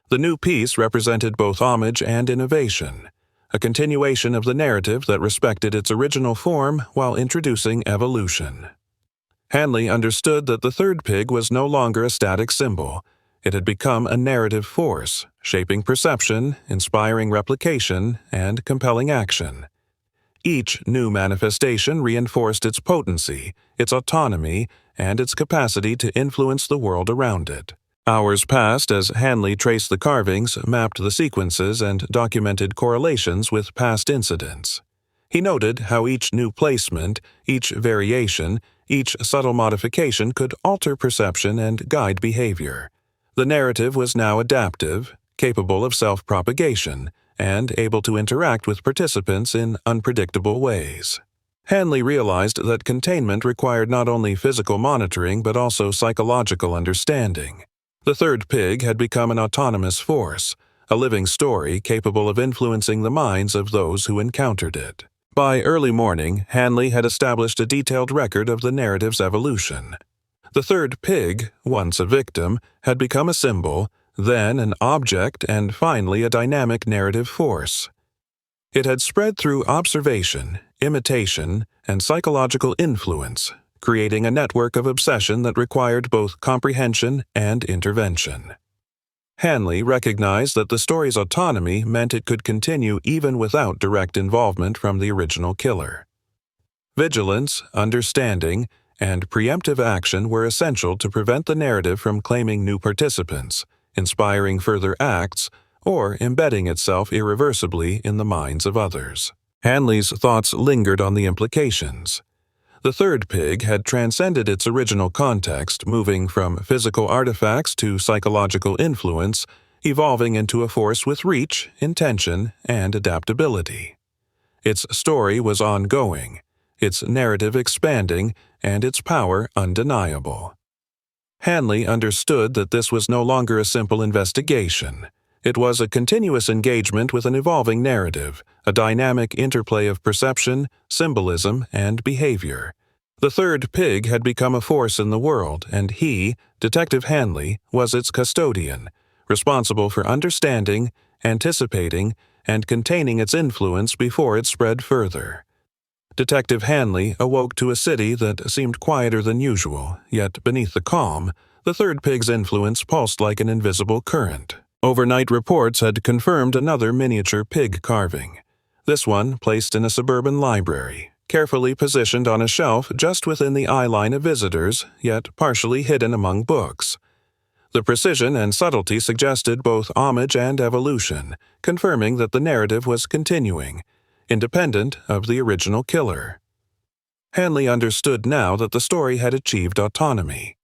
The new piece represented both homage and innovation, a continuation of the narrative that respected its original form while introducing evolution. Hanley understood that the third pig was no longer a static symbol. It had become a narrative force, shaping perception, inspiring replication, and compelling action. Each new manifestation reinforced its potency, its autonomy, and its capacity to influence the world around it. Hours passed as Hanley traced the carvings, mapped the sequences, and documented correlations with past incidents. He noted how each new placement, each variation, each subtle modification could alter perception and guide behavior. The narrative was now adaptive, capable of self-propagation, and able to interact with participants in unpredictable ways. Hanley realized that containment required not only physical monitoring but also psychological understanding. The third pig had become an autonomous force, a living story capable of influencing the minds of those who encountered it. By early morning, Hanley had established a detailed record of the narrative's evolution. The third pig, once a victim, had become a symbol, then an object, and finally a dynamic narrative force. It had spread through observation, imitation, and psychological influence, creating a network of obsession that required both comprehension and intervention. Hanley recognized that the story's autonomy meant it could continue even without direct involvement from the original killer. Vigilance, understanding, and preemptive action were essential to prevent the narrative from claiming new participants, inspiring further acts, or embedding itself irreversibly in the minds of others. Hanley's thoughts lingered on the implications. The third pig had transcended its original context, moving from physical artifacts to psychological influence, evolving into a force with reach, intention, and adaptability. Its story was ongoing, its narrative expanding, and its power undeniable. Hanley understood that this was no longer a simple investigation. It was a continuous engagement with an evolving narrative, a dynamic interplay of perception, symbolism, and behavior. The third pig had become a force in the world, and he, Detective Hanley, was its custodian, responsible for understanding, anticipating, and containing its influence before it spread further. Detective Hanley awoke to a city that seemed quieter than usual, yet beneath the calm, the third pig's influence pulsed like an invisible current. Overnight reports had confirmed another miniature pig carving, this one placed in a suburban library, carefully positioned on a shelf just within the eye line of visitors, yet partially hidden among books. The precision and subtlety suggested both homage and evolution, confirming that the narrative was continuing, independent of the original killer. Hanley understood now that the story had achieved autonomy.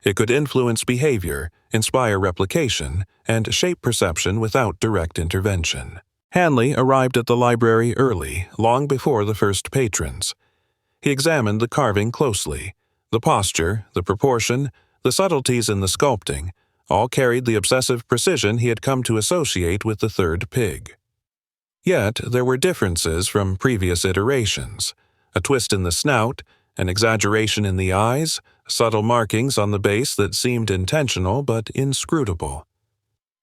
It could influence behavior, inspire replication, and shape perception without direct intervention. Hanley arrived at the library early, long before the first patrons. He examined the carving closely. The posture, the proportion, the subtleties in the sculpting, all carried the obsessive precision he had come to associate with the third pig. Yet there were differences from previous iterations: a twist in the snout, an exaggeration in the eyes, subtle markings on the base that seemed intentional but inscrutable.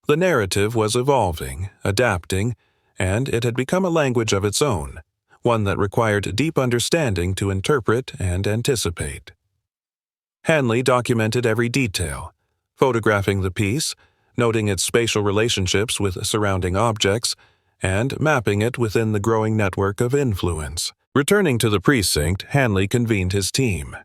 The narrative was evolving, adapting, and it had become a language of its own, one that required deep understanding to interpret and anticipate. Hanley documented every detail, photographing the piece, noting its spatial relationships with surrounding objects, and mapping it within the growing network of influence. Returning to the precinct, Hanley convened his team.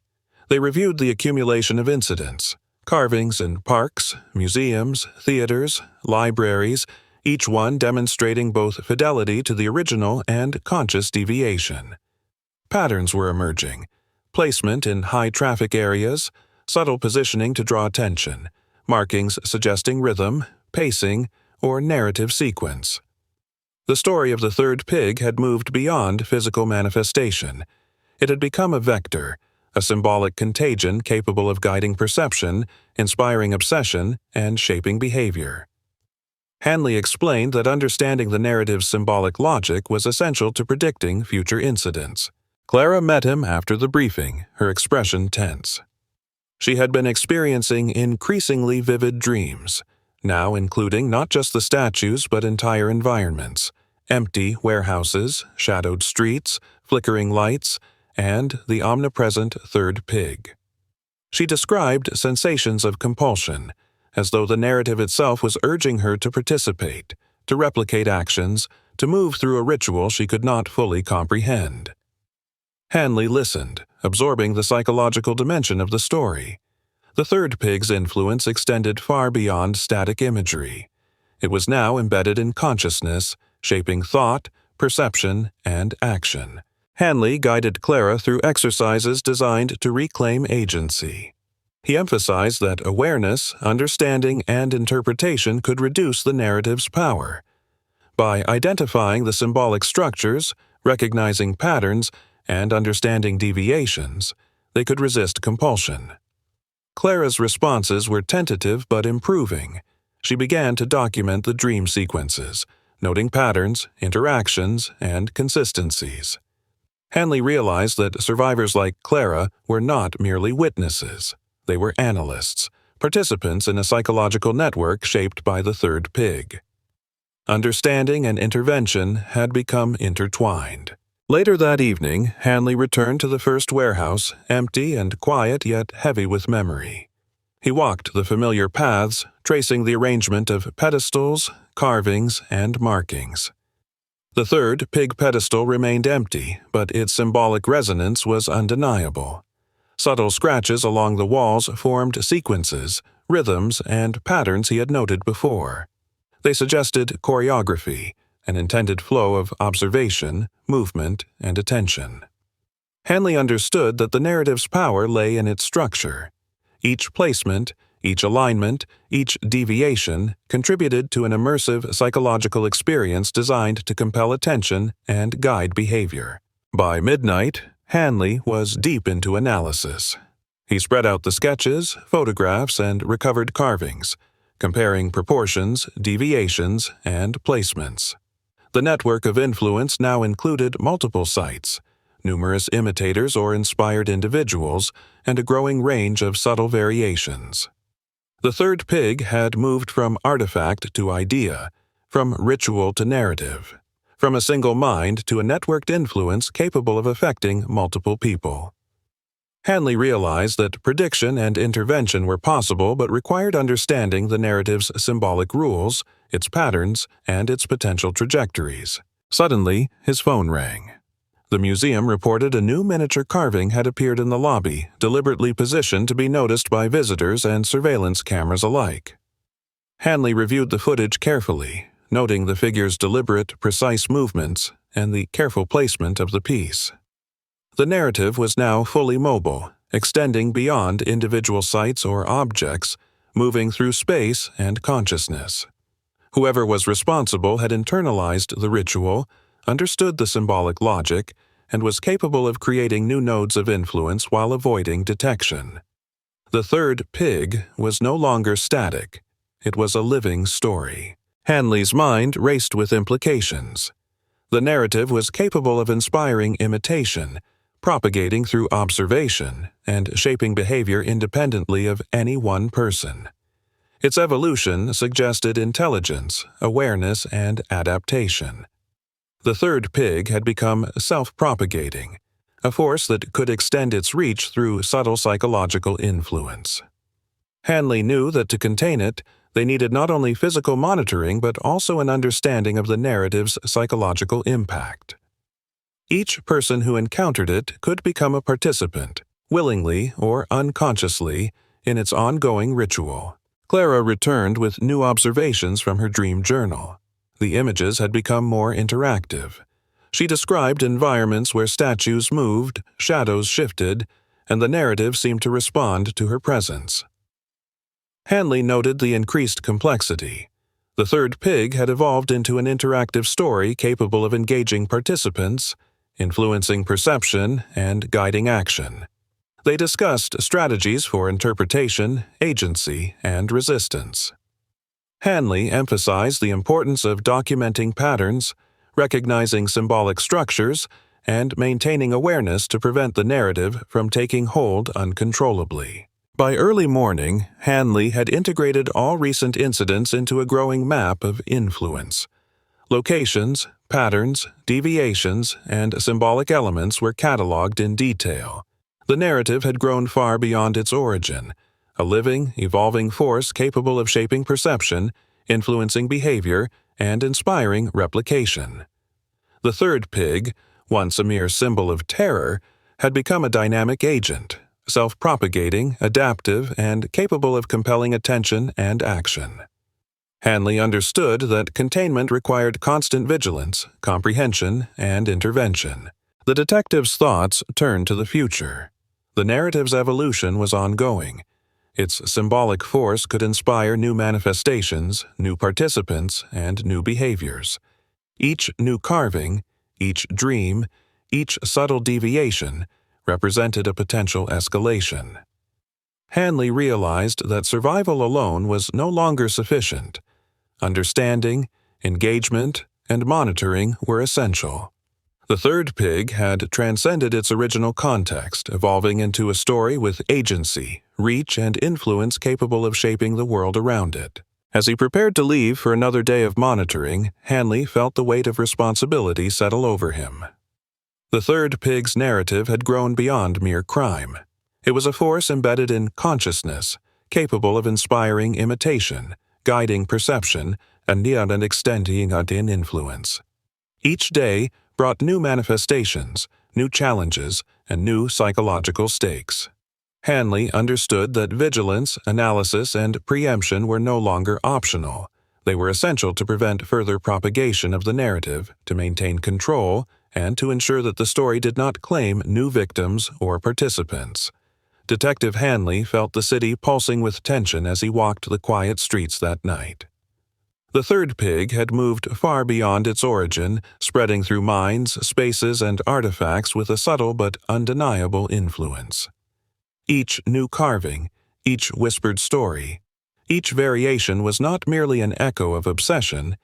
They reviewed the accumulation of incidents, carvings in parks, museums, theaters, libraries, each one demonstrating both fidelity to the original and conscious deviation. Patterns were emerging: placement in high-traffic areas, subtle positioning to draw attention, markings suggesting rhythm, pacing, or narrative sequence. The story of the third pig had moved beyond physical manifestation. It had become a vector, a symbolic contagion capable of guiding perception, inspiring obsession, and shaping behavior. Hanley explained that understanding the narrative's symbolic logic was essential to predicting future incidents. Clara met him after the briefing, her expression tense. She had been experiencing increasingly vivid dreams, now including not just the statues but entire environments: empty warehouses, shadowed streets, flickering lights, and the omnipresent third pig. She described sensations of compulsion, as though the narrative itself was urging her to participate, to replicate actions, to move through a ritual she could not fully comprehend. Hanley listened, absorbing the psychological dimension of the story. The third pig's influence extended far beyond static imagery. It was now embedded in consciousness, shaping thought, perception, and action. Hanley guided Clara through exercises designed to reclaim agency. He emphasized that awareness, understanding, and interpretation could reduce the narrative's power. By identifying the symbolic structures, recognizing patterns, and understanding deviations, they could resist compulsion. Clara's responses were tentative but improving. She began to document the dream sequences, noting patterns, interactions, and consistencies. Hanley realized that survivors like Clara were not merely witnesses. They were analysts, participants in a psychological network shaped by the third pig. Understanding and intervention had become intertwined. Later that evening, Hanley returned to the first warehouse, empty and quiet yet heavy with memory. He walked the familiar paths, tracing the arrangement of pedestals, carvings, and markings. The third pig pedestal remained empty, but its symbolic resonance was undeniable. Subtle scratches along the walls formed sequences, rhythms, and patterns he had noted before. They suggested choreography, an intended flow of observation, movement, and attention. Hanley understood that the narrative's power lay in its structure. Each placement, Each alignment, each deviation, contributed to an immersive psychological experience designed to compel attention and guide behavior. By midnight, Hanley was deep into analysis. He spread out the sketches, photographs, and recovered carvings, comparing proportions, deviations, and placements. The network of influence now included multiple sites, numerous imitators or inspired individuals, and a growing range of subtle variations. The third pig had moved from artifact to idea, from ritual to narrative, from a single mind to a networked influence capable of affecting multiple people. Hanley realized that prediction and intervention were possible but required understanding the narrative's symbolic rules, its patterns, and its potential trajectories. Suddenly, his phone rang. The museum reported a new miniature carving had appeared in the lobby, deliberately positioned to be noticed by visitors and surveillance cameras alike. Hanley reviewed the footage carefully, noting the figure's deliberate, precise movements and the careful placement of the piece. The narrative was now fully mobile, extending beyond individual sites or objects, moving through space and consciousness. Whoever was responsible had internalized the ritual, understood the symbolic logic, and was capable of creating new nodes of influence while avoiding detection. The third pig was no longer static. It was a living story. Hanley's mind raced with implications. The narrative was capable of inspiring imitation, propagating through observation, and shaping behavior independently of any one person. Its evolution suggested intelligence, awareness, and adaptation. The third pig had become self-propagating, a force that could extend its reach through subtle psychological influence. Hanley knew that to contain it, they needed not only physical monitoring but also an understanding of the narrative's psychological impact. Each person who encountered it could become a participant, willingly or unconsciously, in its ongoing ritual. Clara returned with new observations from her dream journal. The images had become more interactive. She described environments where statues moved, shadows shifted, and the narrative seemed to respond to her presence. Hanley noted the increased complexity. The third pig had evolved into an interactive story capable of engaging participants, influencing perception, and guiding action. They discussed strategies for interpretation, agency, and resistance. Hanley emphasized the importance of documenting patterns, recognizing symbolic structures, and maintaining awareness to prevent the narrative from taking hold uncontrollably. By early morning, Hanley had integrated all recent incidents into a growing map of influence. Locations, patterns, deviations, and symbolic elements were cataloged in detail. The narrative had grown far beyond its origin, a living, evolving force capable of shaping perception, influencing behavior, and inspiring replication. The third pig, once a mere symbol of terror, had become a dynamic agent, self-propagating, adaptive, and capable of compelling attention and action. Hanley understood that containment required constant vigilance, comprehension, and intervention. The detective's thoughts turned to the future. The narrative's evolution was ongoing. Its symbolic force could inspire new manifestations, new participants, and new behaviors. Each new carving, each dream, each subtle deviation represented a potential escalation. Hanley realized that survival alone was no longer sufficient. Understanding, engagement, and monitoring were essential. The third pig had transcended its original context, evolving into a story with agency, reach, and influence capable of shaping the world around it. As he prepared to leave for another day of monitoring, Hanley felt the weight of responsibility settle over him. The third pig's narrative had grown beyond mere crime. It was a force embedded in consciousness, capable of inspiring imitation, guiding perception, and extending in influence. Each day brought new manifestations, new challenges, and new psychological stakes. Hanley understood that vigilance, analysis, and preemption were no longer optional. They were essential to prevent further propagation of the narrative, to maintain control, and to ensure that the story did not claim new victims or participants. Detective Hanley felt the city pulsing with tension as he walked the quiet streets that night. The third pig had moved far beyond its origin, spreading through minds, spaces, and artifacts with a subtle but undeniable influence. Each new carving, each whispered story, each variation was not merely an echo of obsession,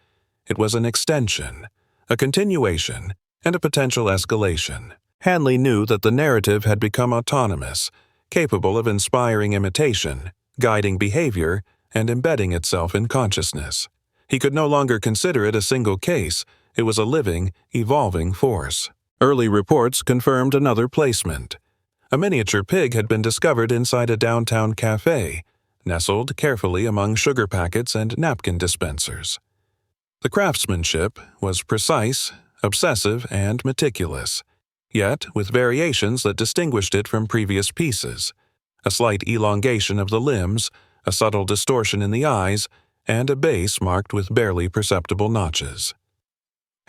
it was an extension, a continuation, and a potential escalation. Hanley knew that the narrative had become autonomous, capable of inspiring imitation, guiding behavior, and embedding itself in consciousness. He could no longer consider it a single case, it was a living, evolving force. Early reports confirmed another placement. A miniature pig had been discovered inside a downtown cafe, nestled carefully among sugar packets and napkin dispensers. The craftsmanship was precise, obsessive, and meticulous, yet with variations that distinguished it from previous pieces, a slight elongation of the limbs, a subtle distortion in the eyes, and a base marked with barely perceptible notches.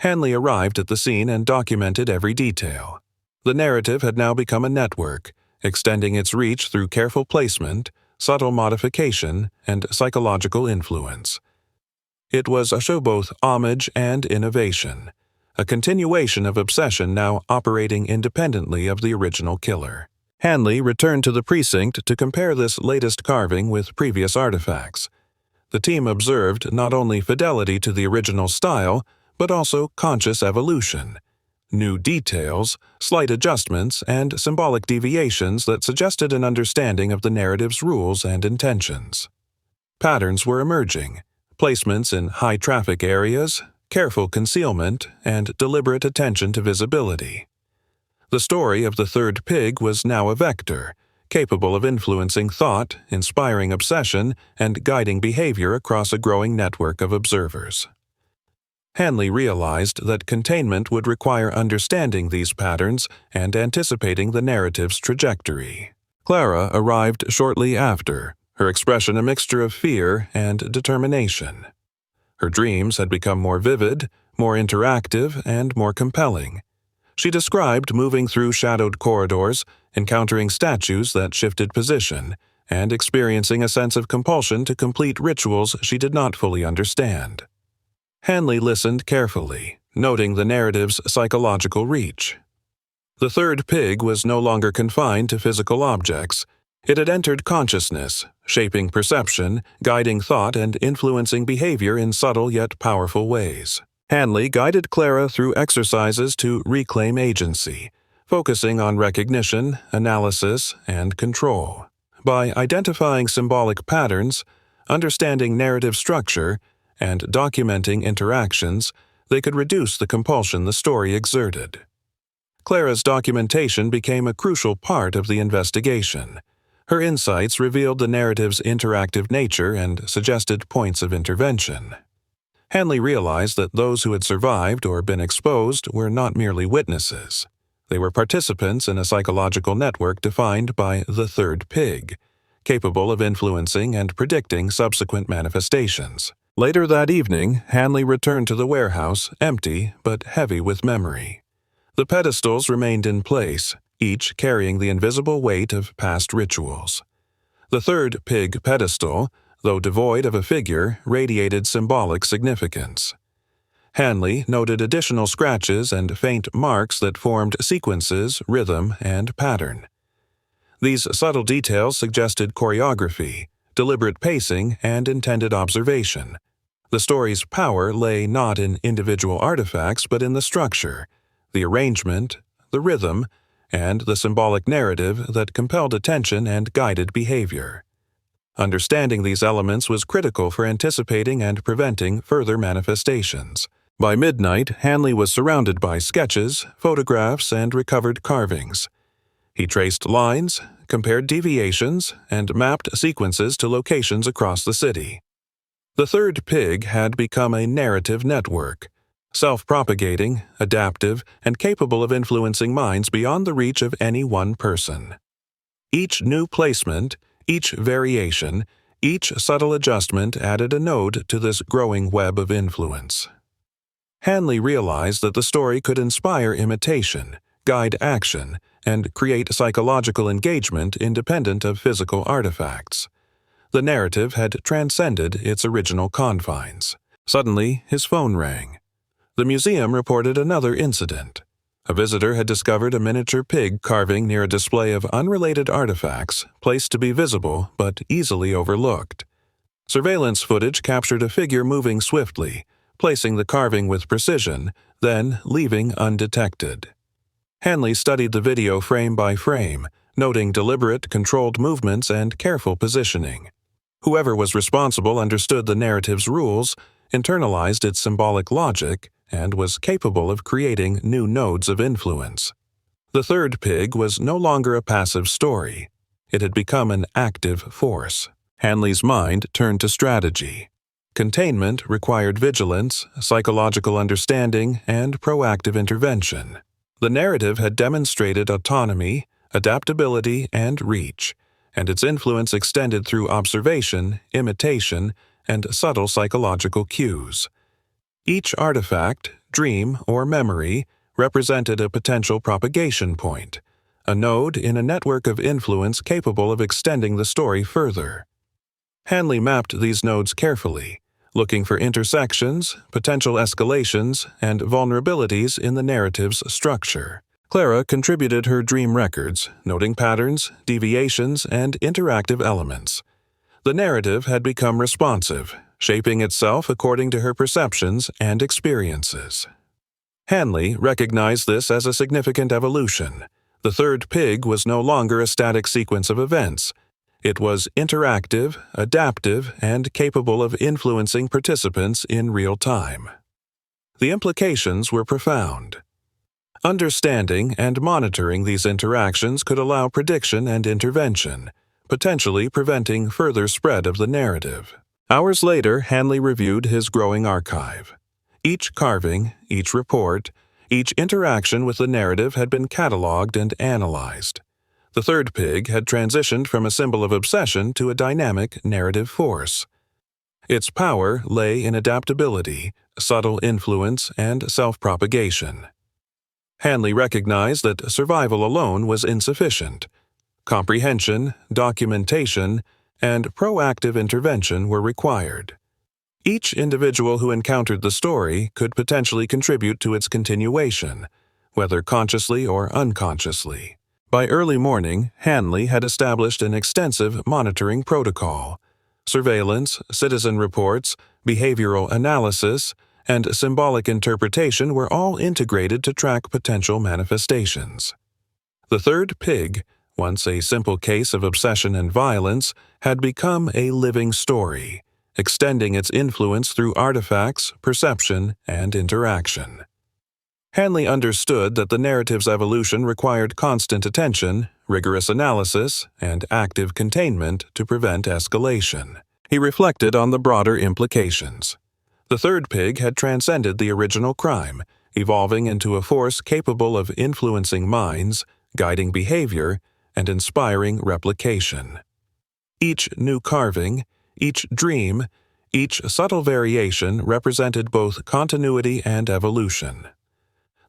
Hanley arrived at the scene and documented every detail. The narrative had now become a network, extending its reach through careful placement, subtle modification, and psychological influence. It was a show both homage and innovation, a continuation of obsession now operating independently of the original killer. Hanley returned to the precinct to compare this latest carving with previous artifacts. The team observed not only fidelity to the original style, but also conscious evolution, new details, slight adjustments, and symbolic deviations that suggested an understanding of the narrative's rules and intentions. Patterns were emerging, placements in high-traffic areas, careful concealment, and deliberate attention to visibility. The story of the third pig was now a vector, capable of influencing thought, inspiring obsession, and guiding behavior across a growing network of observers. Hanley realized that containment would require understanding these patterns and anticipating the narrative's trajectory. Clara arrived shortly after, her expression a mixture of fear and determination. Her dreams had become more vivid, more interactive, and more compelling. She described moving through shadowed corridors, encountering statues that shifted position, and experiencing a sense of compulsion to complete rituals she did not fully understand. Hanley listened carefully, noting the narrative's psychological reach. The third pig was no longer confined to physical objects. It had entered consciousness, shaping perception, guiding thought, and influencing behavior in subtle yet powerful ways. Hanley guided Clara through exercises to reclaim agency, focusing on recognition, analysis, and control. By identifying symbolic patterns, understanding narrative structure, and documenting interactions, they could reduce the compulsion the story exerted. Clara's documentation became a crucial part of the investigation. Her insights revealed the narrative's interactive nature and suggested points of intervention. Hanley realized that those who had survived or been exposed were not merely witnesses. They were participants in a psychological network defined by the third pig, capable of influencing and predicting subsequent manifestations. Later that evening, Hanley returned to the warehouse, empty but heavy with memory. The pedestals remained in place, each carrying the invisible weight of past rituals. The third pig pedestal, though devoid of a figure, radiated symbolic significance. Hanley noted additional scratches and faint marks that formed sequences, rhythm, and pattern. These subtle details suggested choreography, deliberate pacing, and intended observation. The story's power lay not in individual artifacts but in the structure, the arrangement, the rhythm, and the symbolic narrative that compelled attention and guided behavior. Understanding these elements was critical for anticipating and preventing further manifestations. By midnight, Hanley was surrounded by sketches, photographs, and recovered carvings. He traced lines, compared deviations, and mapped sequences to locations across the city. The third pig had become a narrative network, self-propagating, adaptive, and capable of influencing minds beyond the reach of any one person. Each new placement, each variation, each subtle adjustment added a node to this growing web of influence. Hanley realized that the story could inspire imitation, guide action, and create psychological engagement independent of physical artifacts. The narrative had transcended its original confines. Suddenly, his phone rang. The museum reported another incident. A visitor had discovered a miniature pig carving near a display of unrelated artifacts placed to be visible but easily overlooked. Surveillance footage captured a figure moving swiftly, placing the carving with precision, then leaving undetected. Hanley studied the video frame by frame, noting deliberate, controlled movements and careful positioning. Whoever was responsible understood the narrative's rules, internalized its symbolic logic, and was capable of creating new nodes of influence. The third pig was no longer a passive story. It had become an active force. Hanley's mind turned to strategy. Containment required vigilance, psychological understanding, and proactive intervention. The narrative had demonstrated autonomy, adaptability, and reach, and its influence extended through observation, imitation, and subtle psychological cues. Each artifact, dream, or memory represented a potential propagation point, a node in a network of influence capable of extending the story further. Hanley mapped these nodes carefully, looking for intersections, potential escalations, and vulnerabilities in the narrative's structure. Clara contributed her dream records, noting patterns, deviations, and interactive elements. The narrative had become responsive, shaping itself according to her perceptions and experiences. Hanley recognized this as a significant evolution. The third pig was no longer a static sequence of events. It was interactive, adaptive, and capable of influencing participants in real time. The implications were profound. Understanding and monitoring these interactions could allow prediction and intervention, potentially preventing further spread of the narrative. Hours later, Hanley reviewed his growing archive. Each carving, each report, each interaction with the narrative had been cataloged and analyzed. The third pig had transitioned from a symbol of obsession to a dynamic narrative force. Its power lay in adaptability, subtle influence, and self-propagation. Hanley recognized that survival alone was insufficient. Comprehension, documentation, and proactive intervention were required. Each individual who encountered the story could potentially contribute to its continuation, whether consciously or unconsciously. By early morning, Hanley had established an extensive monitoring protocol. Surveillance, citizen reports, behavioral analysis, and symbolic interpretation were all integrated to track potential manifestations. The third pig, once a simple case of obsession and violence, had become a living story, extending its influence through artifacts, perception, and interaction. Hanley understood that the narrative's evolution required constant attention, rigorous analysis, and active containment to prevent escalation. He reflected on the broader implications. The third pig had transcended the original crime, evolving into a force capable of influencing minds, guiding behavior, and inspiring replication. Each new carving, each dream, each subtle variation represented both continuity and evolution.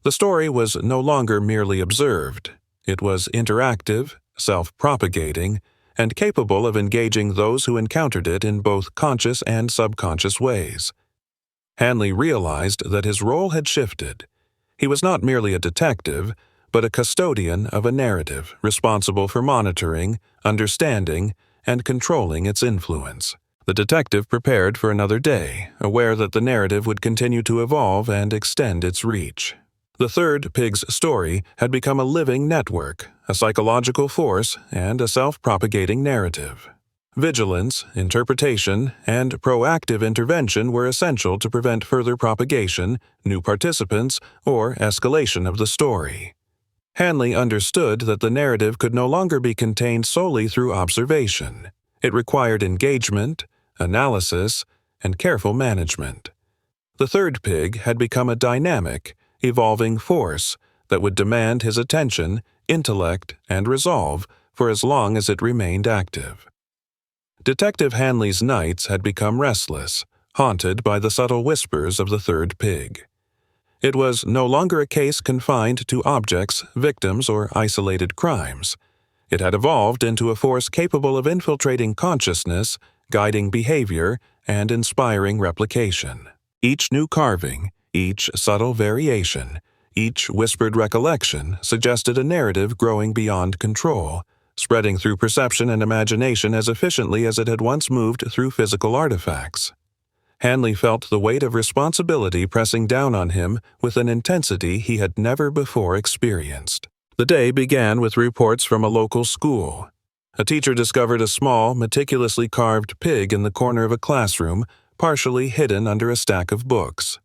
The story was no longer merely observed. It was interactive, self-propagating, and capable of engaging those who encountered it in both conscious and subconscious ways. Hanley realized that his role had shifted. He was not merely a detective, but a custodian of a narrative responsible for monitoring, understanding, and controlling its influence. The detective prepared for another day, aware that the narrative would continue to evolve and extend its reach. The third pig's story had become a living network, a psychological force, and a self-propagating narrative. Vigilance, interpretation, and proactive intervention were essential to prevent further propagation, new participants, or escalation of the story. Hanley understood that the narrative could no longer be contained solely through observation. It required engagement, analysis, and careful management. The third pig had become a dynamic, evolving force that would demand his attention, intellect, and resolve for as long as it remained active. Detective Hanley's nights had become restless, haunted by the subtle whispers of the third pig. It was no longer a case confined to objects, victims, or isolated crimes. It had evolved into a force capable of infiltrating consciousness, guiding behavior, and inspiring replication. Each new carving, each subtle variation, each whispered recollection suggested a narrative growing beyond control, spreading through perception and imagination as efficiently as it had once moved through physical artifacts. Hanley felt the weight of responsibility pressing down on him with an intensity he had never before experienced. The day began with reports from a local school. A teacher discovered a small, meticulously carved pig in the corner of a classroom, partially hidden under a stack of books.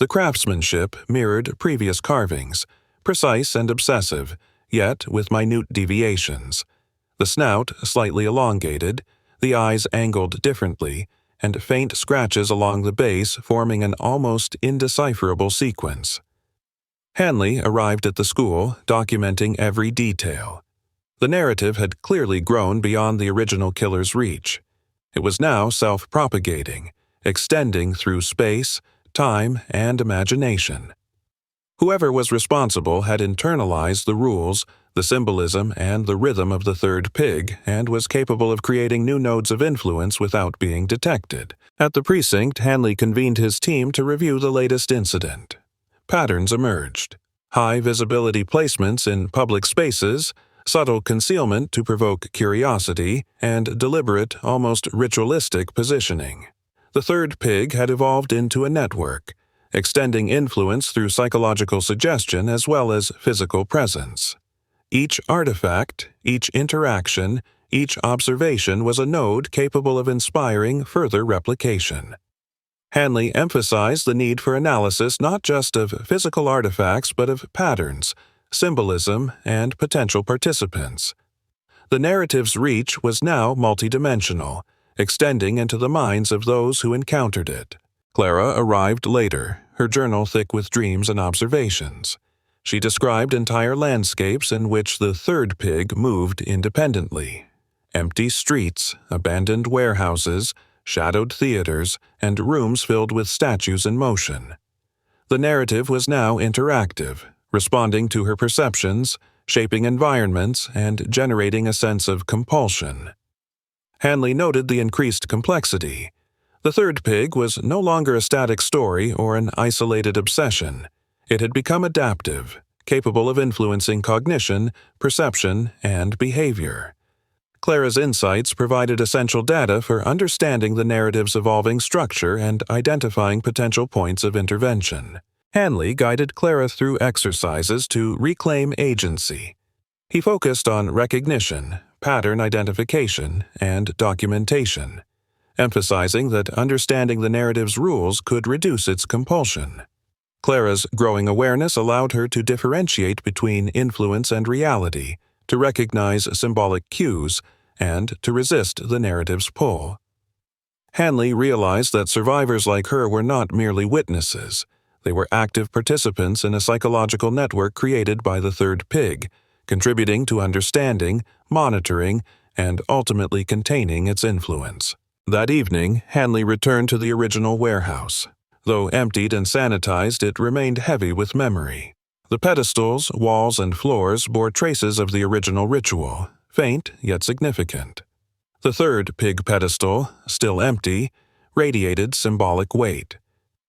The craftsmanship mirrored previous carvings, precise and obsessive, yet with minute deviations. The snout slightly elongated, the eyes angled differently, and faint scratches along the base forming an almost indecipherable sequence. Hanley arrived at the school, documenting every detail. The narrative had clearly grown beyond the original killer's reach. It was now self-propagating, extending through space, time, and imagination. Whoever was responsible had internalized the rules, the symbolism, and the rhythm of the third pig, and was capable of creating new nodes of influence without being detected. At the precinct, Hanley convened his team to review the latest incident. Patterns emerged. High visibility placements in public spaces, subtle concealment to provoke curiosity, and deliberate, almost ritualistic positioning. The third pig had evolved into a network, extending influence through psychological suggestion as well as physical presence. Each artifact, each interaction, each observation was a node capable of inspiring further replication. Hanley emphasized the need for analysis not just of physical artifacts but of patterns, symbolism, and potential participants. The narrative's reach was now multidimensional, extending into the minds of those who encountered it. Clara arrived later, her journal thick with dreams and observations. She described entire landscapes in which the third pig moved independently. Empty streets, abandoned warehouses, shadowed theaters, and rooms filled with statues in motion. The narrative was now interactive, responding to her perceptions, shaping environments, and generating a sense of compulsion. Hanley noted the increased complexity. The third pig was no longer a static story or an isolated obsession. It had become adaptive, capable of influencing cognition, perception, and behavior. Clara's insights provided essential data for understanding the narrative's evolving structure and identifying potential points of intervention. Hanley guided Clara through exercises to reclaim agency. He focused on recognition, pattern identification, and documentation, emphasizing that understanding the narrative's rules could reduce its compulsion. Clara's growing awareness allowed her to differentiate between influence and reality, to recognize symbolic cues, and to resist the narrative's pull. Hanley realized that survivors like her were not merely witnesses. They were active participants in a psychological network created by the third pig, contributing to understanding, monitoring, and ultimately containing its influence. That evening, Hanley returned to the original warehouse. Though emptied and sanitized, it remained heavy with memory. The pedestals, walls, and floors bore traces of the original ritual, faint yet significant. The third pig pedestal, still empty, radiated symbolic weight.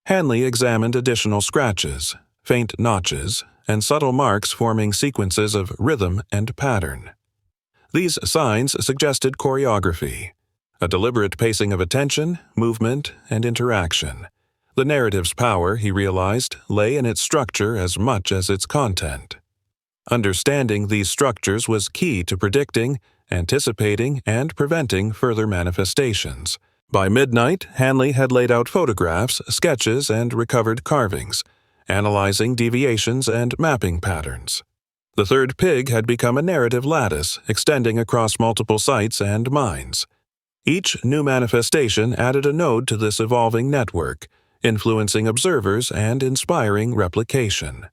Hanley examined additional scratches, faint notches, and subtle marks forming sequences of rhythm and pattern. These signs suggested choreography, a deliberate pacing of attention, movement, and interaction. The narrative's power, he realized, lay in its structure as much as its content. Understanding these structures was key to predicting, anticipating, and preventing further manifestations. By midnight, Hanley had laid out photographs, sketches, and recovered carvings, analyzing deviations and mapping patterns. The third pig had become a narrative lattice, extending across multiple sites and minds. Each new manifestation added a node to this evolving network, influencing observers and inspiring replication.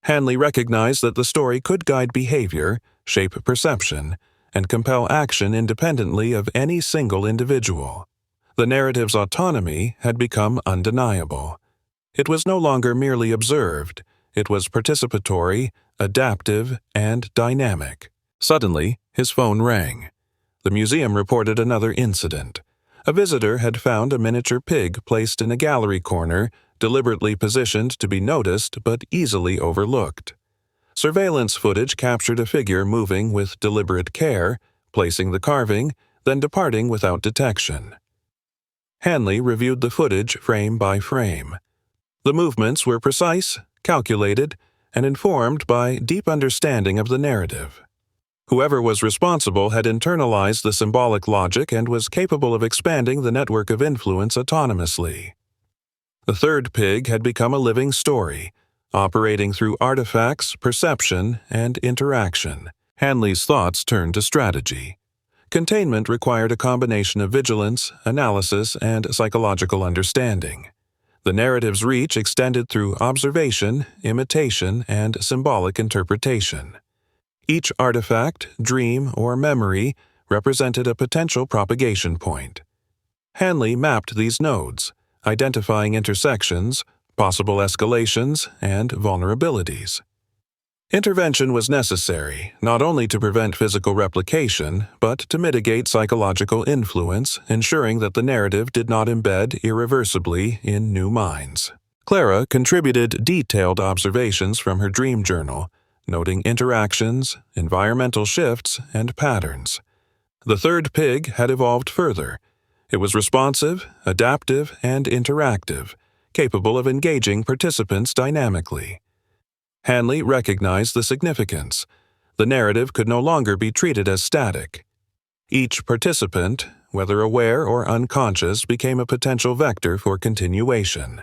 Hanley recognized that the story could guide behavior, shape perception, and compel action independently of any single individual. The narrative's autonomy had become undeniable. It was no longer merely observed. It was participatory, adaptive, and dynamic. Suddenly, his phone rang. The museum reported another incident. A visitor had found a miniature pig placed in a gallery corner, deliberately positioned to be noticed but easily overlooked. Surveillance footage captured a figure moving with deliberate care, placing the carving, then departing without detection. Hanley reviewed the footage frame by frame. The movements were precise, calculated, and informed by deep understanding of the narrative. Whoever was responsible had internalized the symbolic logic and was capable of expanding the network of influence autonomously. The third pig had become a living story, operating through artifacts, perception, and interaction. Hanley's thoughts turned to strategy. Containment required a combination of vigilance, analysis, and psychological understanding. The narrative's reach extended through observation, imitation, and symbolic interpretation. Each artifact, dream, or memory represented a potential propagation point. Hanley mapped these nodes, identifying intersections, possible escalations, and vulnerabilities. Intervention was necessary, not only to prevent physical replication, but to mitigate psychological influence, ensuring that the narrative did not embed irreversibly in new minds. Clara contributed detailed observations from her dream journal, noting interactions, environmental shifts, and patterns. The third pig had evolved further. It was responsive, adaptive, and interactive, capable of engaging participants dynamically. Hanley recognized the significance. The narrative could no longer be treated as static. Each participant, whether aware or unconscious, became a potential vector for continuation.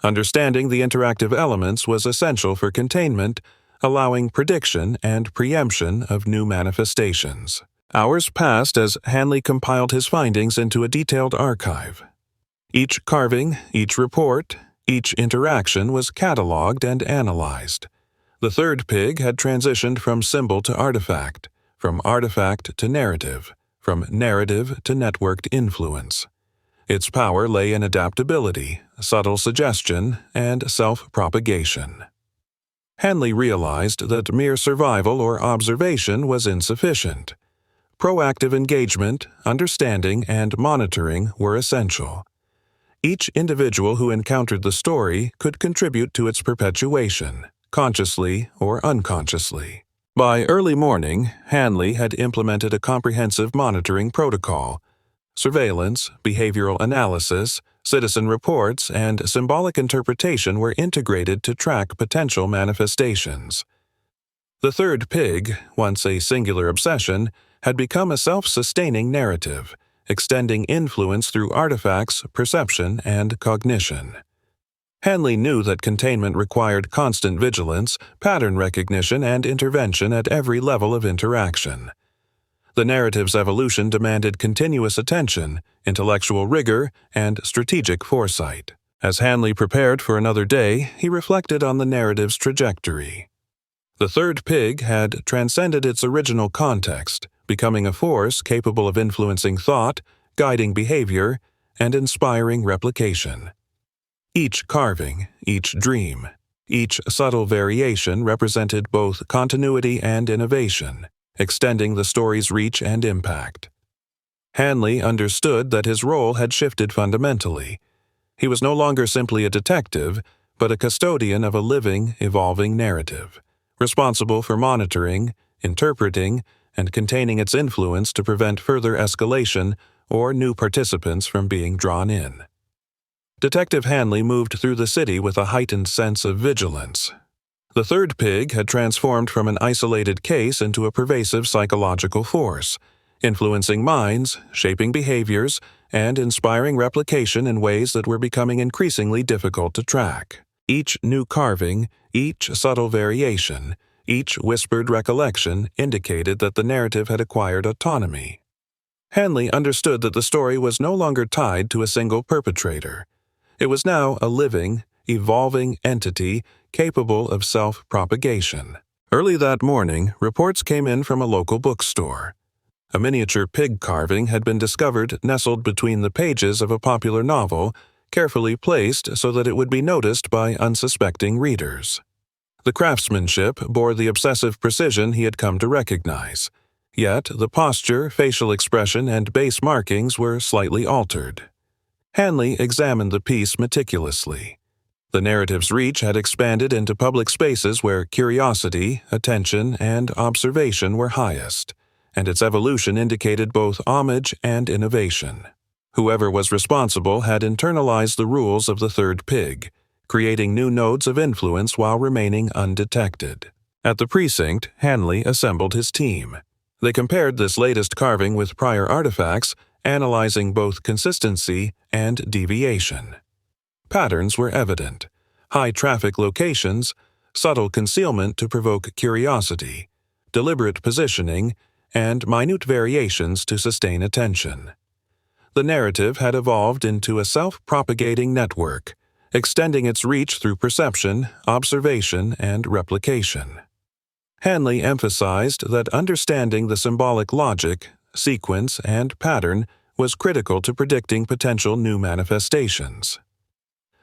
Understanding the interactive elements was essential for containment, allowing prediction and preemption of new manifestations. Hours passed as Hanley compiled his findings into a detailed archive. Each carving, each report, each interaction was cataloged and analyzed. The third pig had transitioned from symbol to artifact, from artifact to narrative, from narrative to networked influence. Its power lay in adaptability, subtle suggestion, and self-propagation. Hanley realized that mere survival or observation was insufficient. Proactive engagement, understanding, and monitoring were essential. Each individual who encountered the story could contribute to its perpetuation, consciously or unconsciously. By early morning, Hanley had implemented a comprehensive monitoring protocol. Surveillance, behavioral analysis, citizen reports, and symbolic interpretation were integrated to track potential manifestations. The third pig, once a singular obsession, had become a self-sustaining narrative, extending influence through artifacts, perception, and cognition. Hanley knew that containment required constant vigilance, pattern recognition, and intervention at every level of interaction. The narrative's evolution demanded continuous attention, intellectual rigor, and strategic foresight. As Hanley prepared for another day, he reflected on the narrative's trajectory. The third pig had transcended its original context, becoming a force capable of influencing thought, guiding behavior, and inspiring replication. Each carving, each dream, each subtle variation represented both continuity and innovation, extending the story's reach and impact. Hanley understood that his role had shifted fundamentally. He was no longer simply a detective, but a custodian of a living, evolving narrative, responsible for monitoring, interpreting, and containing its influence to prevent further escalation or new participants from being drawn in. Detective Hanley moved through the city with a heightened sense of vigilance. The third pig had transformed from an isolated case into a pervasive psychological force, influencing minds, shaping behaviors, and inspiring replication in ways that were becoming increasingly difficult to track. Each new carving, each subtle variation, each whispered recollection indicated that the narrative had acquired autonomy. Hanley understood that the story was no longer tied to a single perpetrator. It was now a living, evolving entity capable of self-propagation. Early that morning, reports came in from a local bookstore. A miniature pig carving had been discovered nestled between the pages of a popular novel, carefully placed so that it would be noticed by unsuspecting readers. The craftsmanship bore the obsessive precision he had come to recognize, yet the posture, facial expression, and base markings were slightly altered. Hanley examined the piece meticulously. The narrative's reach had expanded into public spaces where curiosity, attention, and observation were highest, and its evolution indicated both homage and innovation. Whoever was responsible had internalized the rules of the third pig, creating new nodes of influence while remaining undetected. At the precinct, Hanley assembled his team. They compared this latest carving with prior artifacts, analyzing both consistency and deviation. Patterns were evident: high-traffic locations, subtle concealment to provoke curiosity, deliberate positioning, and minute variations to sustain attention. The narrative had evolved into a self-propagating network, extending its reach through perception, observation, and replication. Hanley emphasized that understanding the symbolic logic, sequence, and pattern was critical to predicting potential new manifestations.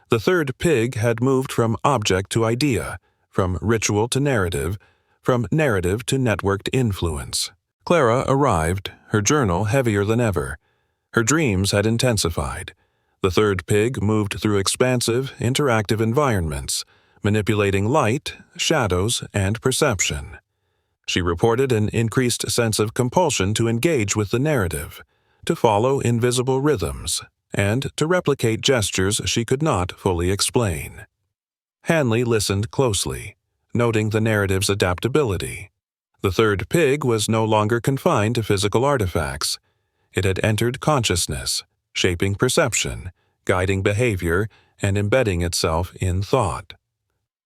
The third pig had moved from object to idea, from ritual to narrative, from narrative to networked influence. Clara arrived, her journal heavier than ever. Her dreams had intensified. The third pig moved through expansive, interactive environments, manipulating light, shadows, and perception. She reported an increased sense of compulsion to engage with the narrative, to follow invisible rhythms, and to replicate gestures she could not fully explain. Hanley listened closely, noting the narrative's adaptability. The third pig was no longer confined to physical artifacts. It had entered consciousness, shaping perception, guiding behavior, and embedding itself in thought.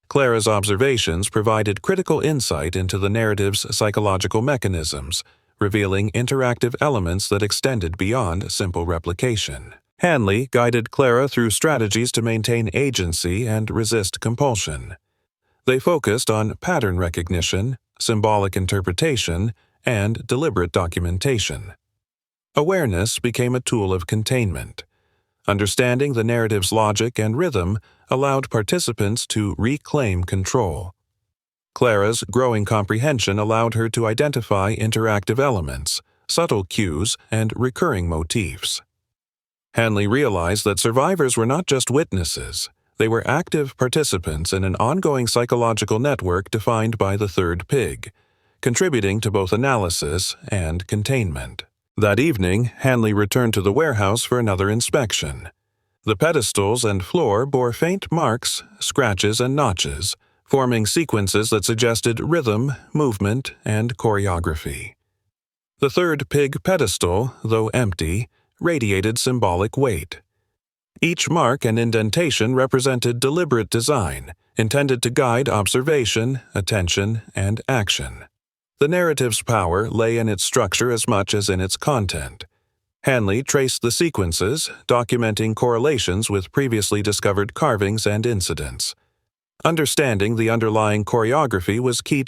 Clara's observations provided critical insight into the narrative's psychological mechanisms, revealing interactive elements that extended beyond simple replication. Hanley guided Clara through strategies to maintain agency and resist compulsion. They focused on pattern recognition, symbolic interpretation, and deliberate documentation. Awareness became a tool of containment. Understanding the narrative's logic and rhythm allowed participants to reclaim control. Clara's growing comprehension allowed her to identify interactive elements, subtle cues, and recurring motifs. Hanley realized that survivors were not just witnesses. They were active participants in an ongoing psychological network defined by the third pig, contributing to both analysis and containment. That evening, Hanley returned to the warehouse for another inspection. The pedestals and floor bore faint marks, scratches, and notches, forming sequences that suggested rhythm, movement, and choreography. The third pig pedestal, though empty, radiated symbolic weight. Each mark and indentation represented deliberate design, intended to guide observation, attention, and action. The narrative's power lay in its structure as much as in its content. Hanley traced the sequences, documenting correlations with previously discovered carvings and incidents. Understanding the underlying choreography was key